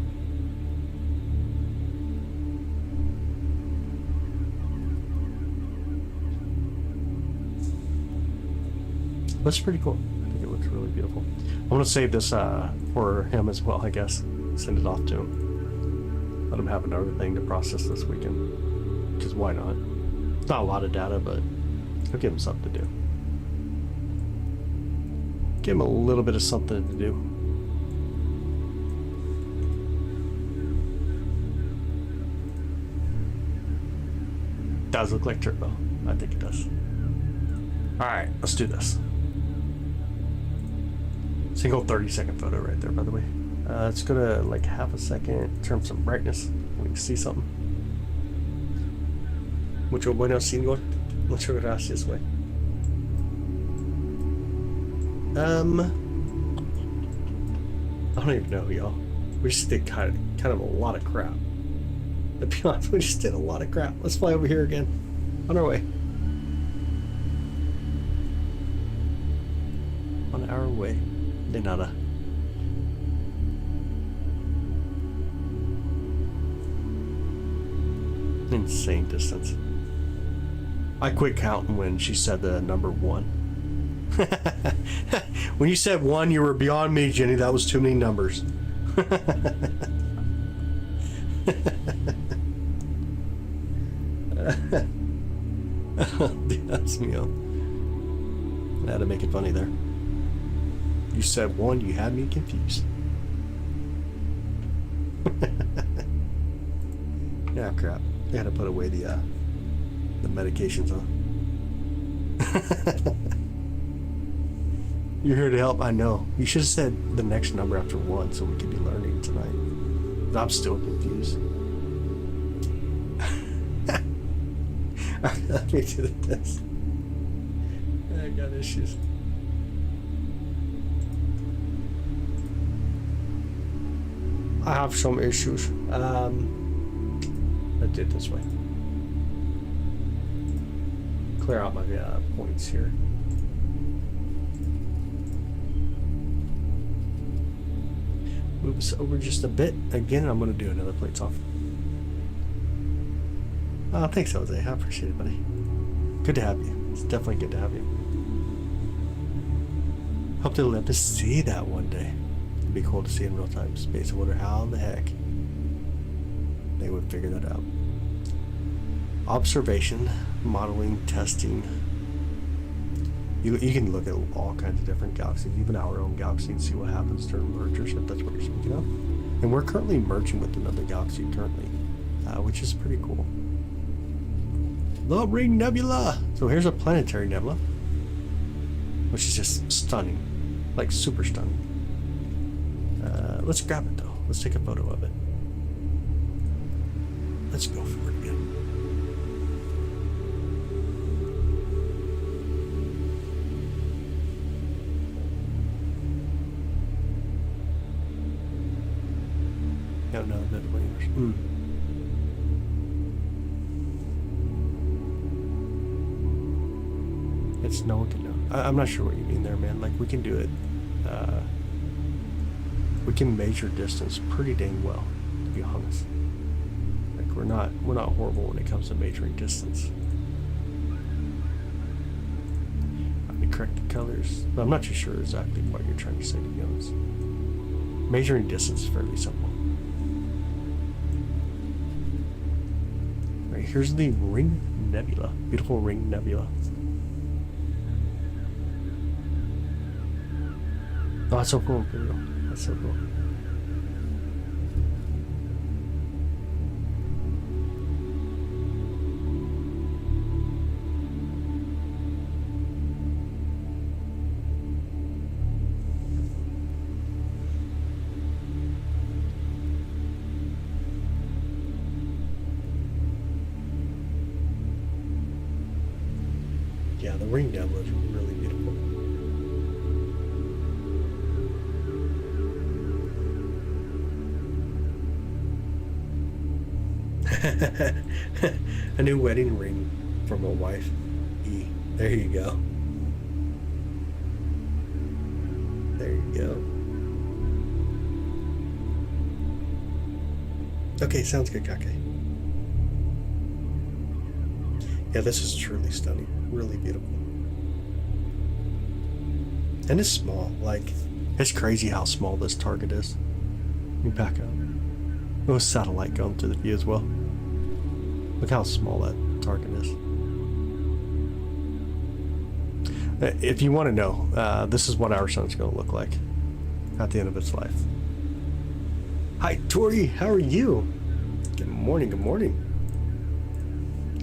That's pretty cool. I think it looks really beautiful. I'm gonna save this for him as well, I guess. Send it off to him. Let him have another thing to process this weekend. Because why not? It's not a lot of data, but I'll give him something to do. Give him a little bit of something to do. Does look like Turbo. I think it does. Alright, let's do this. Single 30-second photo right there, by the way. Let's go to like half a second, turn some brightness. We can see something. Mucho bueno, señor. Muchas gracias, güey. I don't even know, y'all. We just did kind of a lot of crap. To be honest, we just did a lot of crap. Let's fly over here again. On our way. On our way. De nada. Insane distance. I quit counting when she said the number 1. When you said 1, you were beyond me, Jenny. That was too many numbers. Dios mío. I had to make it funny there. You said 1, you had me confused. Yeah, crap. I had to put away the medications, huh? You're here to help, I know. You should have said the next number after 1 so we could be learning tonight. I'm still confused. Let me do this. I got issues. I have some issues. Let's do it this way. Clear out my points here. Move this over just a bit. Again, I'm going to do another plates off. Oh, thanks, Jose. I appreciate it, buddy. Good to have you. It's definitely good to have you. Hope to live to see that one day. It'd be cool to see in real time space. I wonder how the heck they would figure that out. Observation, modeling, testing. You can look at all kinds of different galaxies, even our own galaxy, and see what happens during mergers, if that's what you're speaking of. And we're currently merging with another galaxy currently, which is pretty cool. The Ring Nebula! So here's a planetary nebula, which is just stunning, like super stunning. Let's grab it though. Let's take a photo of it. Let's go for it again. No, that's what yours. It's no one can know. I'm not sure what you mean there, man. Like, we can do it. We can measure distance pretty dang well, to be honest. Like, we're not horrible when it comes to measuring distance. Let me correct the colors. But I'm not too sure exactly what you're trying to say, to be honest. Measuring distance is fairly simple. Right, here's the Ring Nebula. Beautiful Ring Nebula. Oh, that's so cool. That's so cool. Yeah, the Ring Nebula is really beautiful. A new wedding ring from a wife. There you go. There you go. Okay, sounds good, Kake. Yeah, this is truly stunning. Really beautiful. And it's small. Like, it's crazy how small this target is. Let me back up. Oh, satellite going through the view as well. Look how small that target is. If you want to know, this is what our sun's going to look like at the end of its life. Hi, Tori. How are you? Good morning. Good morning.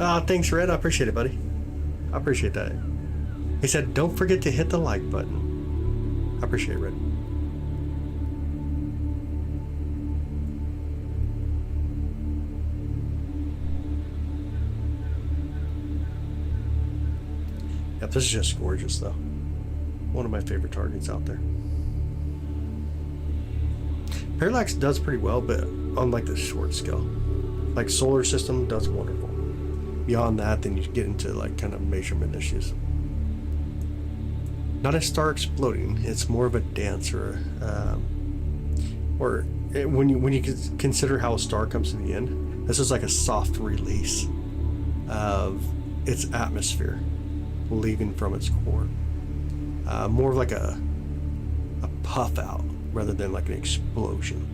Ah, thanks, Red. I appreciate it, buddy. I appreciate that. He said, don't forget to hit the like button. I appreciate it, Red. Yep, this is just gorgeous, though. One of my favorite targets out there. Parallax does pretty well, but on like the short scale. Like solar system does wonderful. Beyond that, then you get into like kind of measurement issues. Not a star exploding. It's more of a dance, when you consider how a star comes to the end. This is like a soft release of its atmosphere leaving from its core. More of like a puff out rather than like an explosion.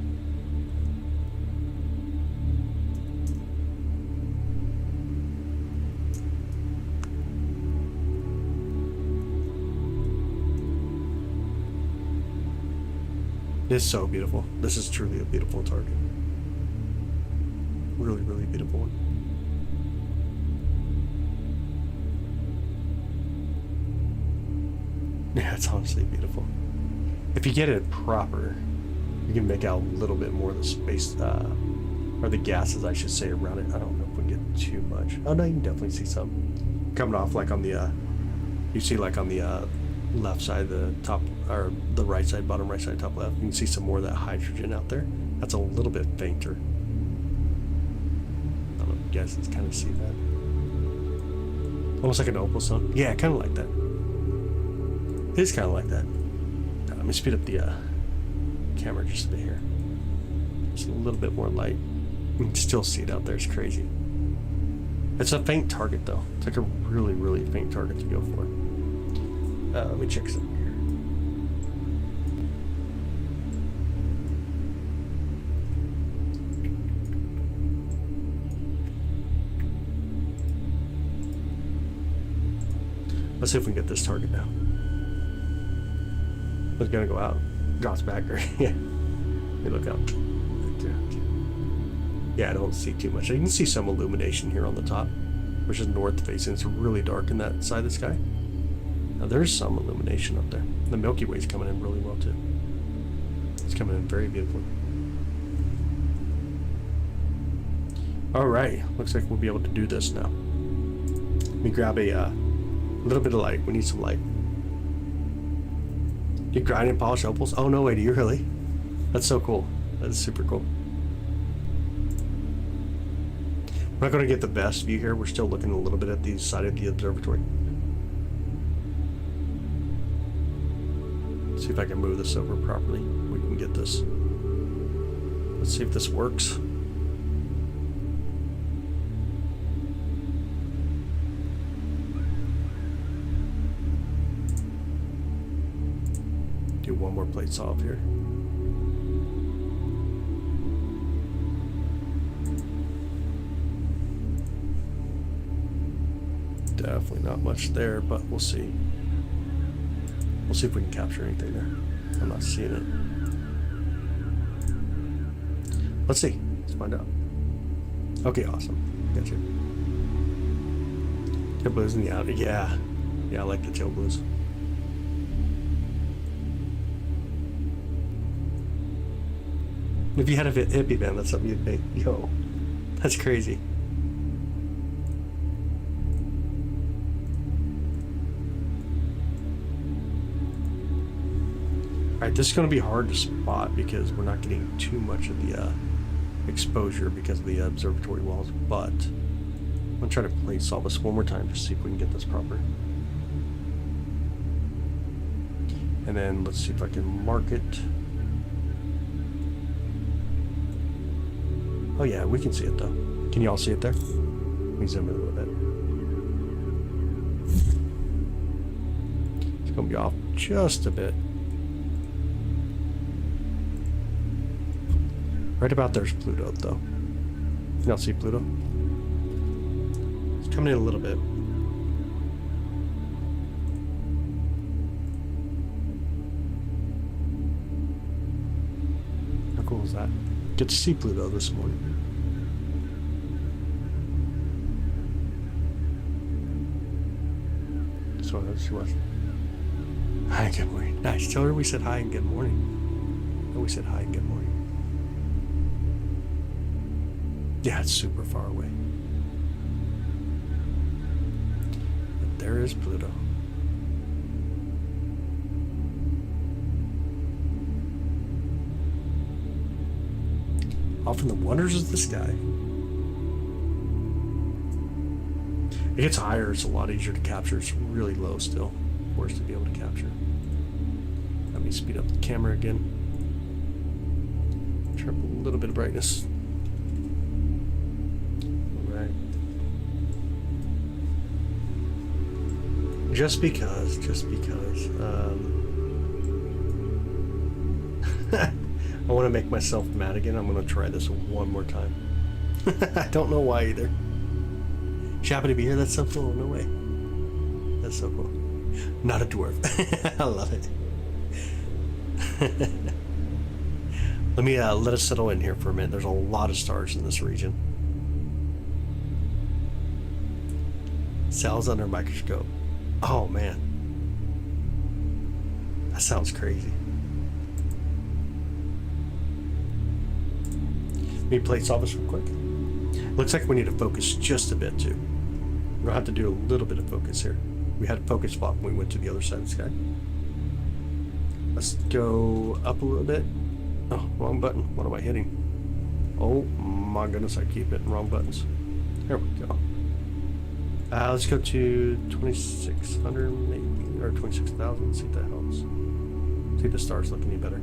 It's so beautiful. This is truly a beautiful target. Really, really beautiful one. Yeah, it's honestly beautiful. If you get it proper, you can make out a little bit more of the space, or or the gases, I should say, around it. I don't know if we can get too much. Oh no, you can definitely see some coming off, like on the you see like on the left side, the top, or the right side, bottom right side, top left. You can see some more of that hydrogen out there. That's a little bit fainter. I don't know if you guys can kind of see that. Almost like an opal sun. Yeah, kind of like that. It is kind of like that. Let me speed up the camera just a bit here. Just a little bit more light. You can still see it out there. It's crazy. It's a faint target though. It's like a really, really faint target to go for. Let me check something here. Let's see if we can get this target now. It's gonna go out. Drops back or yeah. Let me look out. Right there. Yeah, I don't see too much. You can see some illumination here on the top, which is north facing. It's really dark in that side of the sky. Now there's some illumination up there. The Milky Way's coming in really well too. It's coming in very beautifully. Alright, looks like we'll be able to do this now. Let me grab a little bit of light. We need some light. You grind and polish opals? Oh no way, do you really? That's so cool. That is super cool. We're not going to get the best view here. We're still looking a little bit at the side of the observatory. See if I can move this over properly. We can get this. Let's see if this works. Do one more plate solve here. Definitely not much there, but we'll see. We'll see if we can capture anything there. I'm not seeing it. Let's see. Let's find out. Okay, awesome. Gotcha. Tail blues in the outer. Yeah. Yeah, I like the tail blues. If you had a hippie band, that's something you'd think. Yo, that's crazy. Alright, this is going to be hard to spot because we're not getting too much of the exposure because of the observatory walls, but I'm going to try to plate solve this one more time to see if we can get this proper. And then let's see if I can mark it. Oh yeah, we can see it though. Can you all see it there? Let me zoom in a little bit. It's going to be off just a bit. Right about there's Pluto though. You don't see Pluto? It's coming in a little bit. How cool is that? Get to see Pluto this morning. So let's see what. Hi, good morning. Nice. Tell her we said hi and good morning. And we said hi and good morning. Yeah, it's super far away. But there is Pluto. Off in the wonders of the sky. It gets higher, it's a lot easier to capture. It's really low still for us to be able to capture. Let me speed up the camera again. Turn up a little bit of brightness. Alright. Just because. I want to make myself mad again. I'm going to try this one more time. I don't know why either. She happened to be here. That's so cool. No way. That's so cool. Not a dwarf. I love it. Let me let us settle in here for a minute. There's a lot of stars in this region. Cells under microscope. Oh man. That sounds crazy. Need plate solve this real quick. Looks like we need to focus just a bit too. We'll have to do a little bit of focus here. We had a focus flop when we went to the other side of the sky. Let's go up a little bit. Oh, wrong button. What am I hitting? Oh my goodness, I keep hitting wrong buttons. There we go. Let's go to 2600 maybe, or 26,000. See if that helps. See if the stars look any better.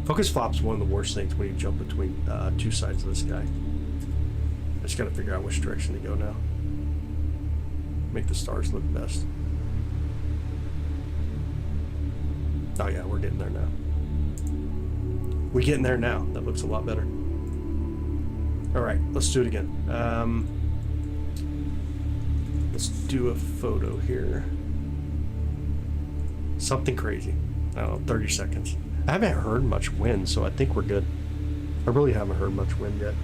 Focus flop's one of the worst things when you jump between two sides of the sky. I just gotta figure out which direction to go now. Make the stars look best. Oh yeah, we're getting there now. We're getting there now. That looks a lot better. Alright, let's do it again. Let's do a photo here. Something crazy. I don't know, 30 seconds. I haven't heard much wind, so I think we're good. I really haven't heard much wind yet.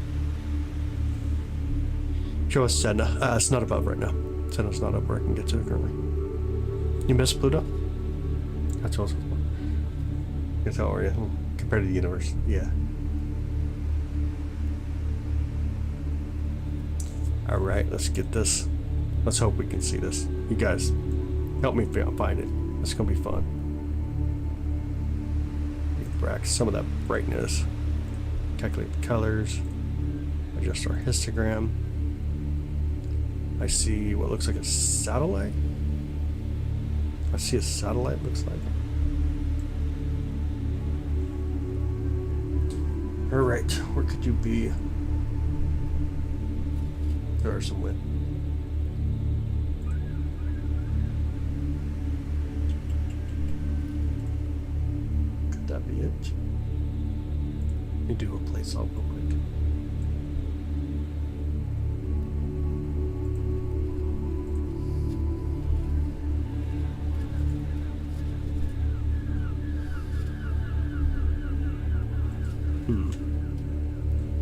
Show us Sedna. It's not above right now. Sedna's not up where I can get to it currently. You missed Pluto? That's also fun. Guess how are you? Compared to the universe. Yeah. Alright, let's get this. Let's hope we can see this. You guys, help me find it. It's gonna be fun. Rack some of that brightness. Calculate the colors. Adjust our histogram. I see what looks like a satellite. I see a satellite, looks like. Alright, where could you be? There are some wind. Could that be it? Let me do a plate solve real quick.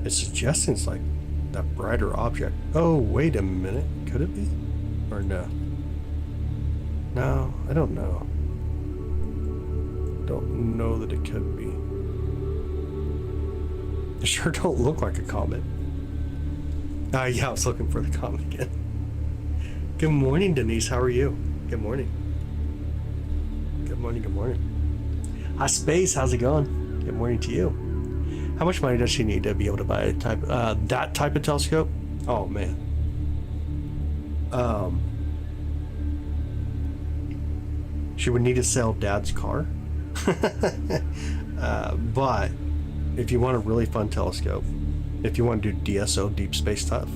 It's suggesting it's like that brighter object. Oh, wait a minute. Could it be? Or no? No, I don't know. Don't know that it could be. It sure don't look like a comet. Yeah, I was looking for the comet again. Good morning, Denise. How are you? Good morning. Good morning, good morning. Hi, Space. How's it going? Good morning to you. How much money does she need to be able to buy a that type of telescope? Oh man. She would need to sell Dad's car. But if you want a really fun telescope, if you want to do DSO, deep space stuff,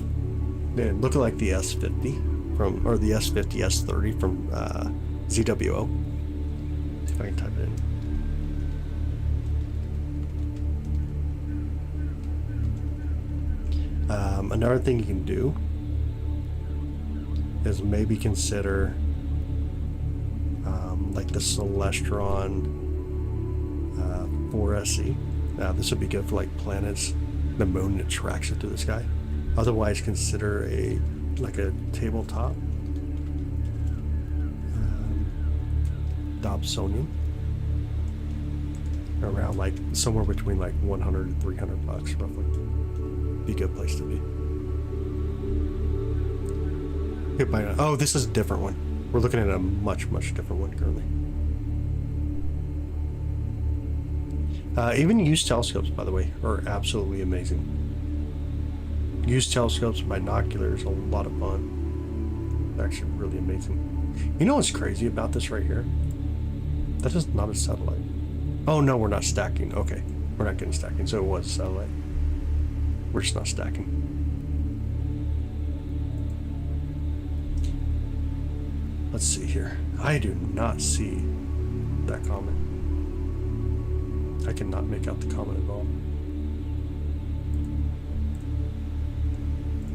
then look at like the S50 from, or the S50 S30 from ZWO. See if I can type it in. Another thing you can do is maybe consider like the Celestron 4SE. This would be good for like planets, the moon that tracks it through the sky. Otherwise, consider a tabletop Dobsonian around like somewhere between like 100 and 300 bucks roughly. Be a good place to be. Oh, this is a different one. We're looking at a much different one currently. Even used telescopes, by the way, are absolutely amazing. Used telescopes, binoculars, a lot of fun. They're actually really amazing. You know what's crazy about this right here? That is not a satellite. Oh no, we're not stacking. Okay, we're not getting stacking, so it was a satellite. We're just not stacking. Let's see here. I do not see that comet. I cannot make out the comet at all.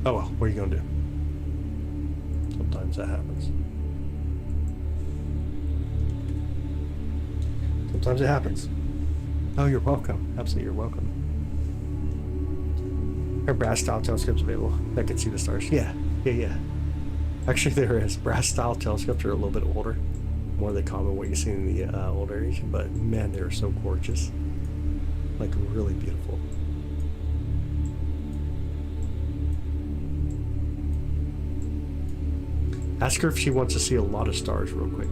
Oh well, what are you gonna do? Sometimes that happens. Sometimes it happens. Oh, you're welcome. Absolutely, you're welcome. Are brass style telescopes available that can see the stars? Yeah. Actually, there is. Brass style telescopes are a little bit older, more of the common what you see in the older age, but man, they're so gorgeous, like really beautiful. Ask her if she wants to see a lot of stars real quick.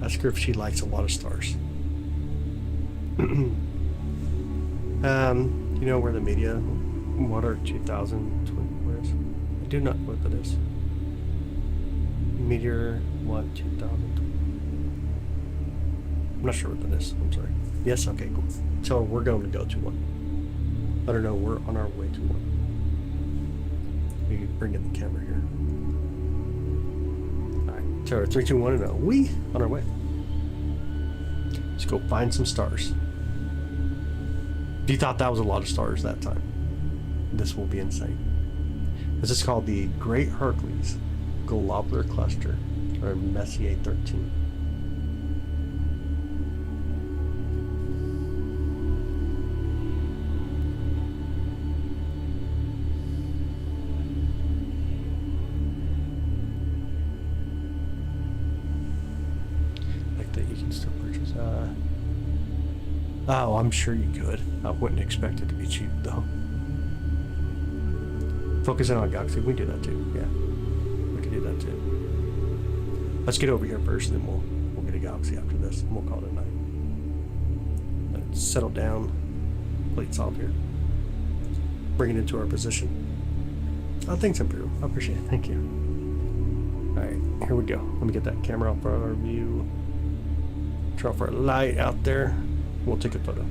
Ask her if she likes a lot of stars. You know where the media water 2020 where is? I do not know what that is. Meteor what 2020. I'm not sure what that is. I'm sorry. Yes, okay, cool. Tell her we're going to go to one. Let her know we're on our way to one. We can bring in the camera here. Alright, tell her 3, 2, 1 and a we on our way. Let's go find some stars. If you thought that was a lot of stars that time, this will be insane. This is called the Great Hercules Globular Cluster, or Messier 13. Like that you can still purchase. Oh, I'm sure you could. I wouldn't expect it to be cheap though. Focusing on Galaxy, we do that too. Yeah, we can do that too. Let's get over here first, then we'll get a Galaxy after this, and we'll call it a night. Let's settle down. Plates off here. Bring it into our position. Oh, thanks, Imperial. I appreciate it. Thank you. All right, here we go. Let me get that camera off our view. Turn off our light out there. We'll take a photo.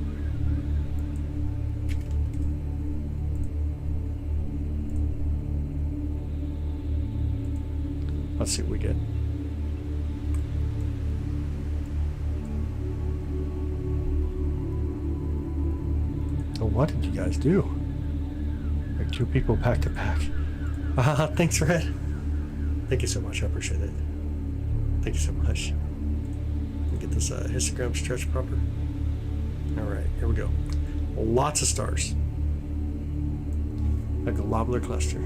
Let's see what we get. So what did you guys do? Like 2 people back to back. Thanks, Red. Thank you so much. I appreciate it. Thank you so much. Let me get this histogram stretched proper. All right, here we go. Lots of stars. A globular cluster.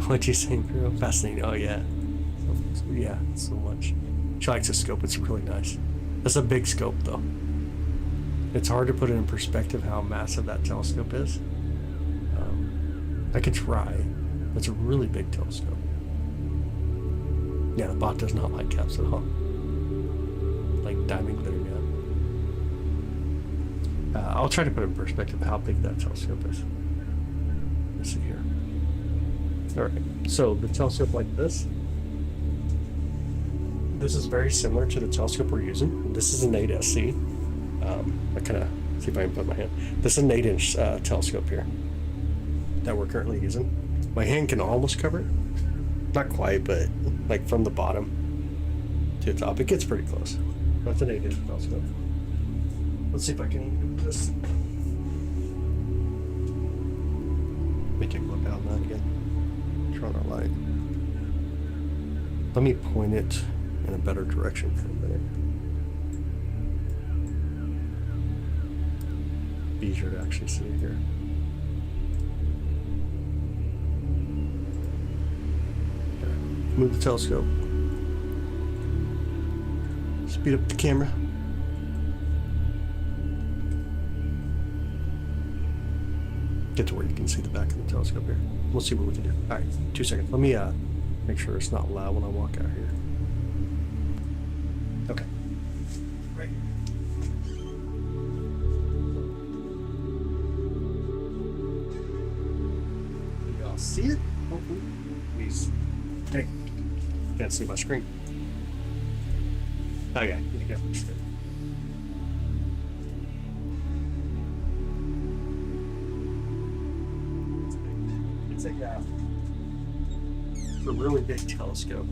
What'd you say, Imperial? Fascinating. Oh, yeah. Yeah, so much. She likes the scope. It's really nice. That's a big scope, though. It's hard to put it in perspective how massive that telescope is. I could try. It's a really big telescope. Yeah, the bot does not like caps at all. Like diamond glitter gun. I'll try to put in perspective how big that telescope is. Let's see here. Alright, so the telescope like this. This is very similar to the telescope we're using. This is an 8SC. I kind of see if I can put my hand. This is an 8-inch telescope here that we're currently using. My hand can almost cover it. Not quite, but like from the bottom to the top, it gets pretty close. That's an 8-inch telescope. Let's see if I can do this. Let me take a look out on that again. Turn on our light. Let me point it in a better direction for a minute. Be easier to actually see it here. Okay. Move the telescope. Speed up the camera. Get to where you can see the back of the telescope here. We'll see what we can do. All right, 2 seconds. Let me make sure it's not loud when I walk out here. Okay. Great. Y'all see it? Hopefully. Please. Hey, can't see my screen. Okay, need to get my screen. It's a really big telescope.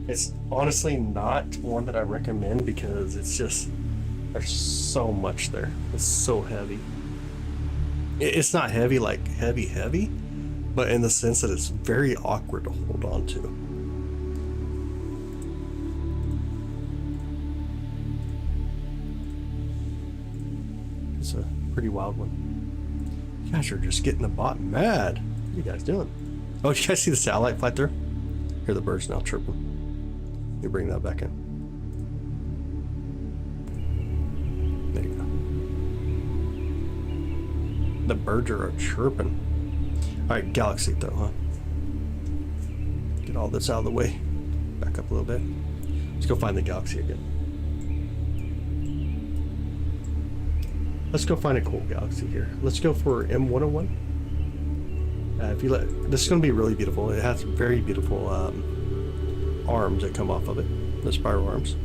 It's honestly not one that I recommend because it's just, there's so much there. It's so heavy. It's not heavy like heavy, but in the sense that it's very awkward to hold on to. It's a pretty wild one. You guys are just getting the bot mad. What are you guys doing? Oh, did you guys see the satellite fly through? Hear the birds now chirping. Let me bring that back in. The birds are chirping. Alright, Galaxy though, huh? Get all this out of the way. Back up a little bit. Let's go find the Galaxy again. Let's go find a cool Galaxy here. Let's go for M101. This is going to be really beautiful. It has very beautiful arms that come off of it. The spiral arms.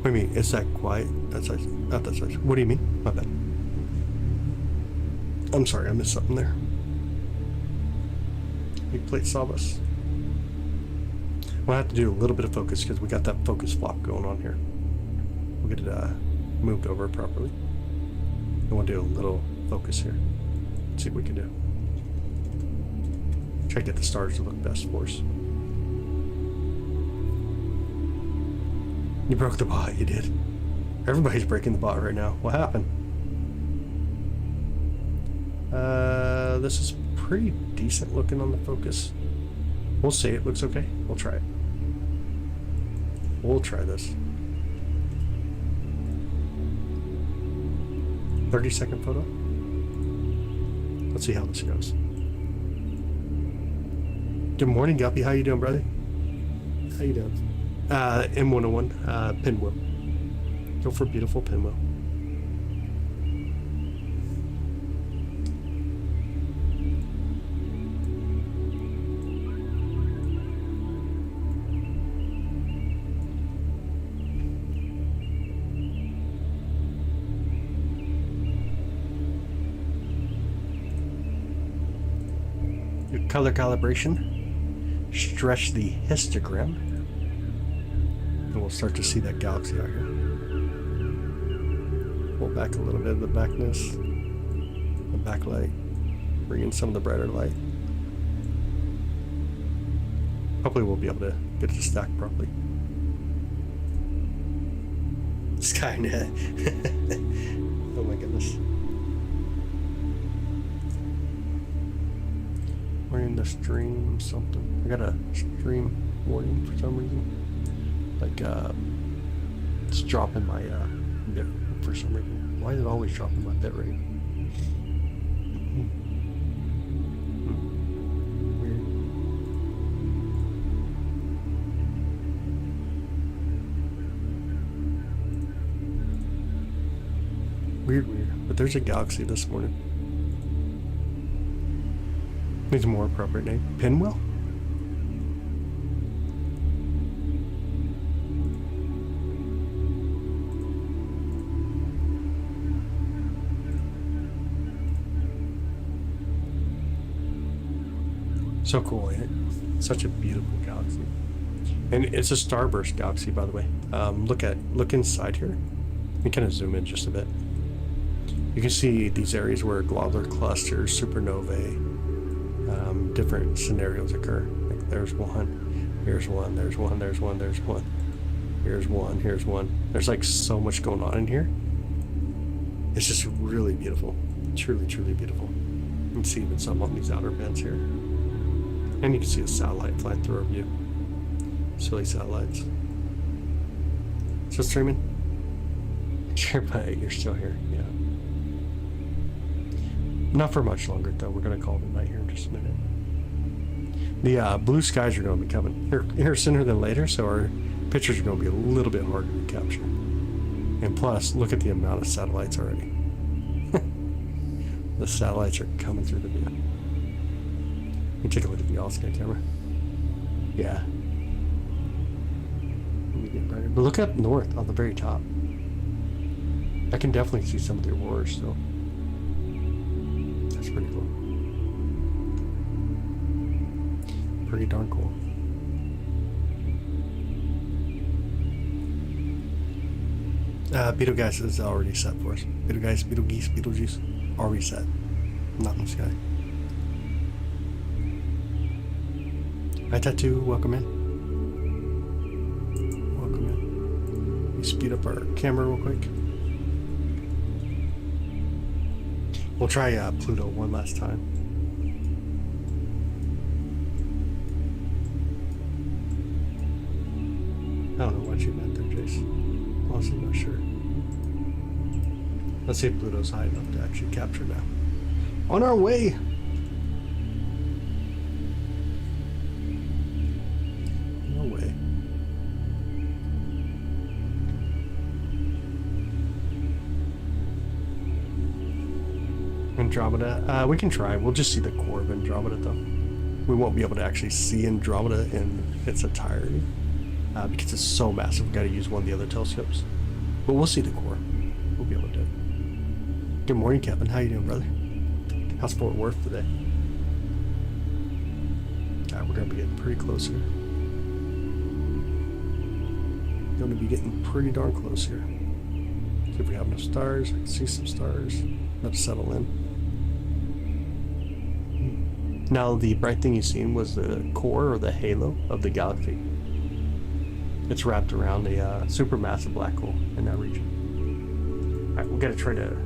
What do you mean? It's that quiet? That size? Not that size. What do you mean? My bad. I'm sorry, I missed something there. Big plate saw us. We'll have to do a little bit of focus because we got that focus flop going on here. We'll get it moved over properly. And we'll do a little focus here. Let's see what we can do. Try to get the stars to look best for us. You broke the bot, you did. Everybody's breaking the bot right now. What happened? This is pretty decent looking on the focus. We'll say it looks okay. We'll try it. We'll try this. 30-second photo. Let's see how this goes. Good morning, Guppy. How you doing, brother? How you doing? M101, Pinwheel. Go for beautiful Pinwheel. Your color calibration. Stretch the histogram. And we'll start to see that galaxy out here. Pull back a little bit of the backness, the backlight, bring in some of the brighter light. Hopefully we'll be able to get it to stack properly. Skynet. Oh my goodness. We're in the stream something. I got a stream warning for some reason. Like, it's dropping my bit for some reason. Why is it always dropping my bit rate? Weird. Weird. But there's a galaxy this morning. Needs a more appropriate name. Pinwheel? So cool, ain't it? Such a beautiful galaxy. And it's a starburst galaxy, by the way. Look inside here. Let me kind of zoom in just a bit. You can see these areas where globular clusters, supernovae, different scenarios occur. Like there's one, here's one, there's one, there's one, there's one, here's one, here's one. There's like so much going on in here. It's just really beautiful. Truly, truly beautiful. You can see even some on these outer bands here. And you can see a satellite flying through our view. Silly satellites. Still streaming? Sure, but you're still here, yeah. Not for much longer, though. We're going to call it a night here in just a minute. The blue skies are going to be coming here sooner than later, so our pictures are going to be a little bit harder to capture. And plus, look at the amount of satellites already. The satellites are coming through the view. Let me take a look at the all-sky camera. Yeah. Let me get brighter. But look up north on the very top. I can definitely see some of the auroras still. That's pretty cool. Pretty darn cool. Betelgeuse is already set for us. Betelgeuse, Betelgeuse, already set. Not in the sky. Hi Tattoo, welcome in. Welcome in. Let me speed up our camera real quick. We'll try Pluto one last time. I don't know what you meant there. case. Honestly, not sure. Let's see if Pluto's high enough to actually capture now. On our way! No way. Andromeda. We can try. We'll just see the core of Andromeda though. We won't be able to actually see Andromeda in its entirety because it's so massive. We've got to use one of the other telescopes. But we'll see the core. We'll be able to do it. Good morning, Kevin. How you doing, brother? How's Fort Worth today? Alright, we're going to be getting pretty close here. Going to be getting pretty darn close here. See if we have enough stars. I can see some stars. Let's settle in. Now, the bright thing you've seen was the core or the halo of the galaxy. It's wrapped around a supermassive black hole in that region. Alright, we've got to try to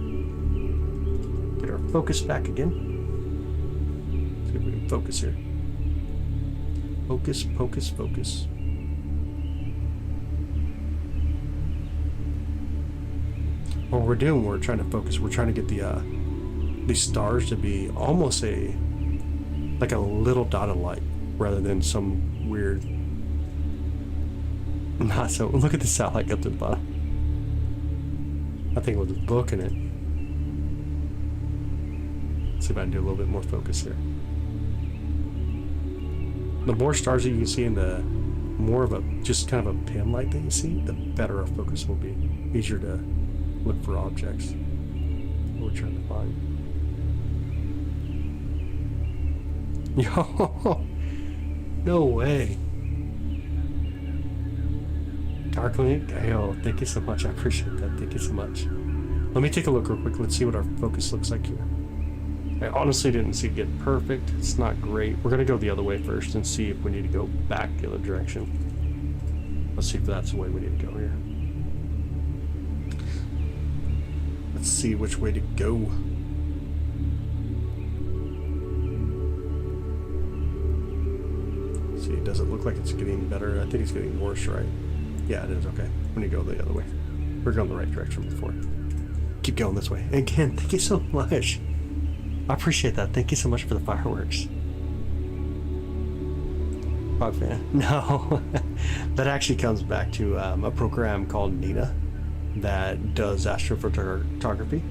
get our focus back again. See if we can focus here. Focus, focus, focus. What we're doing, we're trying to focus. We're trying to get these stars to be almost like a little dot of light, rather than some weird. Not so. Look at the satellite up to the bottom. I think we'll just book in it. See if I can do a little bit more focus here. The more stars that you can see and the more of a just kind of a pin light that you see, the better our focus will be. Easier to look for objects we're trying to find. Yo, no way. Darklink, yo, thank you so much. I appreciate that. Thank you so much. Let me take a look real quick. Let's see what our focus looks like here. I honestly didn't see it get perfect. It's not great. We're gonna go the other way first and see if we need to go back the other direction. Let's see if that's the way we need to go here. Let's see which way to go. See, does it look like it's getting better? I think it's getting worse, right? Yeah, it is. Okay. We need to go the other way. We're going the right direction before. Keep going this way. Again, thank you so much. I appreciate that. Thank you so much for the fireworks. Fog fan. No. That actually comes back to a program called Nina that does astrophotography.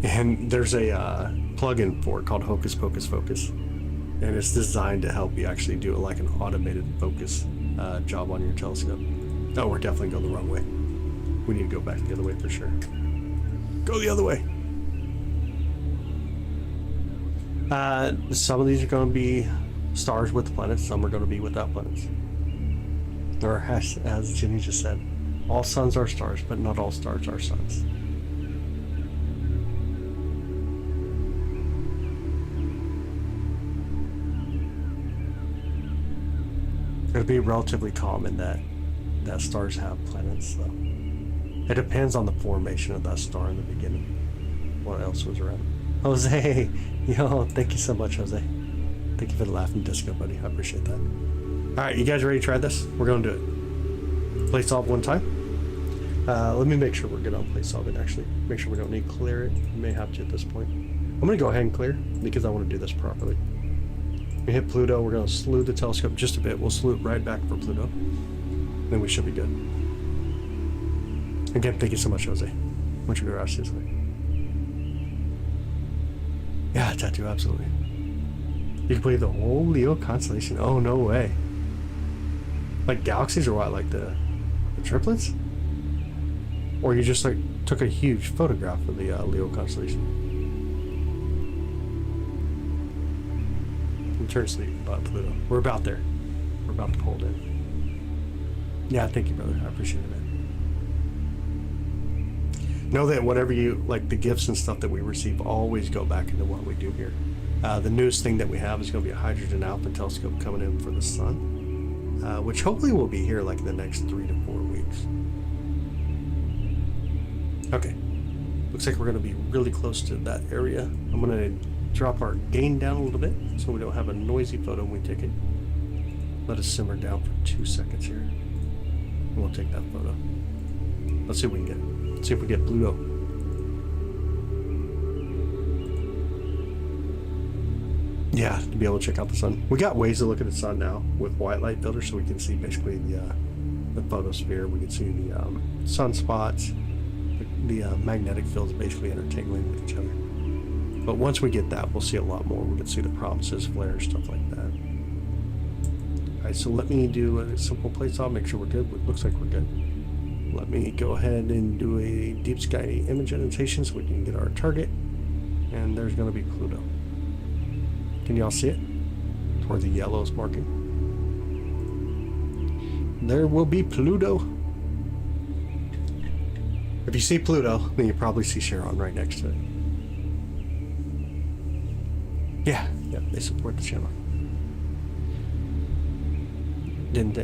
And there's a plugin for it called Hocus Pocus Focus. And it's designed to help you actually do like an automated focus job on your telescope. Oh, we're definitely going the wrong way. We need to go back the other way for sure. Go the other way. Some of these are going to be stars with planets. Some are going to be without planets. Or as Jenny just said, all suns are stars, but not all stars are suns. It'll be relatively common that stars have planets, though. It depends on the formation of that star in the beginning. What else was around? Jose! Yo, thank you so much, Jose. Thank you for the laughing disco, buddy. I appreciate that. Alright, you guys ready to try this? We're going to do it. Play solve one time. Let me make sure we're good on play solving, actually. Make sure we don't need to clear it. We may have to at this point. I'm going to go ahead and clear because I want to do this properly. We hit Pluto. We're going to slew the telescope just a bit. We'll slew it right back for Pluto. Then we should be good. Again, thank you so much, Jose. Much gracias. Yeah, tattoo, absolutely. You can play the whole Leo constellation. Oh, no way. Like galaxies or what? Like the triplets? Or you just like took a huge photograph of the Leo constellation? Turn sleep about Pluto. We're about there. We're about to pull it in. Yeah, thank you, brother. I appreciate it. Know that whatever you like, the gifts and stuff that we receive always go back into what we do here. The newest thing that we have is going to be a hydrogen alpha telescope coming in for the sun, which hopefully will be here like in the next 3 to 4 weeks. Okay, looks like we're going to be really close to that area. I'm going to drop our gain down a little bit so we don't have a noisy photo when we take it. Let us simmer down for 2 seconds here. And we'll take that photo. Let's see what we can get. Let's see if we get Pluto. Yeah, to be able to check out the sun. We got ways to look at the sun now with white light filter, so we can see basically the photosphere. We can see the sunspots. The magnetic fields basically intertangling with each other. But once we get that, we'll see a lot more. We can see the prominences, flares, stuff like that. Alright, so let me do a simple place off, make sure we're good. It looks like we're good. Let me go ahead and do a deep sky image annotation so we can get our target. And there's going to be Pluto. Can y'all see it? Where the yellow is marking. There will be Pluto. If you see Pluto, then you probably see Charon right next to it. Yeah, they support the channel. Didn't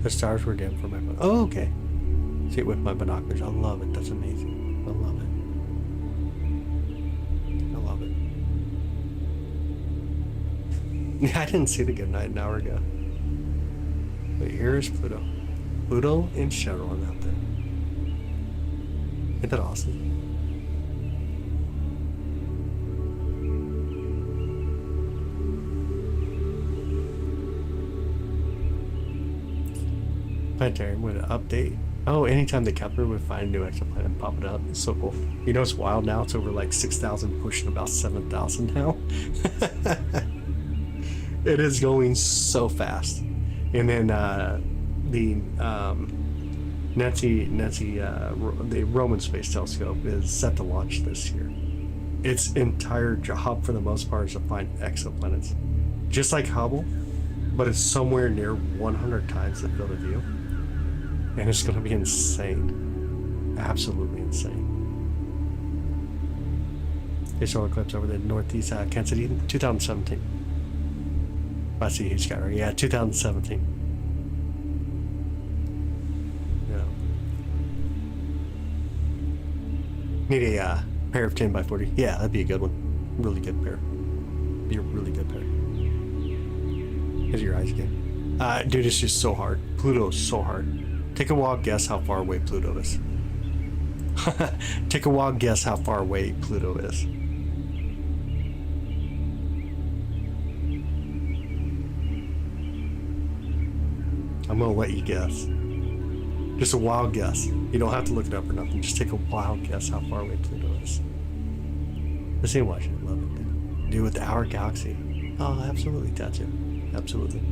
the stars were dim for my phone. Oh, okay. See it with my binoculars. I love it. That's amazing. I love it. I love it. Yeah, I didn't see the good night an hour ago. But here's Pluto. Pluto and Charon out there. Isn't that awesome? Planetarium would update. Oh, anytime the Kepler would find a new exoplanet and pop it up. It's so cool. You know, it's wild now. It's over like 6,000, pushing about 7,000 now. It is going so fast. And then the Roman Space Telescope is set to launch this year. Its entire job, for the most part, is to find exoplanets, just like Hubble, but it's somewhere near 100 times the field of view, and it's going to be insane, absolutely insane. A solar eclipse over the northeast Kansas City, 2017. I see huge sky, right? Yeah, 2017. Yeah. Need a pair of 10 by 40. Yeah, that'd be a good one. Really good pair. Be a really good pair. Here's your eyes again. Dude, it's just so hard. Pluto is so hard. Take a wild guess how far away Pluto is. Take a wild guess how far away Pluto is. I'm gonna let you guess. Just a wild guess. You don't have to look it up or nothing. Just take a wild guess how far away Pluto is. Let's see, watch it. Love it, dude. Do it with our galaxy. Oh, absolutely, tattoo. Absolutely.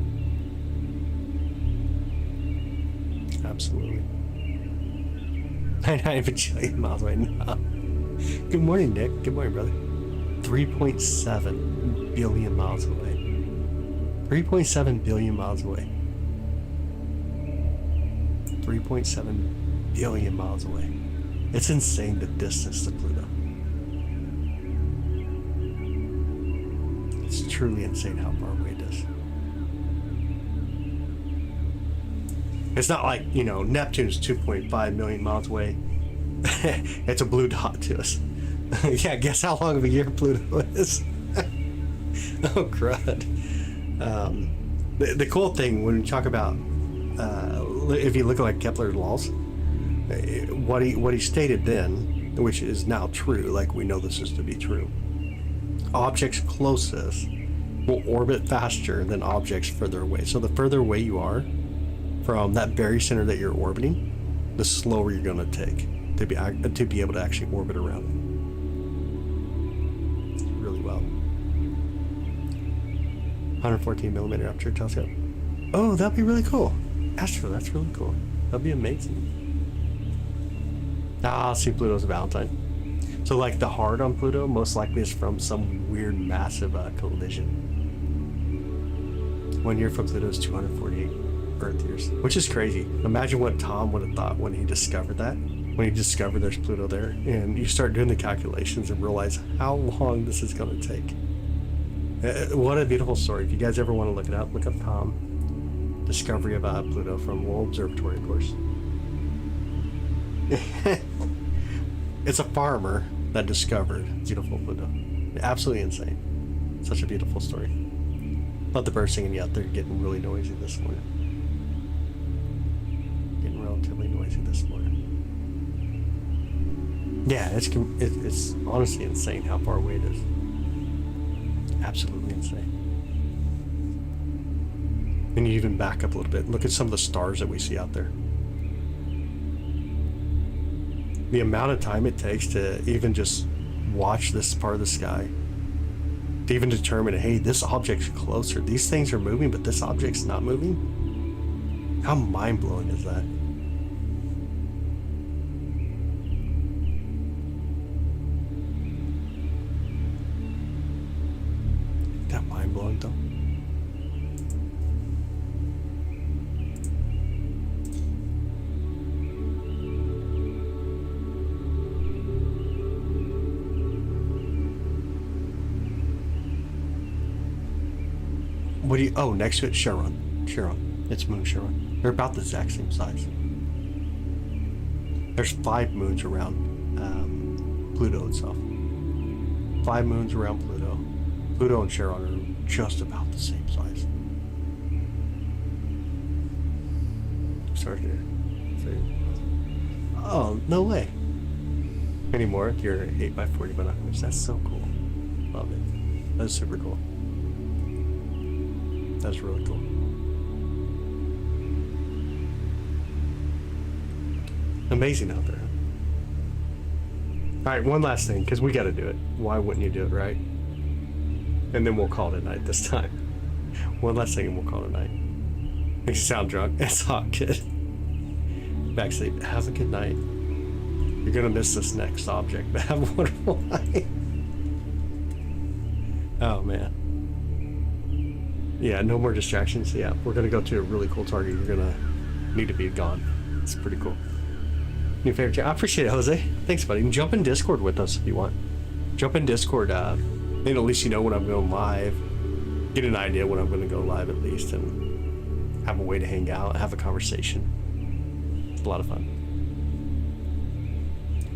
Absolutely. 99 bajillion miles away. No. Good morning, Nick. Good morning, brother. 3.7 billion miles away. 3.7 billion miles away. 3.7 billion miles away. It's insane the distance to Pluto. It's truly insane how far away it is. It's not like, you know, Neptune's 2.5 million miles away. It's a blue dot to us. Yeah, guess how long of a year Pluto is. Oh, crud. The cool thing when we talk about if you look at like Kepler's laws, what he stated then, which is now true, like we know this is to be true, objects closest will orbit faster than objects further away. So the further away you are from that very center that you're orbiting, the slower you're going to take to be able to actually orbit around it. Really well. 114 millimeter aperture telescope. Oh, that'd be really cool. Astro, that's really cool. That'd be amazing. Ah, see Pluto's Valentine. So like the hard on Pluto most likely is from some weird massive collision. 1 year from Pluto is 248 Earth years, which is crazy. Imagine what Tom would have thought when he discovered that. When he discovered there's Pluto there, and you start doing the calculations and realize how long this is going to take. What a beautiful story. If you guys ever want to look it up, look up Tom. Discovery of Pluto from Lowell Observatory, of course. It's a farmer that discovered beautiful Pluto. Absolutely insane. Such a beautiful story. Love the birds singing. Yeah, they're getting really noisy this morning. Getting relatively noisy this morning. Yeah, it's honestly insane how far away it is. Absolutely insane. And you even back up a little bit. Look at some of the stars that we see out there. The amount of time it takes to even just watch this part of the sky, to even determine, hey, this object's closer. These things are moving, but this object's not moving. How mind-blowing is that? Isn't that mind-blowing, though? What do you, oh, next to it, Charon. It's Moon Charon. They're about the exact same size. There's 5 moons around Pluto itself. 5 moons around Pluto. Pluto and Charon are just about the same size. Sorry to say. Oh, no way. Anymore, your 8x40 binoculars. That's so cool. Love it. That's super cool. That's really cool. Amazing out there. All right, one last thing, because we got to do it. Why wouldn't you do it, right? And then we'll call it a night this time. One last thing and we'll call it a night. You sound drunk. It's all good. Backsleep. Have a good night. You're going to miss this next object, but have a wonderful night. Oh, man. Yeah, no more distractions. Yeah, we're going to go to a really cool target. You're going to need to be gone. It's pretty cool. New favorite chat. I appreciate it, Jose. Thanks, buddy. And jump in Discord with us if you want. Jump in Discord. Then at least you know when I'm going live. Get an idea when I'm going to go live at least. And have a way to hang out, have a conversation. It's a lot of fun.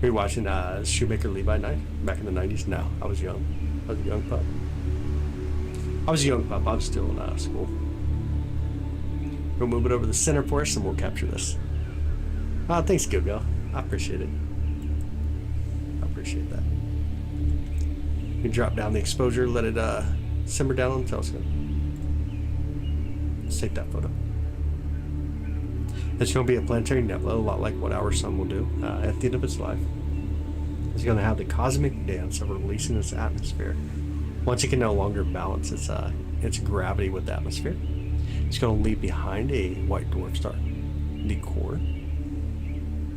Were you watching Shoemaker Levi Night back in the 90s? No, I was young. I was a young pup. I was still in school. We'll move it over to the center for us and we'll capture this. Thanks, Gilgal. I appreciate it. I appreciate that. You can drop down the exposure, let it simmer down on the telescope. Let's take that photo. It's going to be a planetary nebula, a lot like what our sun will do at the end of its life. It's going to have the cosmic dance of releasing its atmosphere. Once it can no longer balance its gravity with the atmosphere, it's going to leave behind a white dwarf star, the core.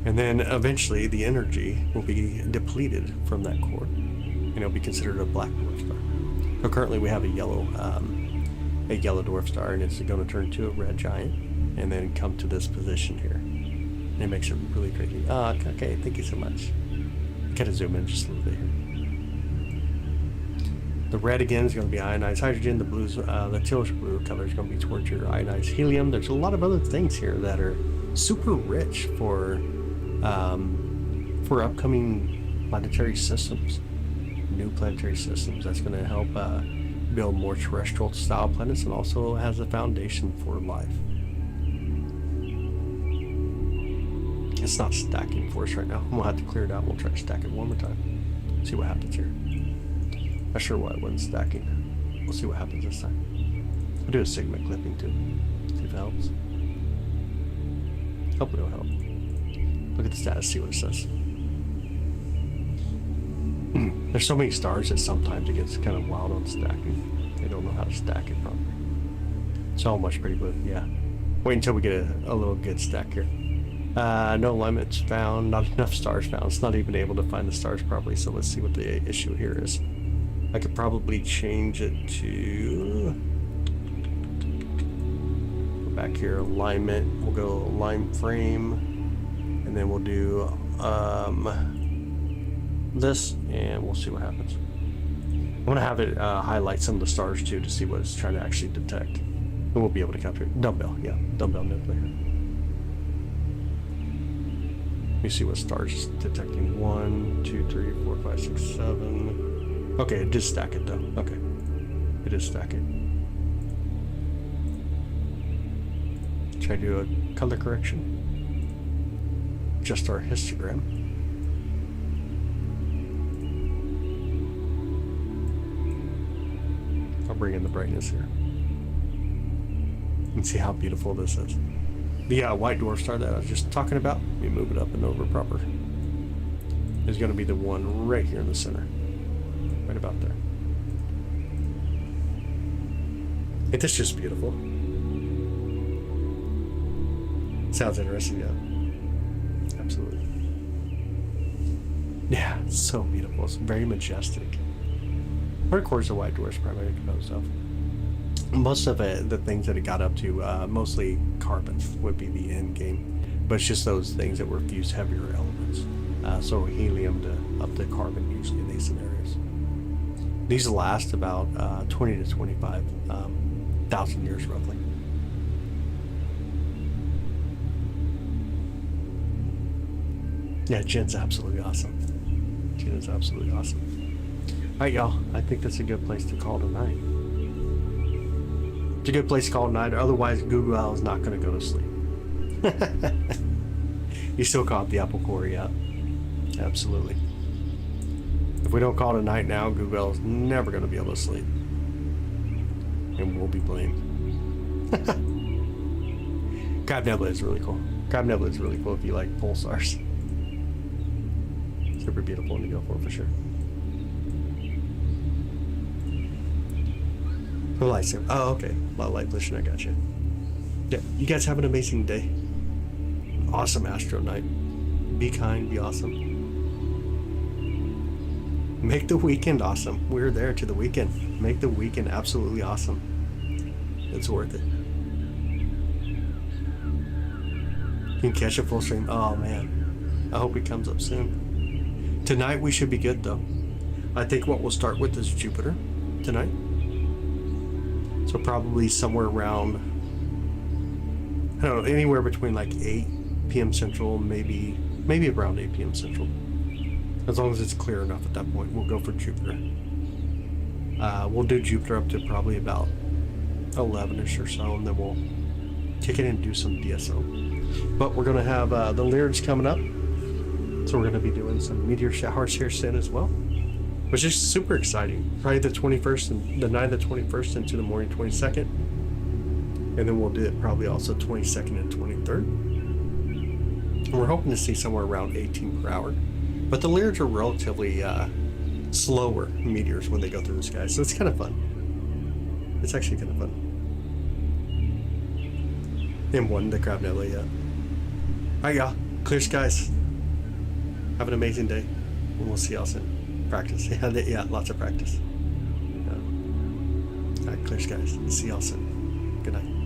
And then eventually the energy will be depleted from that core, and it'll be considered a black dwarf star. So currently we have a yellow dwarf star, and it's going to turn to a red giant, and then come to this position here. And it makes it really crazy. Okay, thank you so much. Gotta zoom in just a little bit here. The red again is going to be ionized hydrogen. The blues, the tealish blue color is going to be towards your ionized helium. There's a lot of other things here that are super rich for upcoming planetary systems, new planetary systems. That's going to help build more terrestrial style planets, and also has a foundation for life. It's not stacking for us right now. I'm gonna have to clear it out. We'll try to stack it one more time. See what happens here. Not sure why it wasn't stacking. We'll see what happens this time. I'll do a Sigma clipping too. See if it helps. Hopefully it'll help. Look at the status, see what it says. There's so many stars that sometimes it gets kind of wild on stacking. They don't know how to stack it properly. So much pretty blue, yeah. Wait until we get a little good stack here. No alignments found, not enough stars found. It's not even able to find the stars properly, so let's see what the issue here is. I could probably change it to... Go back here, alignment. We'll go line frame, and then we'll do this, and we'll see what happens. I'm gonna have it highlight some of the stars too to see what it's trying to actually detect. And we'll be able to capture it. Dumbbell, yeah, dumbbell nebula here. Let me see what stars it's detecting. 1, 2, 3, 4, 5, 6, 7. Okay, it did stack it though. Okay, it did stack it. Try to do a color correction. Just our histogram. I'll bring in the brightness here. And see how beautiful this is. The white dwarf star that I was just talking about, let me move it up and over proper. Is going to be the one right here in the center. Right about there. It's just beautiful. Sounds interesting, yeah. Absolutely. Yeah, it's so beautiful. It's very majestic. What of course the white dwarf's primarily composed of. Most of it, the things that it got up to, mostly carbon would be the end game. But it's just those things that were fused heavier elements. So helium to up to carbon usually in these scenarios. These last about 20 to 25,000 years roughly. Yeah, Jen's absolutely awesome. Jen is absolutely awesome. Alright, y'all. I think that's a good place to call tonight. It's a good place to call tonight, otherwise Google is not going to go to sleep. You still caught the apple core, yeah. Absolutely. If we don't call tonight now, Google's never going to be able to sleep. And we'll be blamed. Crab Nebula is really cool. Crab Nebula is really cool if you like pulsars. Super beautiful one to go for sure. The lightsaber. Oh, okay. A lot of light pollution. I got you. Yeah. You guys have an amazing day. Awesome astro night. Be kind. Be awesome. Make the weekend awesome. We're there to the weekend. Make the weekend absolutely awesome. It's worth it. You can catch a full stream. Oh man. I hope it comes up soon. Tonight we should be good though. I think what we'll start with is Jupiter tonight. So probably somewhere around, I don't know, anywhere between like 8 p.m. Central, maybe around 8 p.m. Central. As long as it's clear enough at that point, we'll go for Jupiter. We'll do Jupiter up to probably about 11ish or so, and then we'll kick it and do some DSO. But we're going to have the Lyrids coming up. So we're going to be doing some meteor showers here soon as well, which is super exciting. Probably the 21st and the night of the 21st into the morning 22nd, and then we'll do it probably also 22nd and 23rd. And we're hoping to see somewhere around 18 per hour. But the Lyrids are relatively slower meteors when they go through the sky, so it's kind of fun. It's actually kind of fun. M1, the Crab Nebula, yeah. Alright, y'all. Clear skies. Have an amazing day, and we'll see y'all soon. Practice. Yeah, lots of practice. Alright, clear skies. See y'all soon. Good night.